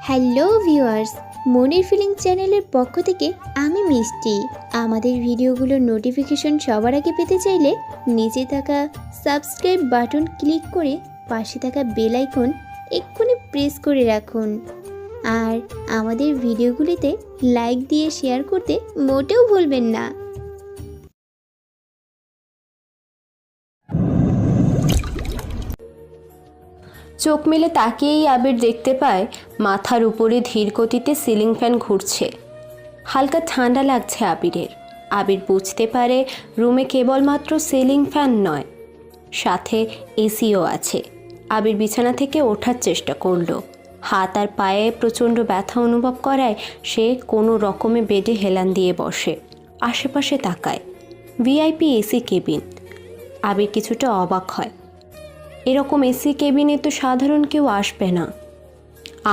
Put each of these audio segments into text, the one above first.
Hello viewers, মনের feeling চ্যানেলের পক্ষ থেকে আমি মিষ্টি। আমাদের ভিডিওগুলোর নোটিফিকেশন সবার আগে পেতে চাইলে নিচে থাকা সাবস্ক্রাইব বাটন ক্লিক করে পাশে থাকা বেল আইকন এক্ষুনি প্রেস করে রাখুন। আর আমাদের ভিডিওগুলিতে লাইক দিয়ে শেয়ার করতে মোটেও ভুলবেন না। চোখ মেলে তাকিয়েই আবির দেখতে পায় মাথার উপরে ধীর গতিতে সিলিং ফ্যান ঘুরছে। হালকা ঠান্ডা লাগছে আবিরের। আবির বুঝতে পারে রুমে কেবলমাত্র সিলিং ফ্যান নয়, সাথে এসিও আছে। আবির বিছানা থেকে ওঠার চেষ্টা করলো। হাত আর পায়ে প্রচণ্ড ব্যথা অনুভব করায় সে কোনো রকমে বেডে হেলান দিয়ে বসে। আশেপাশে তাকায়, ভিআইপি এসি কেবিন। আবির কিছুটা অবাক হয়। এরকম এসি কেবিনে তো সাধারণ কেউ আসবে না।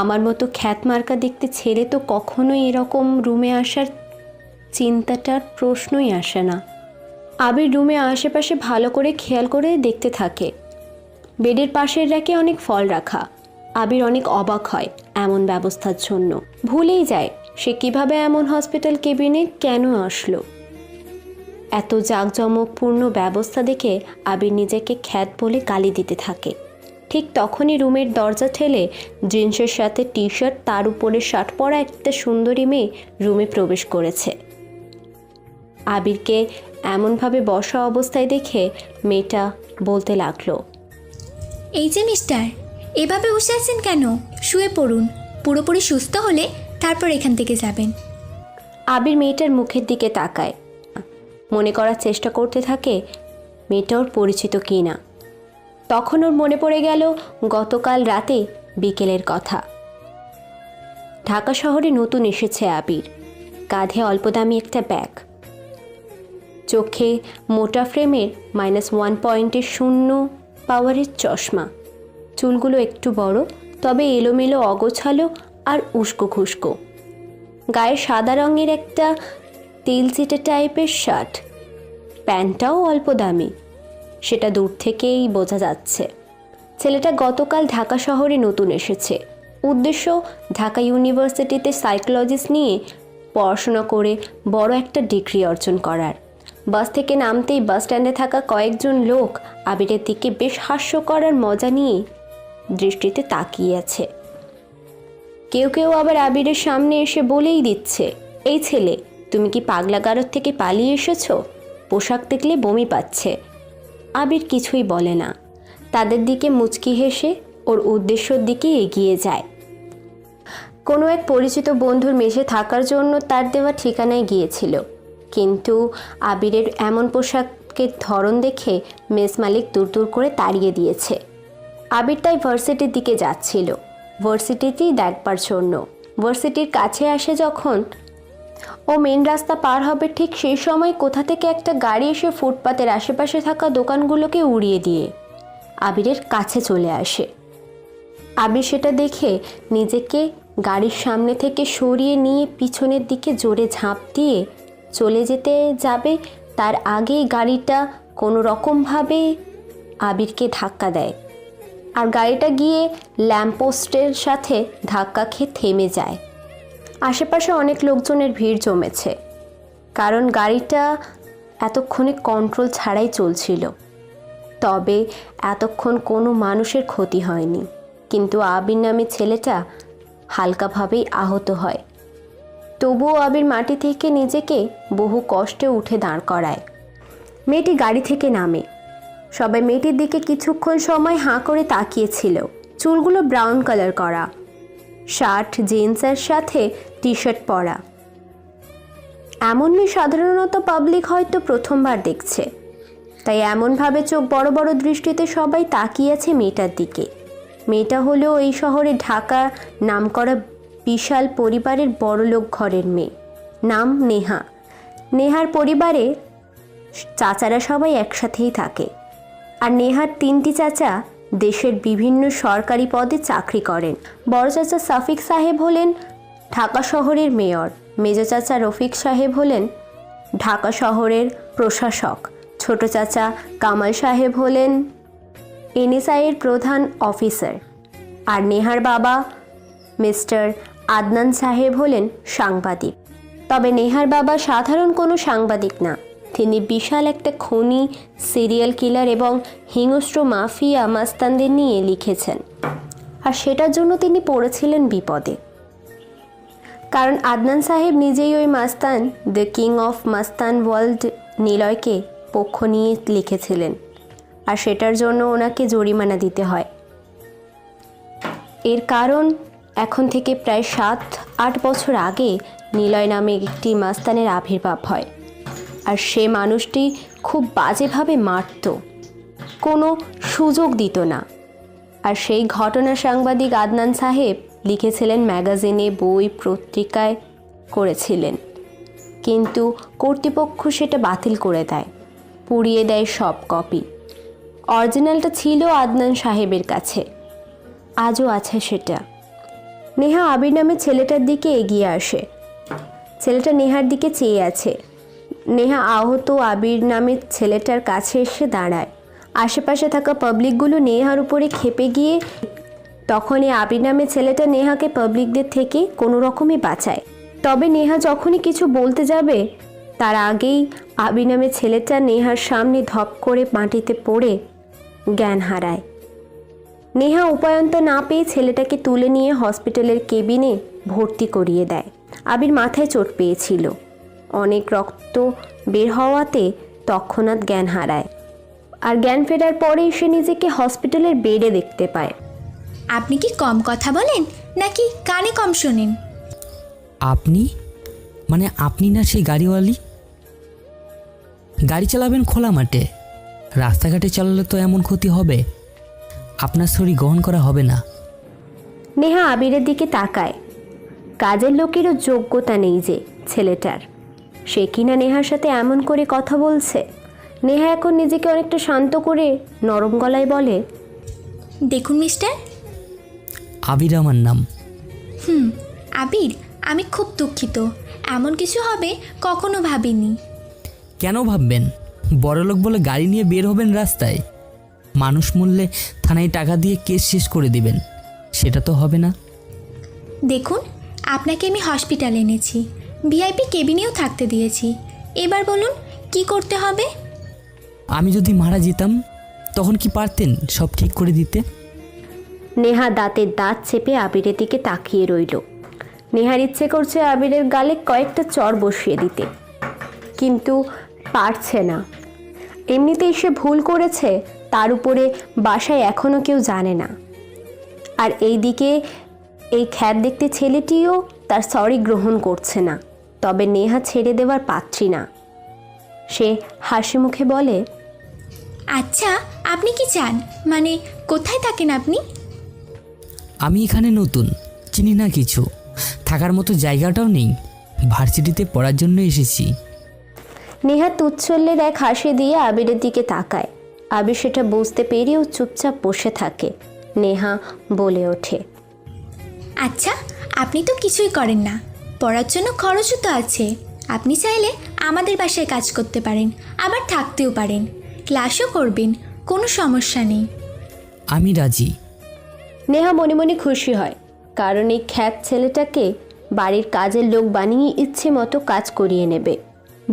আমার মতো খ্যাতমার্কা দেখতে ছেলে তো কখনোই এরকম রুমে আসার চিন্তাটার প্রশ্নই আসে না। আবির রুমে আশেপাশে ভালো করে খেয়াল করে দেখতে থাকে। বেডের পাশের র্যাকে অনেক ফল রাখা। আবির অনেক অবাক হয় এমন ব্যবস্থার জন্য। ভুলেই যায় সে কিভাবে এমন হসপিটাল কেবিনে কেন আসলো। এত জাঁকজমকপূর্ণ ব্যবস্থা দেখে আবির নিজেকে খ্যাত বলে গালি দিতে থাকে। ঠিক তখনই রুমের দরজা ঠেলে জিন্সের সাথে টি শার্ট, তার উপরে শার্ট পরা একটা সুন্দরী মেয়ে রুমে প্রবেশ করেছে। আবিরকে এমনভাবে বসা অবস্থায় দেখে মেয়েটা বলতে লাগলো, এই যে মিস্টার, এভাবে বসে আছেন কেন? শুয়ে পড়ুন, পুরোপুরি সুস্থ হলে তারপর এখান থেকে যাবেন। আবির মেয়েটার মুখের দিকে তাকায়, মনে করার চেষ্টা করতে থাকে মেয়েটা ওর পরিচিত কি না। তখন ওর মনে পড়ে গেল গতকাল রাতে বিকেলের কথা। ঢাকা শহরে নতুন এসেছে আবির। কাঁধে অল্প দামি একটা ব্যাগ, চোখে মোটা ফ্রেমের -1 শূন্য পাওয়ারের চশমা, চুলগুলো একটু বড় তবে এলোমেলো, অগোছালো আর উস্কো খুস্কো। গায়ে সাদা রঙের একটা তেলচিটে টাইপের শার্ট, প্যান্টটাও অল্প দামি, সেটা দূর থেকেই বোঝা যাচ্ছে। ছেলেটা গতকাল ঢাকা শহরে নতুন এসেছে। উদ্দেশ্য ঢাকা ইউনিভার্সিটিতে সাইকোলজিস্ট নিয়ে পড়াশোনা করে বড় একটা ডিগ্রি অর্জন করার। বাস থেকে নামতেই বাস স্ট্যান্ডে থাকা কয়েকজন লোক আবিরের দিকে বেশ হাস্যকর আর মজা নিয়ে দৃষ্টিতে তাকিয়ে আছে। কেউ কেউ আবার আবিরের সামনে এসে বলেই দিচ্ছে, এই ছেলে, তুমি কি পাগলাগারদ থেকে পালিয়ে এসেছো? পোশাক দেখলে বমি পাচ্ছে। আবির কিছুই বলে না, তাদের দিকে মুচকি হেসে ওর উদ্দেশ্যর দিকে এগিয়ে যায়। কোনো এক পরিচিত বন্ধুর মেসে থাকার জন্য তার দেওয়া ঠিকানায় গিয়েছিল, কিন্তু আবিরের এমন পোশাকের ধরন দেখে মেস মালিক দূর দূর করে তাড়িয়ে দিয়েছে। আবির তাই ভার্সিটির দিকে যাচ্ছিল, ভার্সিটিতেই দেখবার জন্য। ভার্সিটির কাছে আসে যখন ও মেন রাস্তা পার হবে, ঠিক সেই সময় কোথা থেকে একটা গাড়ি এসে ফুটপাতের আশেপাশে থাকা দোকানগুলোকে উড়িয়ে দিয়ে আবিরের কাছে চলে আসে। আবির সেটা দেখে নিজেকে গাড়ির সামনে থেকে সরিয়ে নিয়ে পিছনের দিকে জোরে ঝাঁপ দিয়ে চলে যেতে যাবে, তার আগেই গাড়িটা কোনো রকমভাবে আবিরকে ধাক্কা দেয়। আর গাড়িটা গিয়ে ল্যাম্পপোস্টের সাথে ধাক্কা খেয়ে থেমে যায়। আশেপাশে অনেক লোকজনের ভিড় জমেছে, কারণ গাড়িটা এতক্ষণে কন্ট্রোল ছাড়াই চলছিল। তবে এতক্ষণ কোনো মানুষের ক্ষতি হয়নি, কিন্তু আবির নামে ছেলেটা হালকাভাবেই আহত হয়। তবুও আবির মাটি থেকে নিজেকে বহু কষ্টে উঠে দাঁড় করায়। মেয়েটি গাড়ি থেকে নামে। সবাই মেয়েটির দিকে কিছুক্ষণ সময় হাঁ করে তাকিয়েছিল। চুলগুলো ব্রাউন কালার করা, শার্ট জিন্সের সাথে টি শার্ট পরা। এমন মেয়ে সাধারণত পাবলিক হয়তো প্রথমবার দেখছে, তাই এমনভাবে চোখ বড় বড় দৃষ্টিতে সবাই তাকিয়ে আছে মেয়েটার দিকে। মেয়েটা হলো এই শহরে ঢাকা নামকরা বিশাল পরিবারের বড়লোক ঘরের মেয়ে, নাম নেহা। নেহার পরিবারে চাচারা সবাই একসাথেই থাকে, আর নেহার 3টি চাচা দেশের বিভিন্ন সরকারি পদে চাকরি করেন। বড় চাচা সাফিক সাহেব হলেন ঢাকা শহরের মেয়র, মেজো চাচা রফিক সাহেব হলেন ঢাকা শহরের প্রশাসক, ছোট চাচা কামাল সাহেব হলেন এনএসআইয়ের প্রধান অফিসার, আর নেহার বাবা মিস্টার আদনান সাহেব হলেন সাংবাদিক। তবে নেহার বাবা সাধারণ কোনো সাংবাদিক না, তিনি বিশাল একটা খুনি, সিরিয়াল কিলার এবং হিংস্র মাফিয়া মাস্তানদের নিয়ে লিখেছেন। আর সেটার জন্য তিনি পড়েছিলেন বিপদে, কারণ আদনান সাহেব নিজেই ওই মাস্তান, the king of Mustan world নিলয়কে পক্ষ নিয়ে লিখেছিলেন, আর সেটার জন্য ওনাকে জরিমানা দিতে হয়। এর কারণ এখন থেকে প্রায় 7-8 বছর আগে নিলয় নামে একটি মাস্তানের আবির্ভাব হয়, আর সে মানুষটি খুব বাজেভাবে মারত, কোনো সুযোগ দিত না। আর সেই ঘটনা সাংবাদিক আদনান সাহেব লিখেছিলেন, ম্যাগাজিনে, বই, পত্রিকায় করেছিলেন, কিন্তু কর্তৃপক্ষ সেটা বাতিল করে দেয়, পুড়িয়ে দেয় সব কপি। অরিজিনালটা ছিল আদনান সাহেবের কাছে, আজও আছে সেটা। নেহা আবির নামে ছেলেটার দিকে এগিয়ে আসে। ছেলেটা নেহার দিকে চেয়ে আছে। নেহা আহত আবির নামে ছেলেটার কাছে এসে দাঁড়ায়। আশেপাশে থাকা পাবলিকগুলো নেহার উপরে ক্ষেপে গিয়ে তখনই আবির নামে ছেলেটা নেহাকে পাবলিকদের থেকে কোনো রকমে বাঁচায়। তবে নেহা যখনই কিছু বলতে যাবে তার আগেই আবির নামে ছেলেটা নেহার সামনে ধপ করে মাটিতে পড়ে জ্ঞান হারায়। নেহা উপায়ন্ত না পেয়ে ছেলেটাকে তুলে নিয়ে হসপিটালের কেবিনে ভর্তি করিয়ে দেয়। আবির মাথায় চোট পেয়েছিল, অনেক রক্ত বের হওয়াতে তৎক্ষণাৎ জ্ঞান হারায়। আর জ্ঞান ফেরার পরেই সে নিজেকে হসপিটালের বেডে দেখতে পায়। আপনি কি কম কথা বলেন নাকি কানে কম শোনেন? আপনি মানে আপনি না সেই গাড়িওয়ালি? গাড়ি চালাবেন খোলা মাঠে, রাস্তাঘাটে চালালে তো এমন ক্ষতি হবে, আপনার শরীর গ্রহণ করা হবে না। নেহা আবিরের দিকে তাকায়। কাজের লোকেরও যোগ্যতা নেই যে ছেলেটার, সে কিনা নেহার সাথে এমন করে কথা বলছে। নেহা এখন নিজেকে অনেকটা শান্ত করে নরম গলায় বলে, দেখুন মিস্টার। আবির আমার নাম। আবির, আমি খুব দুঃখিত, এমন কিছু হবে কখনো ভাবিনি। কেন ভাববেন? বড়লোক বলে গাড়ি নিয়ে বের হবেন রাস্তায়, মানুষ মূল্যে থানায় টাকা দিয়ে কেস শেষ করে দিবেন, সেটা তো হবে না। দেখুন, আপনাকে আমি হসপিটালে এনেছি, ভিআইপি কেবিনেও থাকতে দিয়েছি, এবার বলুন কি করতে হবে? আমি যদি মারা যেতাম তখন কি পারতেন সব ঠিক করে দিতে? নেহা দাঁতের দাঁত চেপে আবিরের দিকে তাকিয়ে রইল। নেহার ইচ্ছে করছে আবিরের গালে কয়েকটা চড় বসিয়ে দিতে, কিন্তু পারছে না। এমনিতেই সে ভুল করেছে, তার উপরে বাসায় এখনও কেউ জানে না। আর এইদিকে এই খ্যাত দেখতে ছেলেটিও তার সরি গ্রহণ করছে না। তবে নেহা ছেড়ে দেওয়ার পাত্রী না। সে হাসি মুখে বলে, আচ্ছা, আপনি কি চান? মানে কোথায় থাকেন আপনি? আমি এখানে নতুন, চিনি না কিছু, থাকার মতো জায়গাটাও নেই, ভার্সিটিতে পড়ার জন্য এসেছি। নেহা তুচ্ছল্যের এক হাসি দিয়ে আবিরের দিকে তাকায়। আবির সেটা বুঝতে পেরেও চুপচাপ বসে থাকে। নেহা বলে ওঠে, আচ্ছা, আপনি তো কিছুই করেন না, পড়ার জন্য খরচও তো আছে। আপনি চাইলে আমাদের বাসায় কাজ করতে পারেন, আবার থাকতেও পারেন, ক্লাসও করবেন, কোনো সমস্যা নেই। আমি রাজি। নেহা মনে মনে খুশি হয়, কারণ এই খ্যাত ছেলেটাকে বাড়ির কাজের লোক বানিয়ে ইচ্ছে মতো কাজ করিয়ে নেবে,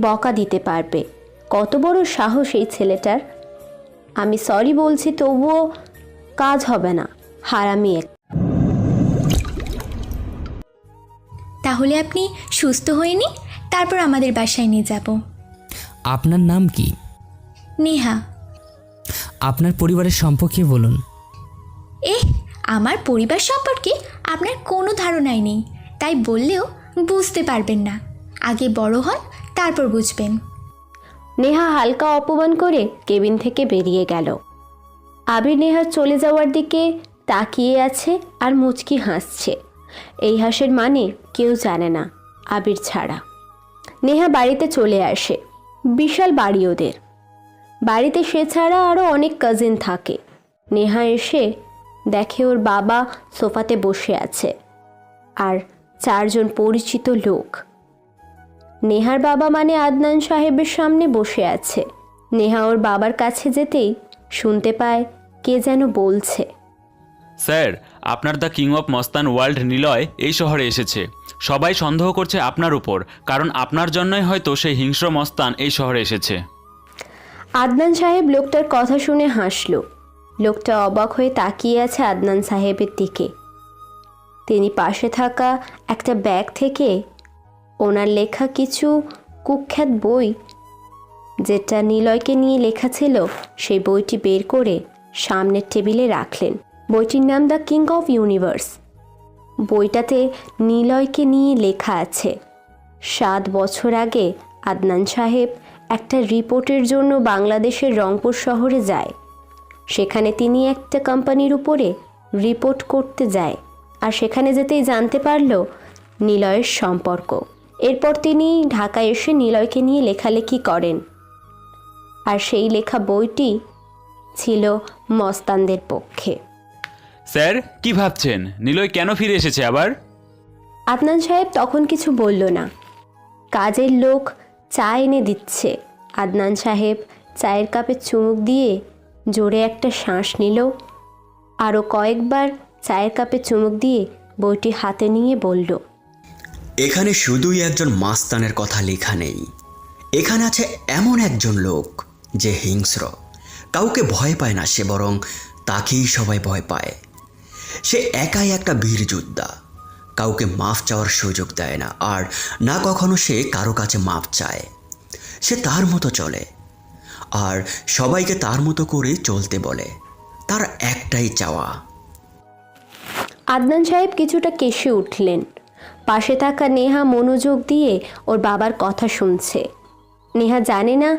বকা দিতে পারবে। কত বড় সাহস এই ছেলেটার! আমি সরি বলছি, তবুও কাজ হবে না, হারামি এক। তাহলে আপনি সুস্থ হয়ে নিন, তারপর আমাদের বাসায় নিয়ে যাব। আপনার নাম কি? নেহা। আপনার পরিবারের সম্পর্কে বলুন। আমার পরিবার সম্পর্কে আপনার কোনো ধারণাই নেই, তাই বললেও বুঝতে পারবেন না। আগে বড় হন, তারপর বুঝবেন। নেহা হালকা অপমান করে কেবিন থেকে বেরিয়ে গেল। আবির নেহার চলে যাওয়ার দিকে তাকিয়ে আছে আর মুচকি হাসছে। এই হাসির মানে কেউ জানে না আবির ছাড়া। নেহা বাড়িতে চলে আসে। বিশাল বাড়ি ওদের। বাড়িতে সে ছাড়া আরও অনেক কাজিন থাকে। নেহা এসে দেখে ওর বাবা সোফাতে বসে আছে আর 4 জন পরিচিত লোক। নেহার বাবা মানে আদনান সাহেবের সামনে বসে আছে। নেহা ওর বাবার কাছে যেতেই শুনতে পায় কে যেন বলছে, স্যার, আপনার the king of Mastan world Niloy এই শহরে এসেছে। সবাই সন্দেহ করছে আপনার উপর, কারণ আপনার জন্যই হয়তো সেই হিংস্র মস্তান এই শহরে এসেছে। আদনান সাহেব লোকটার কথা শুনে হাসল। লোকটা অবাক হয়ে তাকিয়ে আছে আদনান সাহেবের দিকে। তিনি পাশে থাকা একটা ব্যাগ থেকে ওনার লেখা কিছু কুখ্যাত বই, যেটা নিলয়কে নিয়ে লেখা ছিল, সেই বইটি বের করে সামনের টেবিলে রাখলেন। বইটির নাম দ্য কিং অফ ইউনিভার্স। বইটাতে নিলয়কে নিয়ে লেখা আছে 7 বছর আগে আদনান সাহেব একটা রিপোর্টের জন্য বাংলাদেশের রংপুর শহরে যায়। সেখানে তিনি একটা কোম্পানির উপরে রিপোর্ট করতে যায়, আর সেখানে যেতেই জানতে পারল নিলয়ের সম্পর্ক। এরপর তিনি ঢাকায় এসে নিলয়কে নিয়ে লেখালেখি করেন, আর সেই লেখা বইটি ছিল মস্তানদের পক্ষে। স্যার, কি ভাবছেন? নিলয় কেন ফিরে এসেছে আবার? আদনান সাহেব তখন কিছু বলল না। কাজের লোক চা এনে দিচ্ছে। আদনান সাহেব চায়ের কাপে চুমুক দিয়ে জোরে একটা শ্বাস নিল, আরও কয়েকবার চায়ের কাপে চুমুক দিয়ে বইটি হাতে নিয়ে বলল, এখানে শুধুই একজন মাস্তানের কথা লেখা নেই, এখানে আছে এমন একজন লোক যে হিংস্র। কাউকে ভয় পায় না সে, বরং তাকেই সবাই ভয় পায়। সে একাই একটা বীর যোদ্ধা, কাউকে মাফ চাওয়ার সুযোগ দেয় না, আর না কখনো সে কারো কাছে মাফ চায়। সে তার মতো চলে, আর সবাইকে তার মতো করে চলতে বলে। তার একটাই চাওয়া। আদনান সাহেব কিছুটা কেশে উঠলেন। পাশে থাকা নেহা মনোযোগ দিয়ে ওর বাবার কথা শুনছে। নেহা জানে না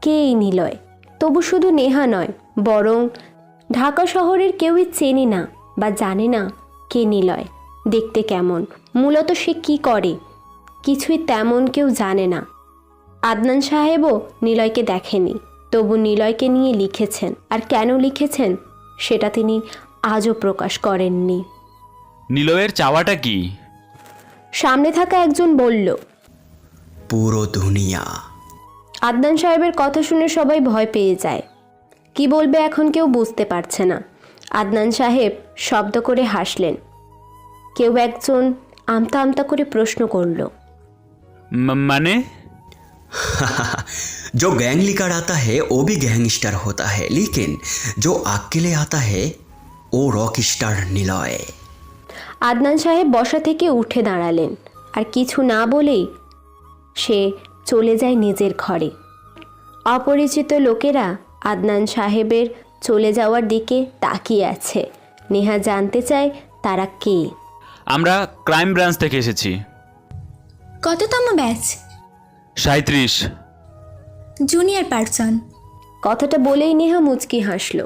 কে এই নিলয়, তবু শুধু নেহা নয়, বরং ঢাকা শহরের কেউই চেনে না বা জানে না কে নিলয়, দেখতে কেমন, মূলত সে কি করে, কিছুই তেমন কেউ জানে না। আদনান সাহেবও নিলয়কে দেখেনি, তবু নিলয়কে নিয়ে লিখেছেন, আর কেন লিখেছেন সেটা তিনি আজও প্রকাশ করেননি। নিলয়ের চাওয়াটা কি? সামনে থাকা একজন বলল, পুরো দুনিয়া। আদনান সাহেবের কথা শুনে সবাই ভয় পেয়ে যায়। কি বলবে এখন কেউ বুঝতে পারছে না। আদনান সাহেব শব্দ করে হাসলেন। কেউ একজন আমতা আমতা করে প্রশ্ন করল, মানে? जो गैंग लेकर आता है वो भी गैंगस्टर होता है, लेकिन जो अकेले आता है वो रॉक स्टार निलय। আদনান সাহেব বসা থেকে উঠে দাঁড়ালেন, আর কিছু না বলেই সে চলে যায় নিজের ঘরে। অপরিচিত লোকেরা আদনান সাহেবের চলে যাওয়ার দিকে তাকিয়ে আছে। নেহা জানতে চায় তারা কে। আমরা ক্রাইম ব্রাঞ্চ থেকে এসেছি। কততম ব্যাচ? 37। Junior person. কথাটা বলেই নেহা মুচকি হাসল।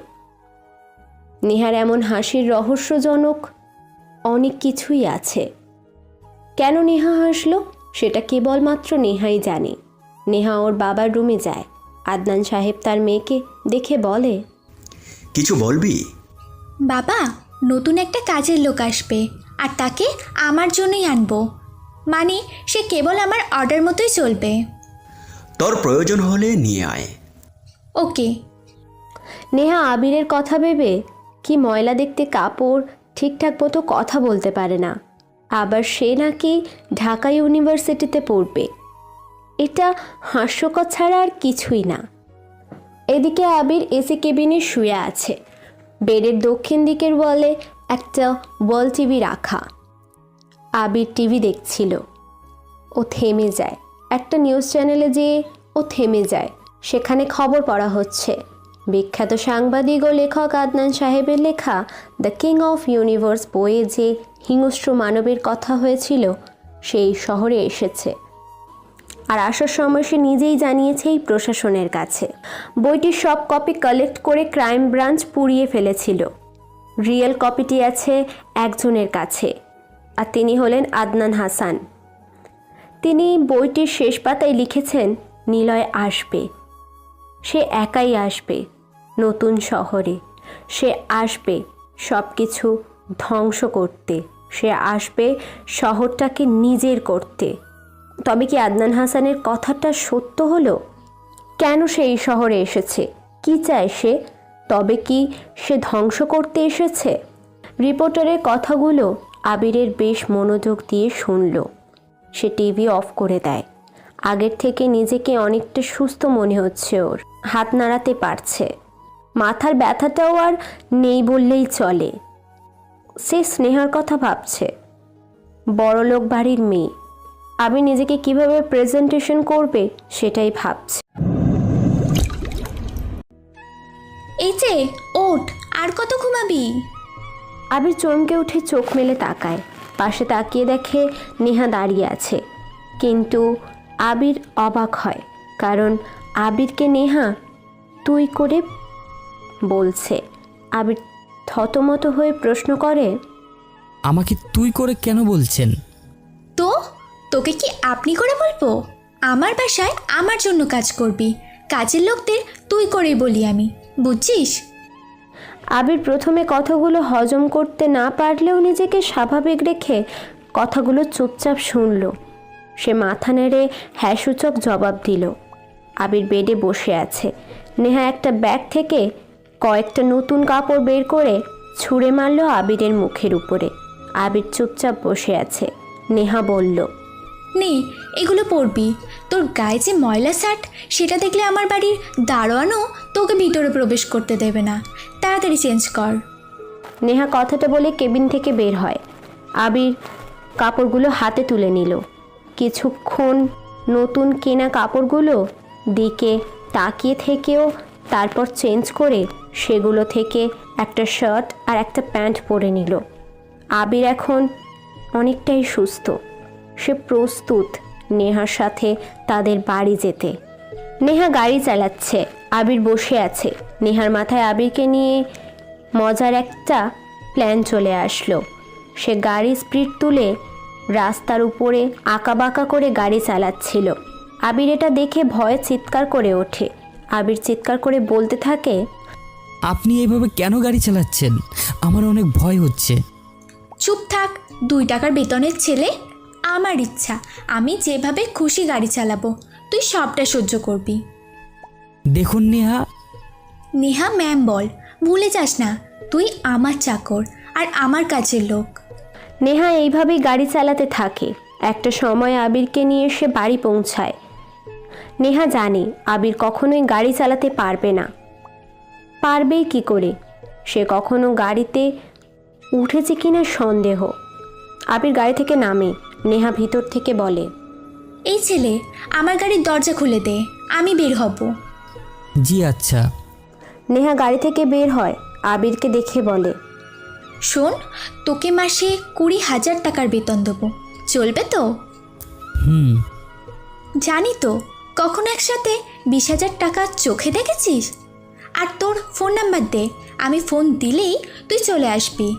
নেহার এমন হাসির রহস্যজনক অনেক কিছুই আছে। কেন নেহা হাসলো সেটা কেবলমাত্র নেহাই জানে। নেহা ওর বাবার রুমে যায়। আদনান সাহেব তার মেয়েকে দেখে বলে, কিছু বলবি? বাবা, নতুন একটা কাজের লোক আসবে, আর তাকে আমার জন্যই আনবো। মানে সে কেবল আমার অর্ডার মতোই চলবে। তোর প্রয়োজন হলে নিয়ে আয়। ওকে। নেহা আবিরের কথা ভেবে কি ময়লা দেখতে কাপড়, ঠিকঠাক মতো কথা বলতে পারে না, আবার সে নাকি ঢাকা ইউনিভার্সিটিতে পড়বে। এটা হাস্যকর ছাড়া আর কিছুই না। এদিকে আবির এসি কেবিনে শুয়ে আছে। বেডের দক্ষিণ দিকের ওয়ালে একটা ওয়াল টিভি রাখা। আবির টিভি দেখছিল। ও থেমে যায়। একটা নিউজ চ্যানেলে যেয়ে ও থেমে যায়। সেখানে খবর পড়া হচ্ছে। বিখ্যাত সাংবাদিক ও লেখক আদনান সাহেবের লেখা দ্য কিং অফ ইউনিভার্স বইয়ে যে হিংস্র মানবের কথা হয়েছিল সেই শহরে এসেছে, আর আসার সময় সে নিজেই জানিয়েছে এই প্রশাসনের কাছে। বইটির সব কপি কালেক্ট করে ক্রাইম ব্রাঞ্চ পুড়িয়ে ফেলেছিল। রিয়েল কপিটি আছে একজনের কাছে, আর তিনি হলেন আদনান হাসান। তিনি বইটির শেষ পাতায় লিখেছেন নিলয় আসবে। সে একাই আসবে নতুন শহরে। সে আসবে সব কিছু ধ্বংস করতে। সে আসবে শহরটাকে নিজের করতে। তবে কি আদনান হাসানের কথাটা সত্য হলো? কেন সে এই শহরে এসেছে? কি চায় সে? তবে কি সে ধ্বংস করতে এসেছে? রিপোর্টারের কথাগুলো আবিরের বেশ মনোযোগ দিয়ে শুনল। সে টিভি অফ করে দেয়। আগের থেকে নিজেকে অনেকটা সুস্থ মনে হচ্ছে ওর। হাত নাড়াতে পারছে, মাথার ব্যথাটাও আর নেই বললেই চলে। সে স্নেহার কথা ভাবছে। বড়লোক বাড়ির মেয়ে, আবির নিজেকে কিভাবে প্রেজেন্টেশন করবে সেটাই ভাবছে। এই যে ওঠ, আর কত ঘুমাবি? আবির চমকে উঠে চোখ মেলে তাকায়। পাশে তাকিয়ে দেখে নেহা দাঁড়িয়ে আছে, কিন্তু আবির অবাক হয়, কারণ আবিরকে নেহা তুই করে বলছে। আবির থতমত হয়ে প্রশ্ন করে, আমাকে তুই করে কেন বলছেন? তো তোকে কি আপনি করে বলবো? আমার বাসায় আমার জন্য কাজ করবি, কাজের লোকদের তুই করেই বলি আমি, বুঝছিস? আবির প্রথমে কথাগুলো হজম করতে না পারলেও নিজেকে স্বাভাবিক রেখে কথাগুলো চুপচাপ শুনল। সে মাথা নেড়ে হ্যাঁ সূচক জবাব দিল। আবির বেডে বসে আছে। নেহা একটা ব্যাগ থেকে কয়েকটা নতুন কাপড় বের করে ছুঁড়ে মারল আবিরের মুখের উপরে। আবির চুপচাপ বসে আছে। নেহা বলল, নে এগুলো পরবি, তোর গায়ে যে ময়লা শার্ট সেটা দেখলে আমার বাড়ির দারোয়ানও তোকে ভিতরে প্রবেশ করতে দেবে না, তাড়াতাড়ি চেঞ্জ কর। নেহা কথাটা বলে কেবিন থেকে বের হয়। আবির কাপড়গুলো হাতে তুলে নিল। কিছুক্ষণ নতুন কেনা কাপড়গুলো দিকে তাকিয়ে থেকেও তারপর চেঞ্জ করে সেগুলো থেকে একটা শার্ট আর একটা প্যান্ট পরে নিল। আবির এখন অনেকটাই সুস্থ। সে প্রস্তুত নেহার সাথে তাদের বাড়ি যেতে। নেহা গাড়ি চালাচ্ছে, আবির বসে আছে। নেহার মাথায় আবিরকে নিয়ে মজার একটা প্ল্যান চলে আসলো। সে গাড়ি স্পিড তুলে রাস্তার উপরে আঁকাবাঁকা করে গাড়ি চালাচ্ছিল। আবির এটা দেখে ভয়ে চিৎকার করে ওঠে। আবির চিৎকার করে বলতে থাকে, আপনি এইভাবে কেন গাড়ি চালাচ্ছেন? আমার অনেক ভয় হচ্ছে। চুপ থাক, 2 টাকার বেতনের ছেলে। আমার ইচ্ছা, আমি যেভাবে খুশি গাড়ি চালাবো, তুই সবটা সহ্য করবি। দেখুন নেহা, নেহা ম্যাম বল, ভুলে যাস না তুই আমার চাকর আর আমার কাছের লোক। নেহা এইভাবেই গাড়ি চালাতে থাকে। একটা সময় আবিরকে নিয়ে সে বাড়ি পৌঁছায়। নেহা জানে আবির কখনোই গাড়ি চালাতে পারবে না। পারবেই কি করে? সে কখনো গাড়িতে উঠেছে কিনা সন্দেহ। আবির গাড়ি থেকে নামে। নেহা ভিতর থেকে বলে, এই ছেলে, আমার গাড়ির দরজা খুলে দে, আমি বের হব। জি আচ্ছা। নেহা গাড়ি থেকে বের হয়। আবিরকে দেখে বলে, শোন, তোকে মাসে 20,000 টাকার বেতন দেবো, চলবে তো? হুম। জানি তো, কখনো একসাথে 20,000 টাকা চোখে দেখেছিস? আর তোর ফোন নাম্বার দে, আমি ফোন দিলেই তুই চলে আসবি।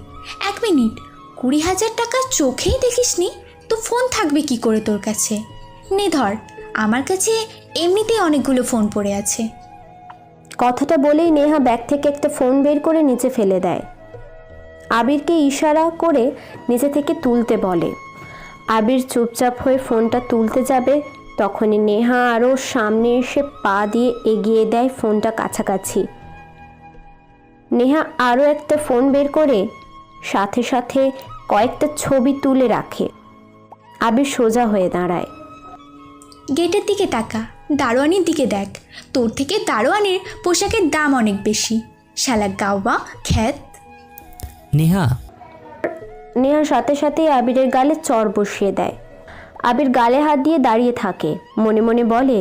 1 মিনিট, 20,000 টাকা চোখেই দেখিসনি তো ফোন থাকবে কি করে তোর কাছে? নে ধর, আমার কাছে এমনিতেই অনেকগুলো ফোন পড়ে আছে। কথাটা বলেই নেহা ব্যাগ থেকে একটা ফোন বের করে নিচে ফেলে দেয়। আবিরকে ইশারা করে নিচে থেকে তুলতে বলে। আবির চুপচাপ হয়ে ফোনটা তুলতে যাবে, তখনই নেহা আরও সামনে এসে পা দিয়ে এগিয়ে দেয় ফোনটা কাছাকাছি। নেহা আরও একটা ফোন বের করে সাথে সাথে কয়েকটা ছবি তুলে রাখে। আবির সোজা হয়ে দাঁড়ায়। গেটের দিকে তাকা, দারোয়ানির দিকে দেখ, তোর থেকে দারোয়ানের পোশাকের দাম অনেক বেশি। শালা গাওয়া খ্যাত। নেহার সাথে সাথে আবিরের গালে চড় বসিয়ে দেয়। আবির গালে হাত দিয়ে দাঁড়িয়ে থাকে। মনে মনে বলে,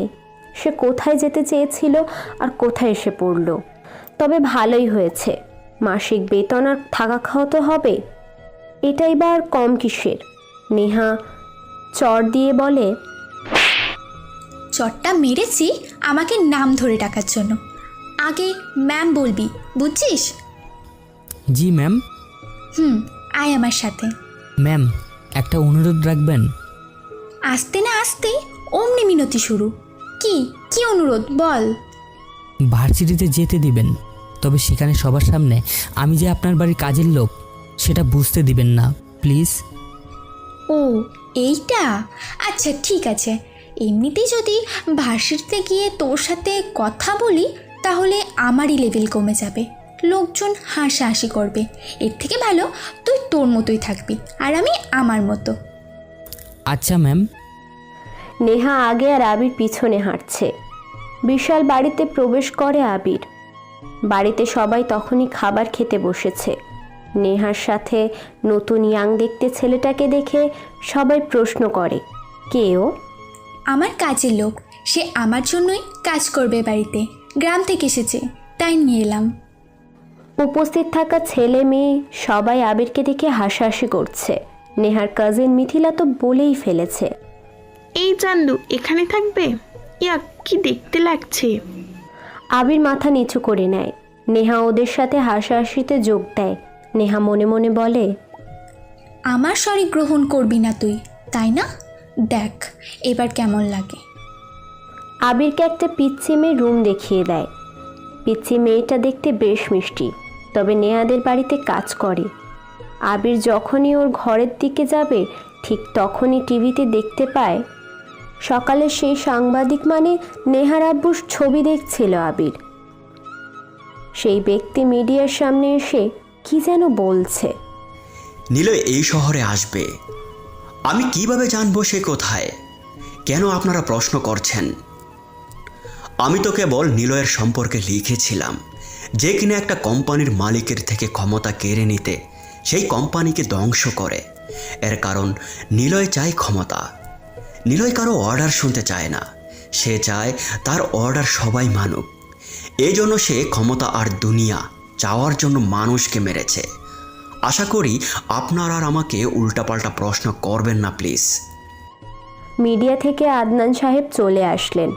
সে কোথায় যেতে চেয়েছিল আর কোথায় এসে পড়ল। তবে ভালোই হয়েছে, মাসিক বেতন আর থাকা খাওয়া তো হবে, এটাই বা আর কম কিসের। নেহা চড় দিয়ে বলে, চটটা মেরেছি আমাকে নাম ধরে ডাকার জন্য, আগে ম্যাম বলবি, বুঝছিস? জি ম্যাম। আয় আমার সাথে। ম্যাম, একটা অনুরোধ রাখবেন? আসতে না আসতেই অমনি মিনতি শুরু। কি কি অনুরোধ বল। ভার্সিটিতে যেতে দিবেন, তবে সেখানে সবার সামনে আমি যে আপনার বাড়ির কাজের লোক সেটা বুঝতে দিবেন না, প্লিজ। ও এইটা, আচ্ছা ঠিক আছে। এমনিতেই যদি ভার্সিটিতে গিয়ে তোর সাথে কথা বলি তাহলে আমারই লেভেল কমে যাবে, লোকজন হাসাহাসি করবে। এর থেকে ভালো তুই তোর মতোই থাকবি আর আমি আমার মতো। আচ্ছা ম্যাম। নেহা আগে আর আবির পিছনে হাঁটছে। বিশাল বাড়িতে প্রবেশ করে আবির। বাড়িতে সবাই তখনই খাবার খেতে বসেছে। নেহার সাথে নতুন ইয়াং দেখতে ছেলেটাকে দেখে সবাই প্রশ্ন করে, কে ও? আমার কাজের লোক, সে আমার জন্যই কাজ করবে বাড়িতে। গ্রাম থেকে এসেছে, তাই নিয়ে এলাম। উপস্থিত থাকা ছেলে মেয়ে সবাই আবিরকে দেখে হাসাহাসি করছে। নেহার কাজিন মিথিলা তো বলেই ফেলেছে, এই চান্দু এখানে থাকবে? ইয়া, কি দেখতে লাগছে। আবির মাথা নিচু করে নেয়। নেহা ওদের সাথে হাসাহাসিতে যোগ দেয়। নেহা মনে মনে বলে, আমার সরি গ্রহণ করবি না তুই, তাই না? দেখ এবার কেমন লাগে। আবিরকে একটা পিচ্চি মেয়ে রুম দেখিয়ে দেয়। পিচ্চি মেয়েটা দেখতে বেশ মিষ্টি, তবে নেহাদের বাড়িতে কাজ করে। আবির যখনই ওর ঘরের দিকে যাবে ঠিক তখনই টিভিতে দেখতে পায় সকালে সেই সাংবাদিক মানে নেহার আব্বুর ছবি দেখছিল আবির। সেই ব্যক্তি মিডিয়ার সামনে এসে কি যেন বলছে। নিলয় এই শহরে আসবে, আমি কিভাবে জানবো সে কোথায়? কেন আপনারা প্রশ্ন করছেন? আমি তো কেবল নিলয়ের সম্পর্কে লিখেছিলাম যে কিনা একটা কোম্পানির মালিকের থেকে ক্ষমতা কেড়ে নিতে সেই কোম্পানিকে ধ্বংস করে। এর কারণ নিলয় চায় ক্ষমতা। নিলয় কারো অর্ডার শুনতে চায় না, সে চায় তার অর্ডার সবাই মানুক। এই জন্য সে ক্ষমতা আর দুনিয়া চাওয়ার জন্য মানুষকে মেরেছে। আশা করি আপনারা আর আমাকে উল্টাপাল্টা প্রশ্ন করবেন না প্লিজ। মিডিয়া থেকে আদনান সাহেব চলে আসলেন।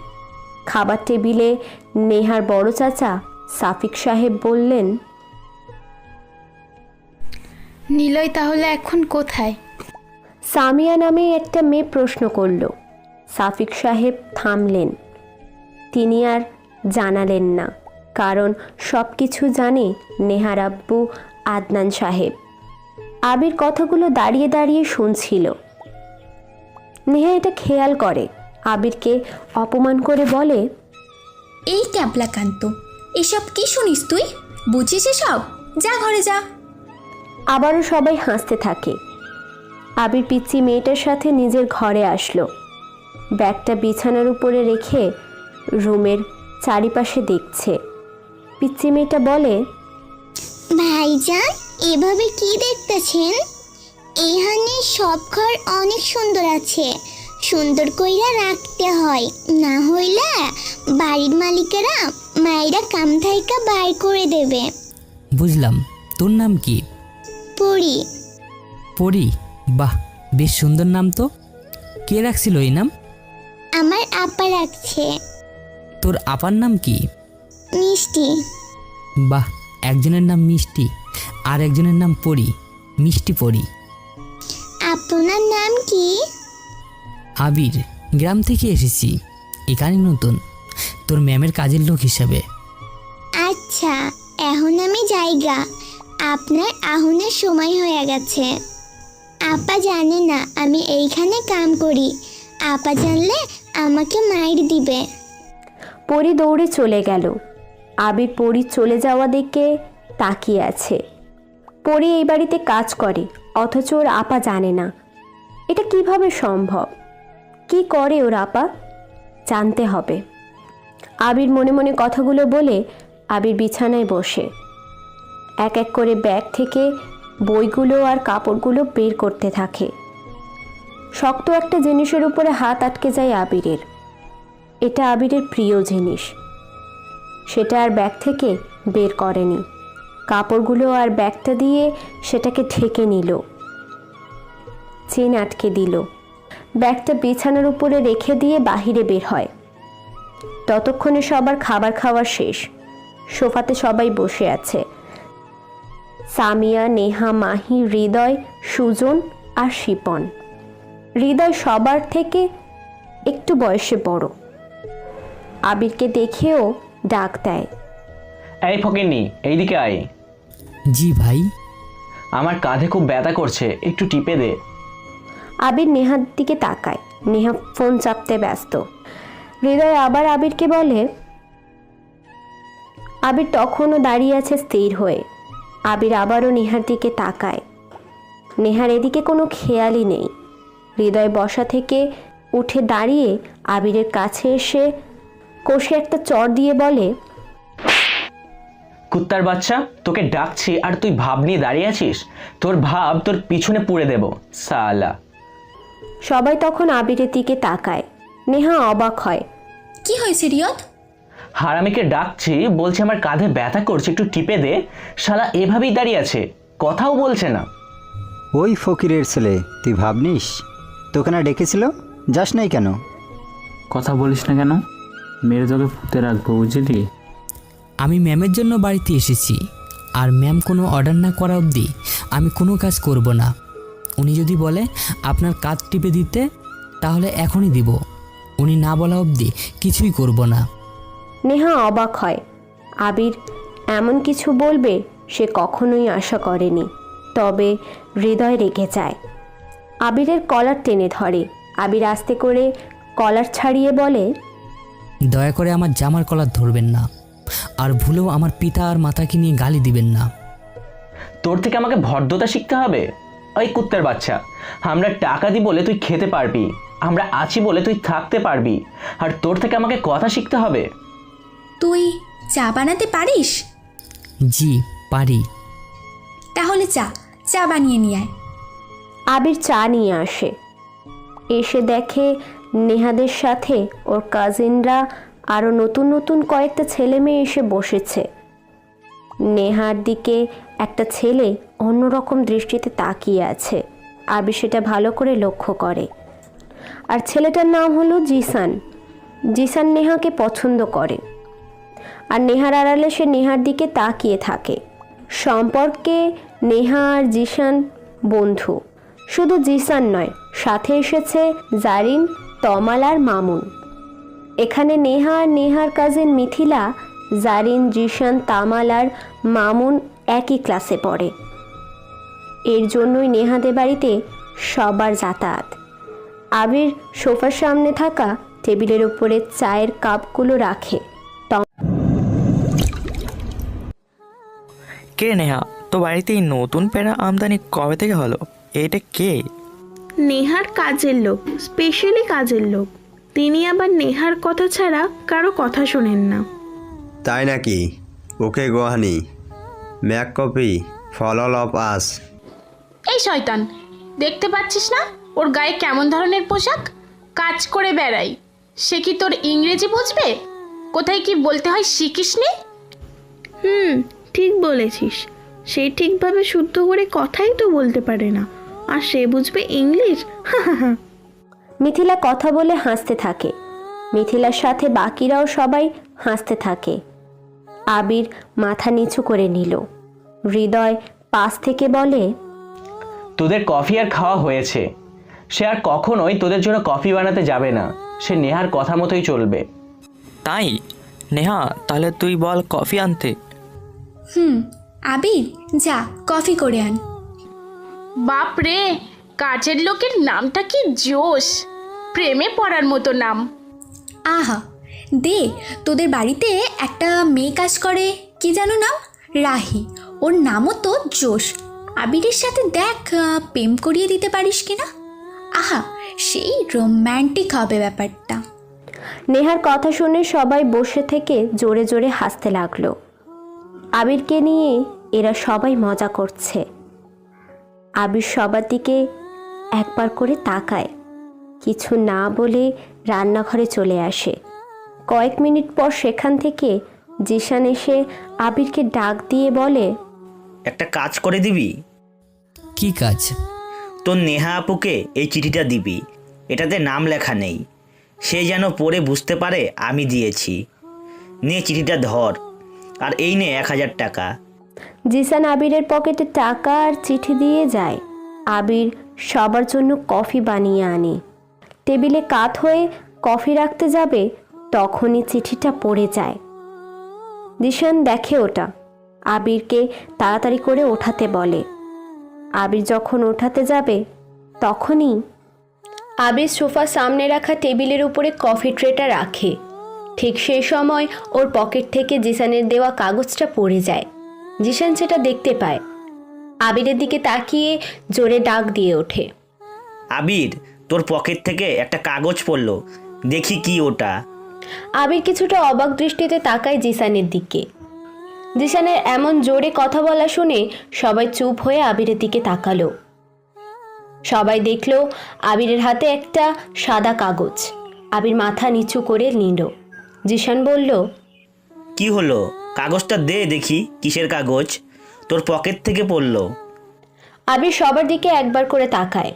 খাবার টেবিলে নেহার বড় চাচা সাফিক সাহেব বললেন, নিলয় তাহলে এখন কোথায়? সামিয়া নামে একটা মেয়ে প্রশ্ন করল। সাফিক সাহেব থামলেন। তিনি আর জানালেন না, কারণ সব কিছু জানে নেহার আব্বু আদনান সাহেব। আবির কথাগুলো দাঁড়িয়ে দাঁড়িয়ে শুনছিল। নেহা এটা খেয়াল করে, আবিরকে অপমান করে বলে, এই ক্যাবলাকান্ত, এসব কি শুনিস তুই? বুঝিস এসব? যা ঘরে যা। আবারও সবাই হাসতে থাকে। আবির পিচ্চি মেয়েটার সাথে নিজের ঘরে আসলো। ব্যাগটা বিছানার উপরে রেখে রুমের চারিপাশে দেখছে। পিচ্চি মেয়েটা বলে, ভাইজান, এভাবে কি দেখতেছেন? এখানে সব ঘর অনেক সুন্দর আছে, সুন্দর কইরা রাখতে হয়, না হইলে বাড়ির মালিকেরা মায়েরা কাম থাইকা বাইর করে দেবে। বুঝলাম। তোর নাম কি? পড়ি। পরি? বাহ, বেশ সুন্দর নাম তো। কে রাখছিল এই নাম? আমার আপা রাখছে। তোর আপার নাম কি? মিষ্টি। বাহ, একজনের নাম মিষ্টি আর একজনের নাম পরি, মিষ্টি পরি। আপনার নাম কি? আবির, গ্রাম থেকে এসেছি, এখানে নতুন, তোর ম্যামের কাজের লোক হিসাবে। আচ্ছা, এখন আমি যাইগা, আপনার আহুনের সময় হয়ে গেছে। আপা জানে না আমি এইখানে কাম করি, আপা জানলে আমাকে মাইর দিবে। পরি দৌড়ে চলে গেল। আবির পরি চলে যাওয়া দেখে তাকিয়ে আছে। পরি এই বাড়িতে কাজ করে, অথচ ওর আপা জানে না। এটা কিভাবে সম্ভব? কি করে ওর আপা? জানতে হবে। আবির মনে মনে কথাগুলো বলে আবির বিছানায় বসে এক এক করে ব্যাগ থেকে বইগুলো আর কাপড়গুলো বের করতে থাকে। শক্ত একটা জিনিসের উপরে হাত আটকে যায় আবিরের। এটা আবিরের প্রিয় জিনিস, সেটা আর ব্যাগ থেকে বের করেনি। কাপড়গুলো আর ব্যাগটা দিয়ে সেটাকে ঢেকে নিল, চেন আটকে দিল। ব্যাগটা বিছানার উপরে রেখে দিয়ে বাহিরে বের হয়। ততক্ষণে সবার খাবার খাওয়া শেষ। সোফাতে সবাই বসে আছে। সামিয়া, নেহা, মাহি, হৃদয়, সুজন আর শিপন। হৃদয় সবার থেকে একটু বয়সে বড়। আবিরকে দেখেও ডাক দেয়, এই ফকিন্নি, এইদিকে আয়। জি ভাই। আমার কাঁধে খুব ব্যথা করছে, একটু টিপে দে। আবির নেহার দিকে তাকায়। নেহা ফোন চাপতে ব্যস্ত। হৃদয় আবার আবিরকে বলে, আবির তখনও দাঁড়িয়ে আছে স্থির হয়ে। আবির আবারও নেহার দিকে তাকায়। নেহার এদিকে কোনো খেয়ালই নেই। হৃদয় বসা থেকে উঠে দাঁড়িয়ে আবিরের কাছে এসে কষে একটা চড় দিয়ে বলে, কুত্তার বাচ্চা, তোকে ডাকছি আর তুই ভাব নিয়ে দাঁড়িয়ে আছিস? তোর ভাব তোর পিছনে পুড়ে দেব সালা। সবাই তখন আবিরের দিকে তাকায়। নেহা অবাক হয়। কি হয়েছে রিয়দ? হারামিকে ডাকছি, বলছে আমার কাঁধে ব্যথা করছে, একটু টিপে দে। শালা এভাবেই দাঁড়িয়ে আছে, কথাও বলছে না। ওই ফকিরের ছেলে, তুই ভাবনিস তোকে না ডেকেছিল, যাস নাই কেন? কথা বলিস না কেন? মেরে তোকে ফুটে রাখবো, বুঝলি? আমি ম্যামের জন্য বাড়িতে এসেছি, আর ম্যাম কোনো অর্ডার না করা অবধি আমি কোনো কাজ করব না। উনি যদি বলে আপনার কাঁধ টিপে দিতে, তাহলে এখনই দিব। উনি না বলা অবধি কিছুই করব না। নেহা অবাক হয়। আবির এমন কিছু বলবে সে কখনোই আশা করেনি। তবে হৃদয় রেগে যায়। আবিরের কলার টেনে ধরে। আবির আস্তে করে কলার ছাড়িয়ে বলে, দয়া করে আমার জামার কলার ধরবেন না, আর ভুলেও আমার পিতা আর মাতাকে নিয়ে গালি দিবেন না। তোর থেকে আমাকে ভদ্রতা শিখতে হবে? ওই কুত্তার বাচ্চা, আমরা টাকা দিই বলে তুই খেতে পারবি, আমরা আছি বলে তুই থাকতে পারবি, আর তোর থেকে আমাকে কথা শিখতে হবে? তুই চা বানাতে পারিস? জি পারি। তাহলে চা বানিয়ে নিয়ে আয়। আবির চা নিয়ে আসে। এসে দেখে নেহাদের সাথে ওর কাজিনরা আরও নতুন নতুন কয়েকটা ছেলে মেয়ে এসে বসেছে। নেহার দিকে একটা ছেলে অন্যরকম দৃষ্টিতে তাকিয়ে আছে। আবির সেটা ভালো করে লক্ষ্য করে। আর ছেলেটার নাম হলো জিসান। জিসান নেহাকে পছন্দ করে, আর নেহার আড়ালে সে নেহার দিকে তাকিয়ে থাকে। সম্পর্কে নেহা আর জিসান বন্ধু। শুধু জিসান নয়, সাথে এসেছে জারিন, তমাল আর মামুন। এখানে নেহা আর নেহার কাজিন মিথিলা, জারিন, জিসান, তামাল আর মামুন একই ক্লাসে পড়ে। এর জন্যই নেহাদের বাড়িতে সবার যাতায়াত। আবির সোফার সামনে থাকা টেবিলের উপরে চায়ের কাপগুলো রাখে। কে নেহা, তো বাড়িতে এই নতুন পেড়া আমদানি কবে থেকে হলো? এটা কে? নেহার কাজের লোক, স্পেশালি কাজের লোক। তিনি আবার নেহার কথা ছাড়া কারো কথা শোনেন না। তাই নাকি? ওকে গোহানি, ম্যাক কপি, ফল অফ আস। এই শয়তান, দেখতে পাচ্ছিস না ওর গায়ে কেমন ধরনের পোশাক? কাজ করে বেড়াই, সে কি তোর ইংরেজি বুঝবে? কোথায় কি বলতে হয় শিখিসনি? ঠিক বলেছিস। সে ঠিকভাবে শুদ্ধ করে কথাই তো বলতে পারে না, আর সে বুঝবে ইংলিশ? মিথিলা কথা বলে হাসতে থাকে। মিথিলার সাথে বাকিরাও সবাই হাসতে থাকে। আবির মাথা নিচু করে নিল। হৃদয় পাশ থেকে বলে, তোদের কফি আর খাওয়া হয়েছে। সে আর কখনোই তোদের জন্য কফি বানাতে যাবে না, সে নেহার কথা মতোই চলবে। তাই? নেহা, তাহলে তুই বল কফি আনতে। আবির, যা কফি করে আন। বাপ রে, কাজের লোকের নামটা কি জোশ! প্রেমে পড়ার মতো নাম। আহা, দে, তোদের বাড়িতে একটা মেয়ে কাজ করে, কি যেন নাম? রাহি। ওর নামও তো জোশ। আবিরের সাথে দেখ প্রেম করিয়ে দিতে পারিস কিনা। আহা, সেই রোম্যান্টিক হবে ব্যাপারটা। নেহার কথা শুনে সবাই বসে থেকে জোরে জোরে হাসতে লাগলো। আবিরকে নিয়ে এরা সবাই মজা করছে। আবির সবার দিকে একবার করে তাকায়, কিছু না বলে রান্নাঘরে চলে আসে। কয়েক মিনিট পর সেখান থেকে জিসান এসে আবিরকে ডাক দিয়ে বলে, একটা কাজ করে দিবি? কি কাজ? তোর নেহা আপুকে এই চিঠিটা দিবি। এটাতে নাম লেখা নেই, সে যেন পড়ে বুঝতে পারে আমি দিয়েছি। নে চিঠিটা ধর, আর এই নে 1000 টাকা। জিসান আবিরের পকেটে টাকা আর চিঠি দিয়ে যায়। আবির সবার জন্য কফি বানিয়ে আনে। টেবিলে কাত হয়ে কফি রাখতে যাবে, তখনই চিঠিটা পড়ে যায়। জিসান দেখে ওটা, আবিরকে তাড়াতাড়ি করে ওঠাতে বলে। আবির যখন ওঠাতে যাবে, তখনই আবির সোফার সামনে রাখা টেবিলের উপরে কফি ট্রেটা রাখে। ঠিক সেই সময় ওর পকেট থেকে জিসানের দেওয়া কাগজটা পড়ে যায়। জিসান সেটা দেখতে পায়। আবিরের দিকে তাকিয়ে জোরে ডাক দিয়ে ওঠে, আবির, তোর পকেট থেকে একটা কাগজ পড়লো, দেখি কি ওটা। আবির কিছুটা অবাক দৃষ্টিতে তাকায় জিসানের দিকে। জিসানের এমন জোরে কথা বলা শুনে সবাই চুপ হয়ে আবিরের দিকে তাকালো। সবাই দেখলো আবিরের হাতে একটা সাদা কাগজ। আবির মাথা নিচু করে নিল। জিসান বলল, কি হলো? কাগজটা দে দেখি, কিসের কাগজ? তোর পকেট থেকে পড়লো। আবির সবার দিকে একবার করে তাকায়।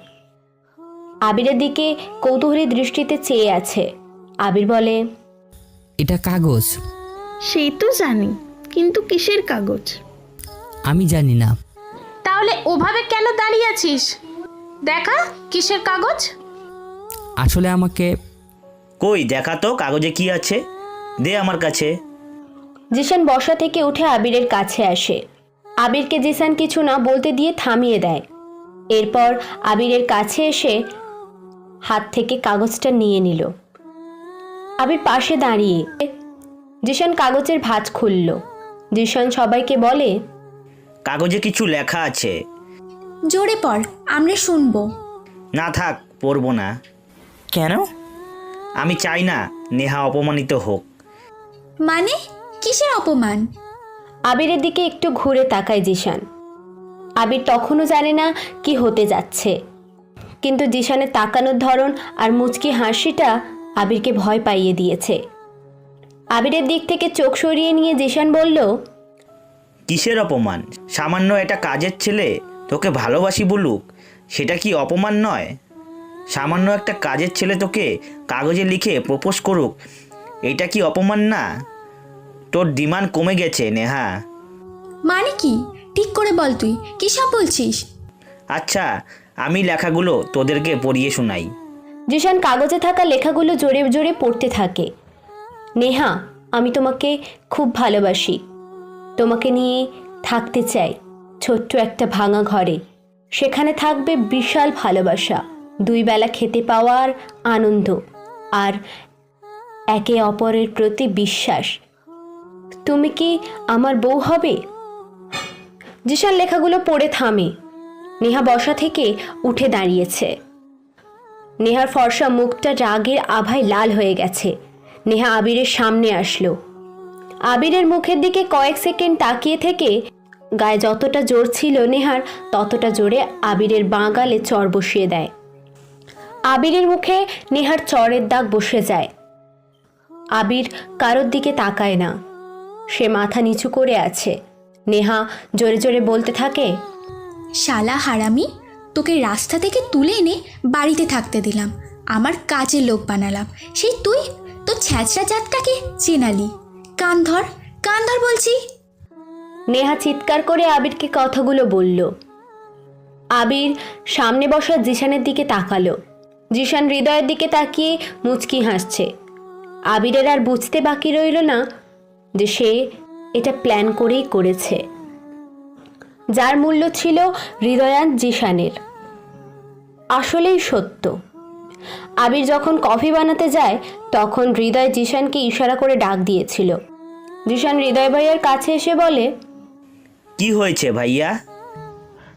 আবিরের দিকে কৌতূহলী দৃষ্টিতে চেয়ে আছে। আবির বলে, এটা কাগজ। সেই তো জানি, কিন্তু কিসের কাগজ? আমি জানি না। তাহলে ওভাবে কেন দাঁড়িয়ে আছিস? দেখা কিসের কাগজ। আসলে আমাকে কই দেখা তো, কাগজে কি আছে, দে আমার কাছে। জিসান বসা থেকে উঠে আবিরের কাছে আসে। আবিরকে জিসান কিছু না বলতে দিয়ে থামিয়ে দেয়। এরপর আবিরের কাছে এসে হাত থেকে কাগজটা নিয়ে নিল। আবির পাশে দাঁড়িয়ে জিসান কাগজের ভাঁজ খুলল। জিসান সবাইকে বলে, কাগজে কিছু লেখা আছে। জোরে পড়, আমরা শুনবো। না থাক, পড়বো না। কেন? আমি চাই না নেহা অপমানিত হোক। মানে কিসের অপমান? আবিরের দিকে একটু ঘুরে তাকায় জিসান। আবির তখনও জানে না কি হতে যাচ্ছে, কিন্তু জিসানের তাকানোর ধরন আর মুচকি হাসিটা আবিরকে ভয় পাইয়ে দিয়েছে। আবিরের দিক থেকে চোখ সরিয়ে নিয়ে জিসান বলল, কিসের অপমান? সামান্য একটা কাজের ছেলে তোকে ভালোবাসি বলুক, সেটা কি অপমান নয়? সামান্য একটা কাজের ছেলে তোকে কাগজে লিখে প্রপোজ করুক, এটা কি অপমান না? তোর ডিমান্ড কমে গেছে নেহা। মানে কি? ঠিক করে বল, তুই কি সব বলছিস? আচ্ছা, আমি লেখাগুলো তোদেরকে পড়িয়ে শোনাই। জিসান কাগজে থাকা লেখাগুলো জোরে জোরে পড়তে থাকে। নেহা, আমি তোমাকে খুব ভালোবাসি। তোমাকে নিয়ে থাকতে চাই ছোট্ট একটা ভাঙা ঘরে। সেখানে থাকবে বিশাল ভালোবাসা, 2 বেলা খেতে পাওয়ার আনন্দ, আর একে অপরের প্রতি বিশ্বাস। তুমি কি আমার বউ হবে? জিসান লেখাগুলো পড়ে থামে। নেহা বসা থেকে উঠে দাঁড়িয়েছে। নেহার ফর্সা মুখটা রাগের আভায় লাল হয়ে গেছে। নেহা আবিরের সামনে আসলো। আবিরের মুখের দিকে কয়েক সেকেন্ড তাকিয়ে থেকে গায়ে যতটা জোর ছিল নেহার, ততটা জোরে আবিরের বাঁ গালে চড় বসিয়ে দেয়। আবিরের মুখে নেহার চড়ের দাগ বসে যায়। আবির কারোর দিকে তাকায় না, সে মাথা নিচু করে আছে। নেহা জোরে জোরে বলতে থাকে, শালা হারামি, তোকে রাস্তা থেকে তুলে এনে বাড়িতে থাকতে দিলাম, আমার কাজের লোক বানালাম, সেই তুই তোর ছ্যাঁচড়া জাতটাকে চেনালি। কান ধর, কান ধর বলছি। নেহা চিৎকার করে আবিরকে কথাগুলো বলল। আবির সামনে বসা জিসানের দিকে তাকালো। জিসান হৃদয়ের দিকে তাকিয়ে মুচকি হাসছে। আবিরের আর বুঝতে বাকি রইল না যে সে এটা প্ল্যান করেই করেছে, যার মূল্য ছিল হৃদয়ান জিসানের। আসলেই সত্য। আবির যখন কফি বানাতে যায় তখন হৃদয় জিসানকে ইশারা করে ডাক দিয়েছিল। জিসান হৃদয় ভাইয়ার কাছে এসে বলে, কি হয়েছে ভাইয়া?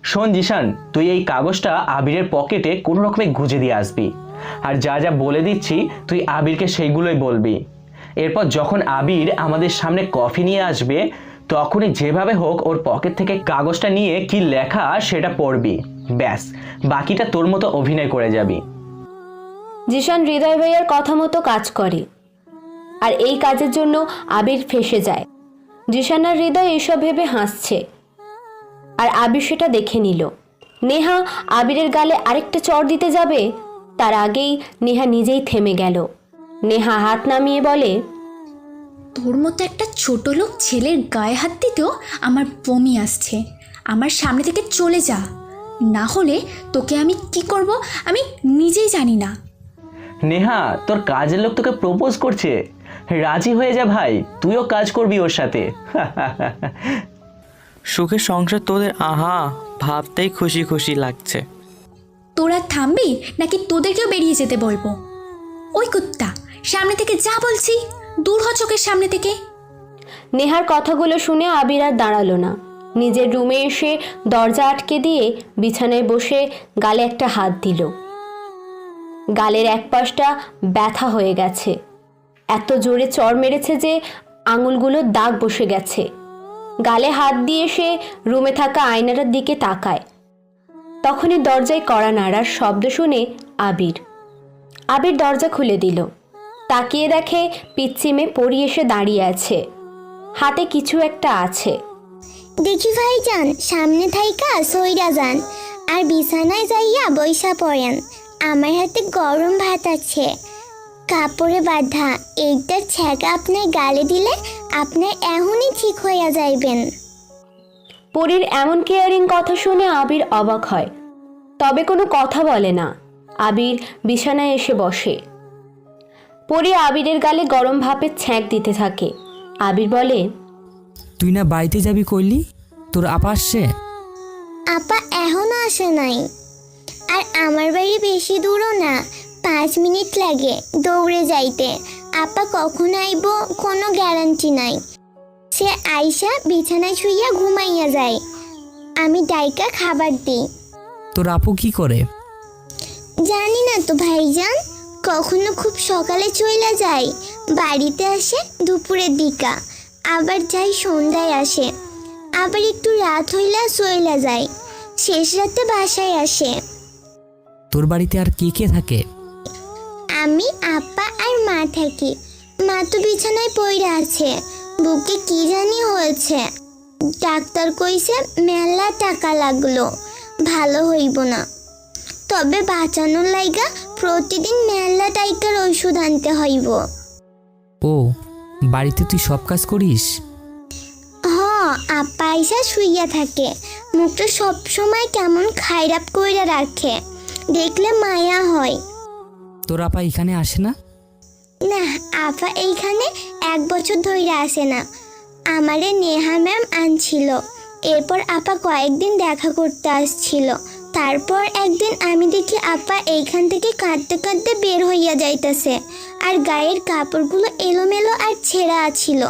শোন জিসান, তুই এই কাগজটা আবিরের পকেটে কোনো রকমে গুঁজে দিয়ে আসবি, আর যা যা বলে দিচ্ছি তুই আবিরকে সেইগুলোই বলবি। এরপর যখন আবির আমাদের সামনে কফি নিয়ে আসবে তখনই যেভাবে হোক ওর পকেট থেকে কাগজটা নিয়ে কি লেখা সেটা পড়বি। ব্যাস, বাকিটা তোর মতো অভিনয় করে যাবি। জিসান হৃদয় ভাইয়ার কথা মতো কাজ করে, আর এই কাজের জন্য আবির ফেঁসে যায়। জিসান আর হৃদয় এসব ভেবে হাসছে, আর আবির সেটা দেখে নিল। নেহা আবিরের গালে আরেকটা চড় দিতে যাবে, তার আগেই নেহা নিজেই থেমে গেল। নেহা হাত নামিয়ে বলে, তোর মতো একটা ছোট লোক ছেলের গায়ে হাত দিতেও আমার বমি আসছে। আমার সামনে থেকে চলে যা, না হলে তোকে আমি কি করব আমি নিজেই জানি না। নেহা, তোর কাজের লোক তোকে প্রপোজ করছে, রাজি হয়ে যা ভাই, তুইও কাজ করবি ওর সাথে। সুখের সংসার তোদের, আহা, ভাবতেই খুশি খুশি লাগছে। তোরা থামবি নাকি তোদেরকেও বেরিয়ে যেতে বলবো? ওই কুত্তা, সামনে থেকে যা বলছি। দূর হ চোখের সামনে থেকে। নেহার কথাগুলো শুনে আবির আর দাঁড়ালো না। নিজের রুমে এসে দরজা আটকে দিয়ে বিছানায় বসে গালে একটা হাত দিল। গালের এক পাশটা ব্যথা হয়ে গেছে, এত জোরে চড় মেরেছে যে আঙুলগুলো দাগ বসে গেছে। গালে হাত দিয়ে সে রুমে থাকা আয়নাটার দিকে তাকায়। তখনই দরজায় কড়া নাড়ার শব্দ শুনে আবির দরজা খুলে দিল। তাকিয়ে দেখে পিচ্চিমে পড়ি এসে দাঁড়িয়ে আছে, হাতে কিছু একটা আছে। দেখি ভাইজান, সামনে থাইকা সইরা যান আর বিছানায় যাইয়া বইসা পড়েন। আমার হাতে গরম ভাত আছে, কাপড়ে বাঁধা। এইটার ছ্যাঁকা আপনার গালে দিলে আপনার এখনই ঠিক হইয়া যাইবেন। পরীর এমন কেয়ারিং কথা শুনে আবির অবাক হয়, তবে কোনো কথা বলে না। আবির বিছানায় এসে বসে। পরী আবিরের গালে গরম ভাপের ছ্যাঁক দিতে থাকে। আবির বলে, তুই না বাড়িতে যাবি কইলি, তোর আপা আসছে? আপা এখনো আসে নাই, আর আমার বাড়ি বেশি দূরও না, 5 মিনিট লাগে দৌড়ে যাইতে। আপা কখন আইব কোনো গ্যারান্টি নাই। সে আইসা বিছানায় শুইয়া ঘুমাইয়া যায়, আমি ডাইকা খাবার দিই। তোর আপু কি করে? জানি না তো ভাইজান, কখনো খুব সকালে চইলা যায়, বাড়িতে আসে দুপুরের দিকা, আবার যাই সন্ধ্যায় আসে, আবার একটু রাত হইলা চইলা যায়, শেষ রাতে বাসায় আসে। তোর বাড়িতে আর কে কে থাকে? আমি, আপা আর মা থাকি। মা তো বিছানায় পইরা আছে, বুকে কি জানি হয়েছে। ডাক্তার কইছে মেলা টাকা লাগলো, ভালো হইব না। তবে বাঁচানোর লাইগা প্রতিদিন মেলা টাইকার ওষুধ আনতে হইব। ও, বাড়িতে তুই সব কাজ করিস? হ, আপা আইসা শুইয়া থাকে, মুখটা সবসময় কেমন খাইরাপ কইরা রাখে, দেখলে মায়া হয়। তোর আপা এখানে আসে না? না, আপা এইখানে 1 বছর ধরে আসে না। আমারে নেহা ম্যাম আনছিল, এরপর আপা কয়েকদিন দেখা করতে আসছিল। তারপর একদিন আমি দেখি আপা এইখান থেকে কাঁদতে কাঁদতে বের হইয়া যাইতেছে, আর গায়ের কাপড়গুলো এলোমেলো আর ছেঁড়া ছিল।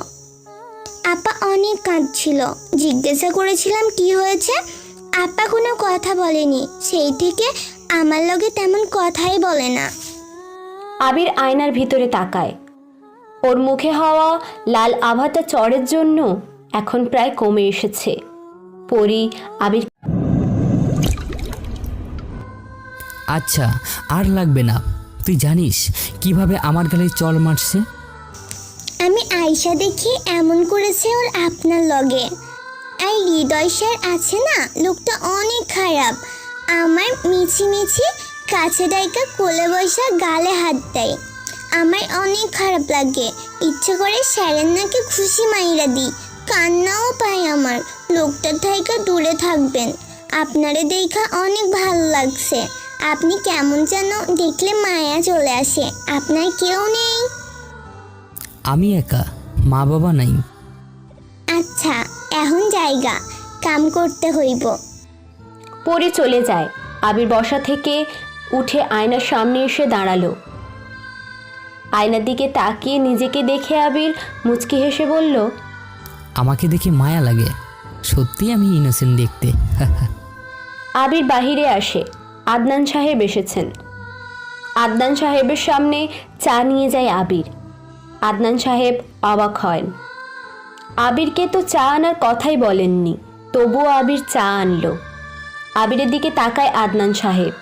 আপা অনেক কাঁদছিল, জিজ্ঞাসা করেছিলাম কি হয়েছে, আপা কোনো কথা বলেনি। সেই থেকে আমার লগে তেমন কথাই বলে না। আবির আয়নার ভিতরে তাকায়। ওর মুখে হওয়া লাল আভাটা চড়ের জন্য এখন প্রায় কমে এসেছে। পরী আবির, আচ্ছা আর লাগবে না। তুই জানিস কিভাবে আমার গালে চড় মারছে? আমি আয়শা দেখি এমন করেছে ওর আপনার লগে। আর হৃদয় স্যার আছে না, লোকটা অনেক খারাপ। আমার মিছি মিছি কাছে ডাইকা কোলে বসা গালে হাত দেয়। আমার অনেক খারাপ লাগে, ইচ্ছে করে স্যারের নাকি খুশি মাইরা দিই, কান্নাও পায় আমার। লোকটার থাইকা দূরে থাকবেন, আপনারে দেখা অনেক ভালো লাগছে। আপনি কেমন যেন দেখলে মায়া চলে আসে। আপনার কেউ নেই? আমি একা, মা বাবা নাই। আচ্ছা, এখন জায়গা কাম করতে হইব। পরী চলে যায়। আবির বসা থেকে উঠে আয়নার সামনে এসে দাঁড়ালো। আয়নার দিকে তাকিয়ে নিজেকে দেখে আবির মুচকি হেসে বলল, আমাকে দেখে মায়া লাগে, সত্যি আমি ইনোসেন্ট দেখতে। আবির বাহিরে আসে। আদনান সাহেব এসেছেন। আদনান সাহেবের সামনে চা নিয়ে যায় আবির। আদনান সাহেব অবাক হন। আবিরকে তো চা আনার কথাই বলেননি, তবুও আবির চা আনলো। আবিরের দিকে তাকায় আদনান সাহেব।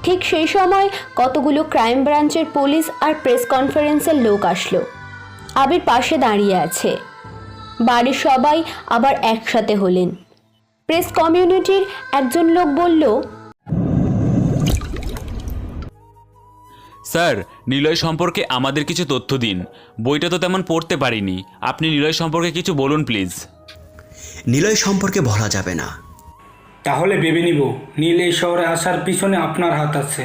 ঠিক সেই সময় কতগুলো ক্রাইম ব্রাঞ্চের পুলিশ আর প্রেস কনফারেন্সের লোক আসলো। আবির পাশে দাঁড়িয়ে আছে। বাড়ির সবাই আবার একসাথে হলেন। প্রেস কমিউনিটির একজন লোক বলল, স্যার, নিলয় সম্পর্কে আমাদের কিছু তথ্য দিন। বইটা তো তেমন পড়তে পারিনি, আপনি নিলয় সম্পর্কে কিছু বলুন প্লিজ। নিলয় সম্পর্কে বলা যাবে না। তাহলে ভেবে নিব নীল এই শহরে আসার পিছনে আপনার হাত আছে।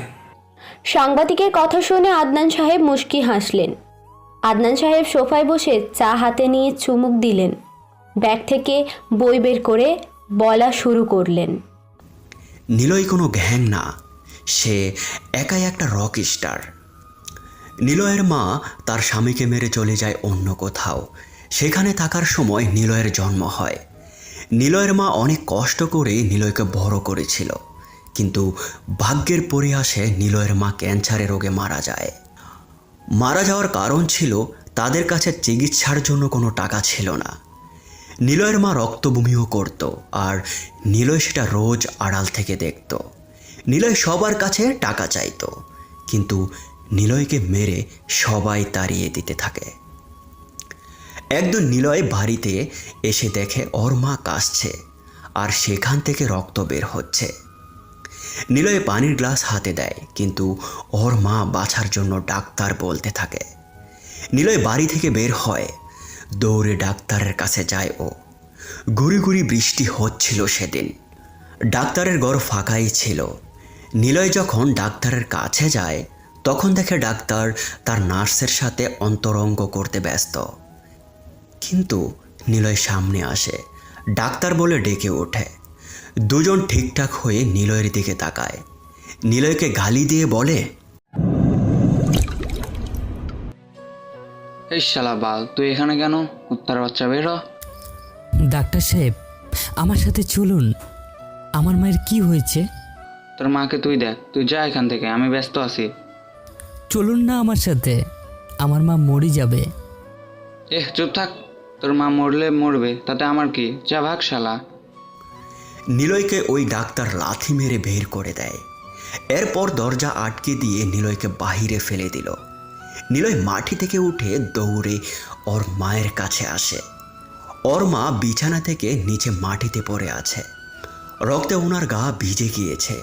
সাংবাদিকের কথা শুনে আদনান সাহেব মুচকি হাসলেন। আদনান সাহেব সোফায় বসে চা হাতে নিয়ে চুমুক দিলেন। ব্যাগ থেকে বই বের করে বলা শুরু করলেন। নিলয় কোনো গ্যাং না, সে একাই একটা রক স্টার। নিলয়ের মা তার স্বামীকে মেরে চলে যায় অন্য কোথাও। সেখানে থাকার সময় নিলয়ের জন্ম হয়। নিলয়ের মা অনেক কষ্ট করে নিলয়কে বড় করেছিল, কিন্তু ভাগ্যের পরিহাসে নিলয়ের মা ক্যান্সারে রোগে মারা যায়। মারা যাওয়ার কারণ ছিল তাদের কাছে চিকিৎসার জন্য কোনো টাকা ছিল না। নিলয়ের মা রক্তবমিও করত, আর নিলয় সেটা রোজ আড়াল থেকে দেখত। নিলয় সবার কাছে টাকা চাইতো, কিন্তু নিলয়কে মেরে সবাই তাড়িয়ে দিতে থাকে। একদিন নিলয় বাড়িতে এসে দেখে ওর মা কাশছে, আর সেখান থেকে রক্ত বের হচ্ছে। নিলয় পানির গ্লাস হাতে দেয়, কিন্তু ওর মা বাঁচার জন্য ডাক্তার বলতে থাকে। নিলয় বাড়ি থেকে বের হয়, দৌড়ে ডাক্তারের কাছে যায় ও। গুড়ি গুড়ি বৃষ্টি হচ্ছিল সেদিন। ডাক্তারের ঘর ফাঁকাই ছিল। নিলয় যখন ডাক্তারের কাছে যায়, তখন দেখে ডাক্তার তার নার্সের সাথে অন্তরঙ্গ করতে ব্যস্ত। কিন্তু নিলয় সামনে আসে, ডাক্তার বলে ডেকে ওঠে। দুজন ঠিকঠাক হয়ে নিলয়ের দিকে তাকায়। নিলয়কে গালি দিয়ে বলে, এই শালা বাল, তুই এখানে কেন? কুত্তার বাচ্চা বের হ। ডাক্তার সাহেব, আমার সাথে চলুন। আমার মায়ের কি হয়েছে? তোর মাকে তুই দেখ, তুই যা এখান থেকে, আমি ব্যস্ত আছি। চলুন না আমার সাথে, আমার মা মরে যাবে। চুপ থাক, তোর মা মরলে মরবে, তাতে আমার কি? যা ভাগ শালা। নিলয়কে ওই ডাক্তার লাথি মেরে বের করে দেয়। এরপর দরজা আটকে দিয়ে নিলয়কে বাহিরে ফেলে দিল। নিলয় মাটি থেকে উঠে দৌড়ে ওর মায়ের কাছে আসে। ওর মা বিছানা থেকে নিচে মাটিতে পড়ে আছে, রক্তে ওনার গা ভিজে গিয়েছে।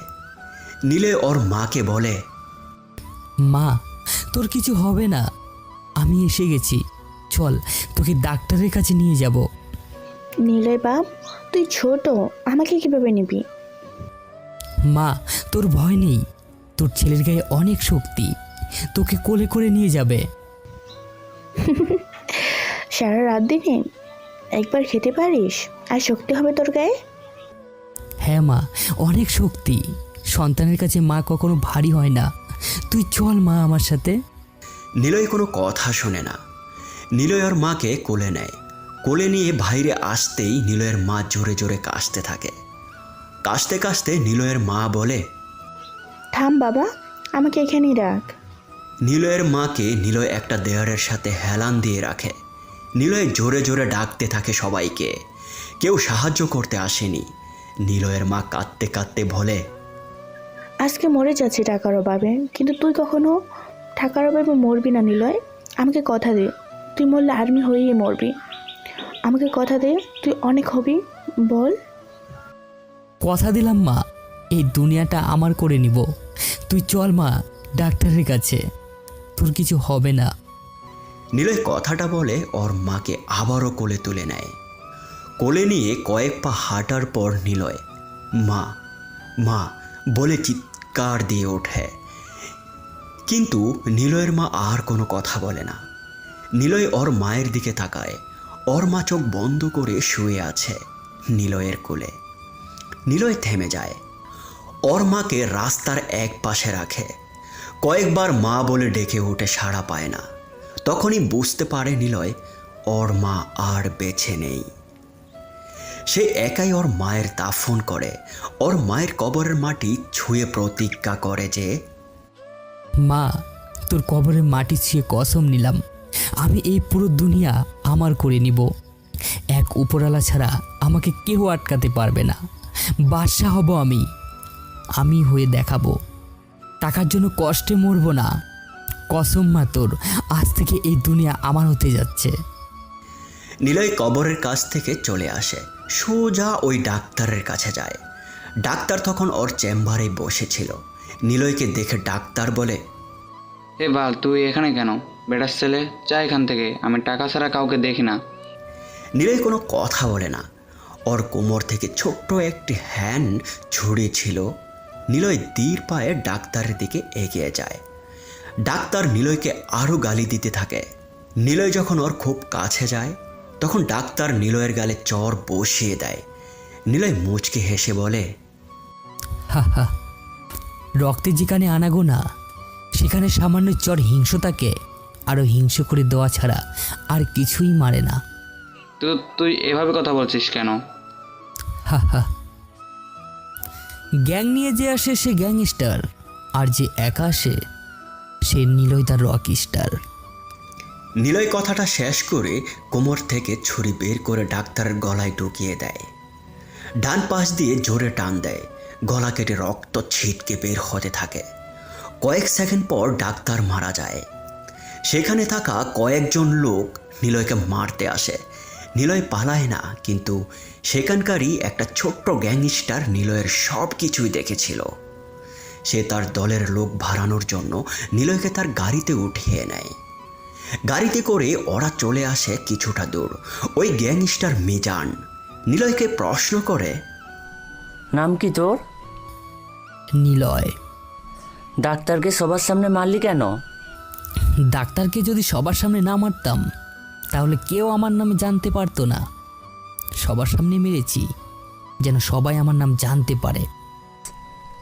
নিলয় ওর মাকে বলে, মা, তোর কিছু হবে না, আমি এসে গেছি, চল তোকে ডাক্তারের কাছে নিয়ে যাব। নিলয় বাপ, তুই ছোট, আমাকে কিভাবে নিবি? মা, তোর ভয় নেই, তোর ছেলের গায়ে অনেক শক্তি, তোকে কোলে করে নিয়ে যাবে। সারা রাত দিনে একবার খেতে পারিস আর শক্তি হবে তোর গায়ে? হ্যাঁ মা, অনেক শক্তি। সন্তানের কাছে মা কখনো ভারী হয় না। তুই চল মা আমার সাথে। নিলয় কোনো কথা শোনে না। নিলয় ওর মাকে কোলে নেয়। কোলে নিয়ে বাইরে আসতেই নিলয়ের মা জোরে জোরে কাশতে থাকে। কাশতে কাশতে নিলয়ের মা বলে, থাম বাবা, আমাকে এখানেই রাখ। নিলয়ের মাকে নিলয় একটা দেয়ারের সাথে হেলান দিয়ে রাখে। নিলয় জোরে জোরে ডাকতে থাকে সবাইকে। কেউ সাহায্য করতে আসেনি। নিলয়ের মা কাঁদতে কাঁদতে বলে, আজকে মরে যাচ্ছি টাকার অভাবে, কিন্তু তুই কখনো টাকার অভাবে মরবি না নিলয়। আমাকে কথা দে, তুই মরলে আর্মি হয়েই মরবি। আমাকে কথা দে, তুই অনেক হবি, বল। কথা দিলাম মা, এই দুনিয়াটা আমার করে নিব। তুই চল মা ডাক্তারের কাছে, তোর কিছু হবে না। নিলয় কথাটা বলে ওর মাকে আবারও কোলে তুলে নেয়। কোলে নিয়ে কয়েক পা হাঁটার পর নিলয় মা মা বলে চিৎকার দিয়ে ওঠে। কিন্তু নিলয়ের মা আর কোনো কথা বলে না। নিলয় ওর মায়ের দিকে তাকায়। ওর মা চোখ বন্ধ করে শুয়ে আছে নিলয়ের কোলে। নিলয় থেমে যায়। ওর মাকে রাস্তার এক পাশে রাখে। কয়েকবার মা বলে ডেকে উঠে সাড়া পায় না। তখনই বুঝতে পারে নিলয় ওর মা আর বেঁচে নেই। সে একাই ওর মায়ের দাফন করে। ওর মায়ের কবরের মাটি ছুঁয়ে প্রতিজ্ঞা করে যে, মা, তোর কবরের মাটি ছুঁয়ে কসম নিলাম, আমি এই পুরো দুনিয়া আমার করে নিব। এক উপরওয়ালা ছাড়া আমাকে কেউ আটকাতে পারবে না। বাদশা হব আমি হয়ে দেখাবো। টাকার জন্য কষ্টে মরবো না। কসম মা তোর, আজ থেকে এই দুনিয়া আমার হতে যাচ্ছে। নিলয় কবরের কাছ থেকে চলে আসে, সোজা ওই ডাক্তারের কাছে যায়। ডাক্তার তখন ওর চেম্বারে বসেছিল। নিলয়কে দেখে ডাক্তার বলে, এ বাল, তুই এখানে কেন? বেটার ছেলে, যা এখান থেকে, আমি টাকা ছাড়া কাউকে দেখি না। নিলয় কোনো কথা বলে না। ওর কোমর থেকে ছোট্ট একটি হ্যান্ড ঝুড়ি ছিল। নিলয় ধীর পায়ে ডাক্তারের দিকে এগিয়ে যায়। ডাক্তার নিলয়কে আরও গালি দিতে থাকে। নিলয় যখন ওর খুব কাছে যায়, তখন ডাক্তার নিলয়ের গালে চর বসিয়ে দেয়। নিলয় মুচকে হেসে বলে, হা হা, রক্তে যেখানে আনাগো না সেখানে সামান্য চর হিংস্রতাকে আরও হিংস্র করে দেওয়া ছাড়া আর কিছুই মারে না। তো তুই এভাবে কথা বলছিস কেন? হা হা। গ্যাং নিয়ে যে আসে সে গ্যাংস্টার, আর যে একা আসে সে নিলয় তার রক স্টার। নিলয় কথাটা শেষ করে কোমর থেকে ছুরি বের করে ডাক্তারের গলায় ঢুকিয়ে দেয়। ডান পাশ দিয়ে জোরে টান দেয়, গলা কেটে রক্ত ছিটকে বের হতে থাকে। কয়েক সেকেন্ড পর ডাক্তার মারা যায়। সেখানে থাকা কয়েকজন লোক নিলয়কে মারতে আসে। নিলয় পালায় না, কিন্তু সেখানকারই একটা ছোট্ট গ্যাংস্টার নিলয়ের সব কিছুই দেখেছিল। সে তার দলের লোক ভাড়ানোর জন্য নিলয়কে তার গাড়িতে উঠিয়ে নেয়। গাড়িতে করে ওরা চলে আসে কিছুটা দূর। ওই গ্যাংস্টার মিজান নিলয়কে প্রশ্ন করে, নাম কি তোর? নিলয়। ডাক্তারকে সবার সামনে মারলি কেন? ডাক্তারকে যদি সবার সামনে না মারতাম তাহলে কেউ আমার নামে জানতে পারতো না। সবার সামনে মেরেছি যেন সবাই আমার নাম জানতে পারে।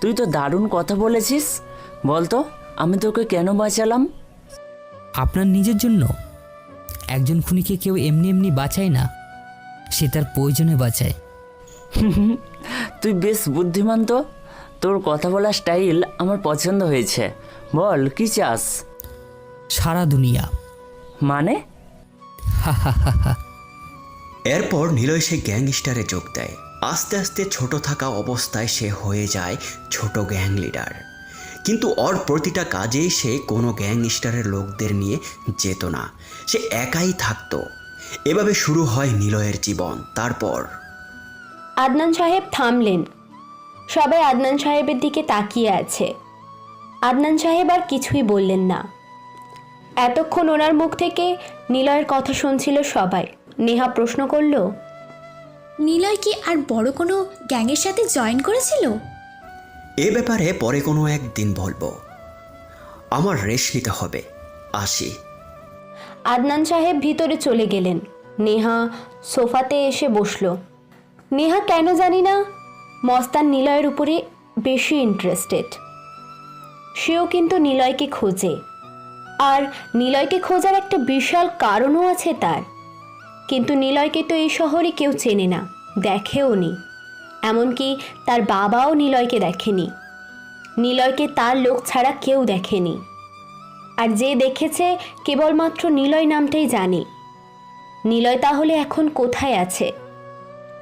তুই তো দারুণ কথা বলেছিস। বলতো আমি তোকে কেন বাঁচালাম? আপনার নিজের জন্য। একজন খুনিকে কেউ এমনি এমনি বাঁচায় না, সে তার প্রয়োজনে বাঁচায়। তুই বেশ বুদ্ধিমান তো। তোর কথা বলার স্টাইল আমার পছন্দ হয়েছে। বল কি চাস? সারা দুনিয়া। মানে? এরপর নিলয় সে গ্যাংস্টারে যোগ দেয়। আস্তে আস্তে ছোট থাকা অবস্থায় সে হয়ে যায় ছোট গ্যাং লিডার। কিন্তু ওর প্রতিটা কাজেই সে কোনো গ্যাংস্টারের লোকদের নিয়ে যেত না, সে একাই থাকতো। এভাবে শুরু হয় নিলয়ের জীবন। তারপর আদনান সাহেব থামলেন। সবাই আদনান সাহেবের দিকে তাকিয়ে আছে। আদনান সাহেব আর কিছুই বললেন না। এতক্ষণ ওনার মুখ থেকে নিলয়ের কথা শুনছিল সবাই। নেহা প্রশ্ন করল, নিলয় কি আর বড় কোনো গ্যাংয়ের সাথে জয়েন করেছিল? এ ব্যাপারে পরে কোনো একদিন বলবো। আমার রেস্ট নিতে হবে, আসি। আদনান সাহেব ভিতরে চলে গেলেন। নেহা সোফাতে এসে বসল। নেহা কেন জানি না মস্তান নিলয়ের উপরে বেশি ইন্টারেস্টেড। সেও কিন্তু নিলয়কে খোঁজে, আর নিলয়কে খোঁজার একটা বিশাল কারণও আছে তার। কিন্তু নিলয়কে তো এই শহরে কেউ চেনে না, দেখেও নি। এমনকি তার বাবাও নিলয়কে দেখেনি। নিলয়কে তার লোক ছাড়া কেউ দেখেনি। আর যে দেখেছে কেবলমাত্র নিলয় নামটাই জানে। নিলয় তাহলে এখন কোথায় আছে?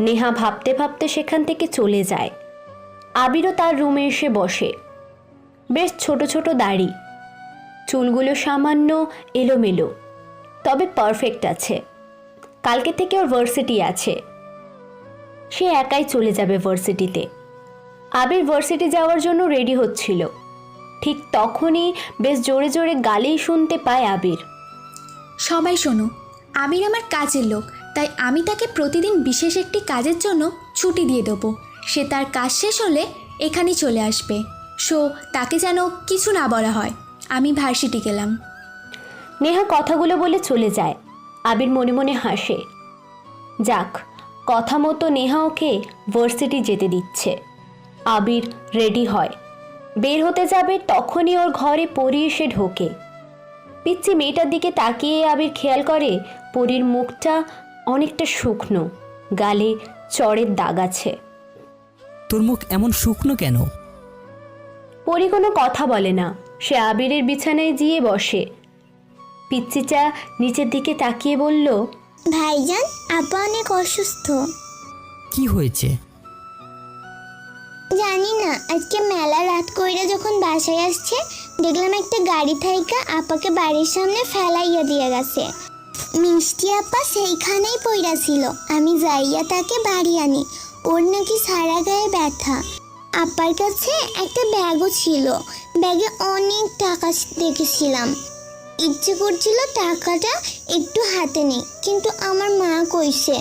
নেহা ভাবতে ভাবতে সেখান থেকে চলে যায়। আবিরও তার রুমে এসে বসে। বেশ ছোট ছোট দাড়ি, চুলগুলো সামান্য এলোমেলো, তবে পারফেক্ট আছে। কালকে থেকে ওর ভার্সিটি আছে, সে একাই চলে যাবে ভার্সিটিতে। আবির ভার্সিটি যাওয়ার জন্য রেডি হচ্ছিল। ঠিক তখনই বেশ জোরে জোরে গালি শুনতে পায় আবির। সবাই শোনো, আবির আমার কাজের লোক, তাই আমি তাকে প্রতিদিন বিশেষ একটি কাজের জন্য ছুটি দিয়ে দেবো। সে তার কাজ শেষ হলে এখানেই চলে আসবে। সো তাকে যেন কিছু না বলা হয়। আমি ভার্সিটি গেলাম। নেহা কথাগুলো বলে চলে যায়। আবির মনে মনে হাসে। যাক, কথা মতো নেহা ওকে ভার্সিটি যেতে দিচ্ছে। আবির রেডি হয়, বের হতে যাবে, তখনই ওর ঘরে পরি এসে ঢোকে। পিচ্ছি মেয়েটার দিকে তাকিয়ে আবির খেয়াল করে পরির মুখটা অনেকটা শুকনো, গালে চড়ের দাগ আছে। তোর মুখ এমন শুকনো কেন? পরি কোনো কথা বলে না। সে আবিরের বিছানায় গিয়ে বসে। পিচ্চিটা নিচের দিকে তাকিয়ে বলল, ভাইজান, আপা অনেক অসুস্থ। কি হয়েছে? জানি না, আজকে মেলা রাত কইরা যখন বাসায় আসছে দেখলাম একটা গাড়ি থাইকা আপাকে বাড়ির সামনে ফেলাইয়া দিয়ে গেছে। মিষ্টি আপা সেইখানেই পইরা ছিল। আমি যাইয়া তাকে বাড়ি আনি। ওর নাকি সারা গায়ে ব্যথা। আপার কাছে একটা ব্যাগও ছিল, ব্যাগে অনেক টাকা দেখেছিলাম। ইচ্ছে করছিল টাকাটা একটু হাতে নেই, কিন্তু আমার মা কইছে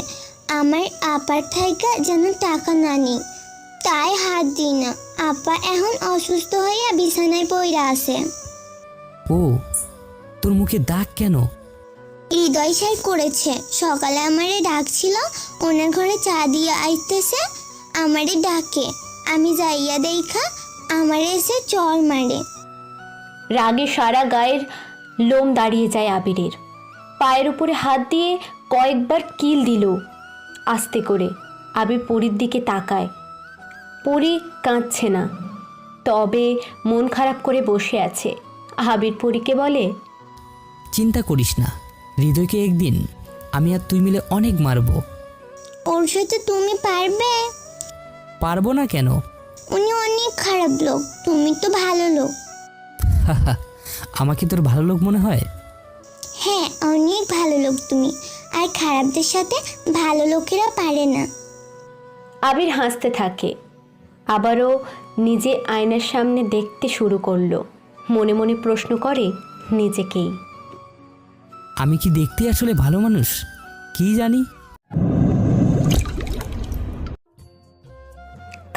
আমার আপার থাইকা যেন টাকা না নিই, তাই হাত দিই না। আপা এখন অসুস্থ হইয়া বিছানায় পইরা আছে। ও, তোর মুখে দাগ কেন? হৃদয় সাই করেছে। সকালে আমারে ডাকছিল, ওনার ঘরে চা দিয়ে আইতেছে, আমারে ডাকে। আমি যাইয়া দেখা আমারে এসে চর মারে। রাগে সারা গায়ের লোম দাঁড়িয়ে যায় আবিরের। পায়ের উপরে হাত দিয়ে কয়েকবার কিল দিল আস্তে করে। আবির পরীর দিকে তাকায়। পরী কাঁদছে না, তবে মন খারাপ করে বসে আছে। আবির পরীকে বলে, চিন্তা করিস না, হৃদয়কে একদিন আমি আর তুই মিলে অনেক মারবো। ওর সাথে তুমি পারবে? পারবো না কেন? উনি অনেক খারাপ লোক, তুমি তো ভালো লোক। আমাকে তোর ভালো লোক মনে হয়? হ্যাঁ, অনেক ভালো লোক তুমি, আর খারাপদের সাথে ভালো লোকেরা পারে না। আবির হাসতে থাকে। আবারও নিজে আয়নার সামনে দেখতে শুরু করলো। মনে মনে প্রশ্ন করে নিজেকেই, আমি কি দেখতে আসলে ভালো মানুষ? কি জানি।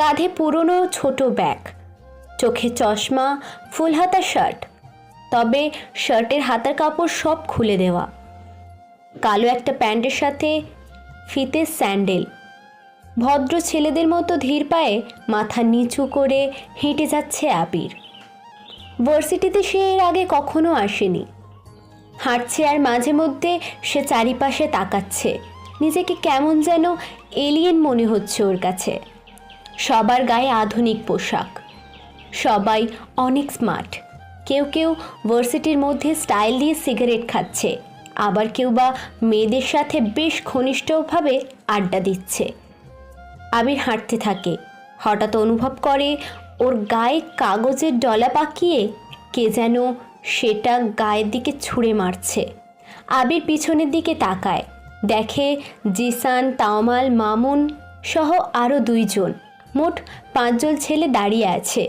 কাঁধে পুরনো ছোট ব্যাগ, চোখে চশমা, ফুল হাতা শার্ট, তবে শার্টের হাতার কাপড় সব খুলে দেওয়া। কালো একটা প্যান্টের সাথে ফিতে স্যান্ডেল। ভদ্র ছেলেদের মতো ধীর পায়ে মাথা নিচু করে হেঁটে যাচ্ছে আবির। ভার্সিটিতে সে এর আগে কখনো আসেনি। হাঁটছে আর মাঝে মধ্যে সে চারিপাশে তাকাচ্ছে। নিজেকে কেমন যেন এলিয়েন মনে হচ্ছে ওর কাছে। সবার গায়ে আধুনিক পোশাক, সবাই অনেক স্মার্ট। কেউ কেউ ভার্সিটির মধ্যে স্টাইল দিয়ে সিগারেট খাচ্ছে, আবার কেউ বা মেয়েদের সাথে বেশ ঘনিষ্ঠভাবে আড্ডা দিচ্ছে। আবির হাঁটতে থাকে। হঠাৎ অনুভব করে ওর গায়ে কাগজের ডলা পাকিয়ে কে যেন সেটা গায়ের দিকে ছুঁড়ে মারছে। আবির পিছনের দিকে তাকায়, দেখে জিসান, তাওমাল, মামুন সহ আরও 2 জন, মোট 5 জন ছেলে দাঁড়িয়ে আছে।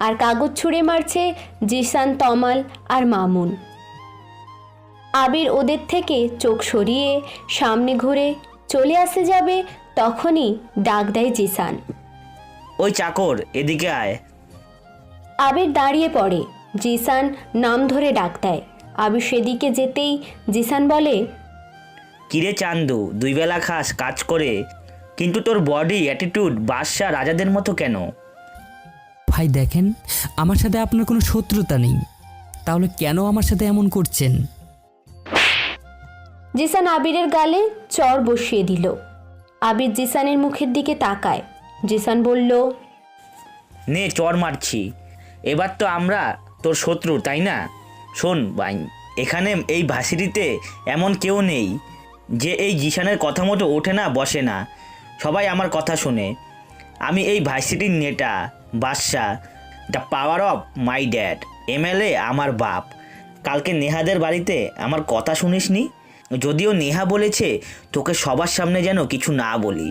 আর কাগজ ছুঁড়ে মারছে জিসান, তমাল আর মামুন। আবির ওদের থেকে চোখ সরিয়ে সামনে ঘুরে চলে আসতে যাবে, তখনই ডাক দেয় জিসান, ওই চাকর এদিকে আয়। আবির দাঁড়িয়ে পড়ে। জিসান নাম ধরে ডাক দেয়। আবির সেদিকে যেতেই জিসান বলে, কিরে চান্দু, 2 বেলা খাস কাজ করে, কিন্তু তোর বডি অ্যাটিটিউড বাদশা রাজাদের মতো কেন? ভাই দেখেন, আমার সাথে আপনার কোনো শত্রুতা নেই, তাহলে কেন আমার সাথে এমন করছেন? জিসান আবিরের গালে চর বসিয়ে দিল। আবির জিসানের মুখের দিকে তাকায়। জিসান বলল, নে চর মারছি, এবার তো আমরা তোর শত্রু তাই না? শোন ভাই, এখানে এই ভার্সিটিতে এমন কেউ নেই যে এই জিসানের কথা মতো ওঠে না বসে না, সবাই আমার কথা শোনে। আমি এই ভার্সিটির নেতা, বাদশা, the power of my dad, MLA আমার বাপ। কালকে নেহাদের বাড়িতে আমার কথা শুনিসনি? যদিও নেহা বলেছে তোকে সবার সামনে যেন কিছু না বলি,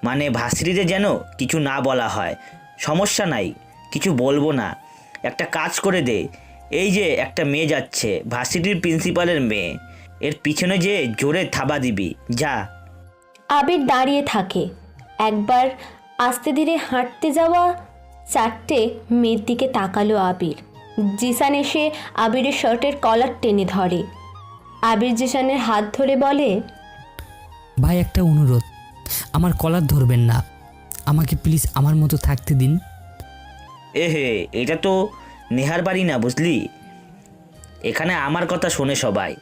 মানে ভার্সিটিতে যেন কিছু না বলা হয়। সমস্যা নাই, কিছু বলবো না। একটা কাজ করে দে, এই যে একটা মেয়ে যাচ্ছে, ভার্সিটির প্রিন্সিপালের মেয়ে, এর পিছনে যে জোরে থাবা দিবি, যা। আবির দাঁড়িয়ে থাকে। একবার আস্তে ধীরে হাঁটতে যাওয়া 4টে মেয়ের দিকে তাকালো আবির। জিসান এসে আবিরের শার্টের কলার টেনে ধরে। আবির জিসানের হাত ধরে বলে, ভাই একটা অনুরোধ, আমার কলার ধরবেন না, আমাকে প্লিজ আমার মতো থাকতে দিন। এহে, এটা তো নেহার বাড়ি না, বুঝলি? এখানে আমার কথা শোনে সবাই,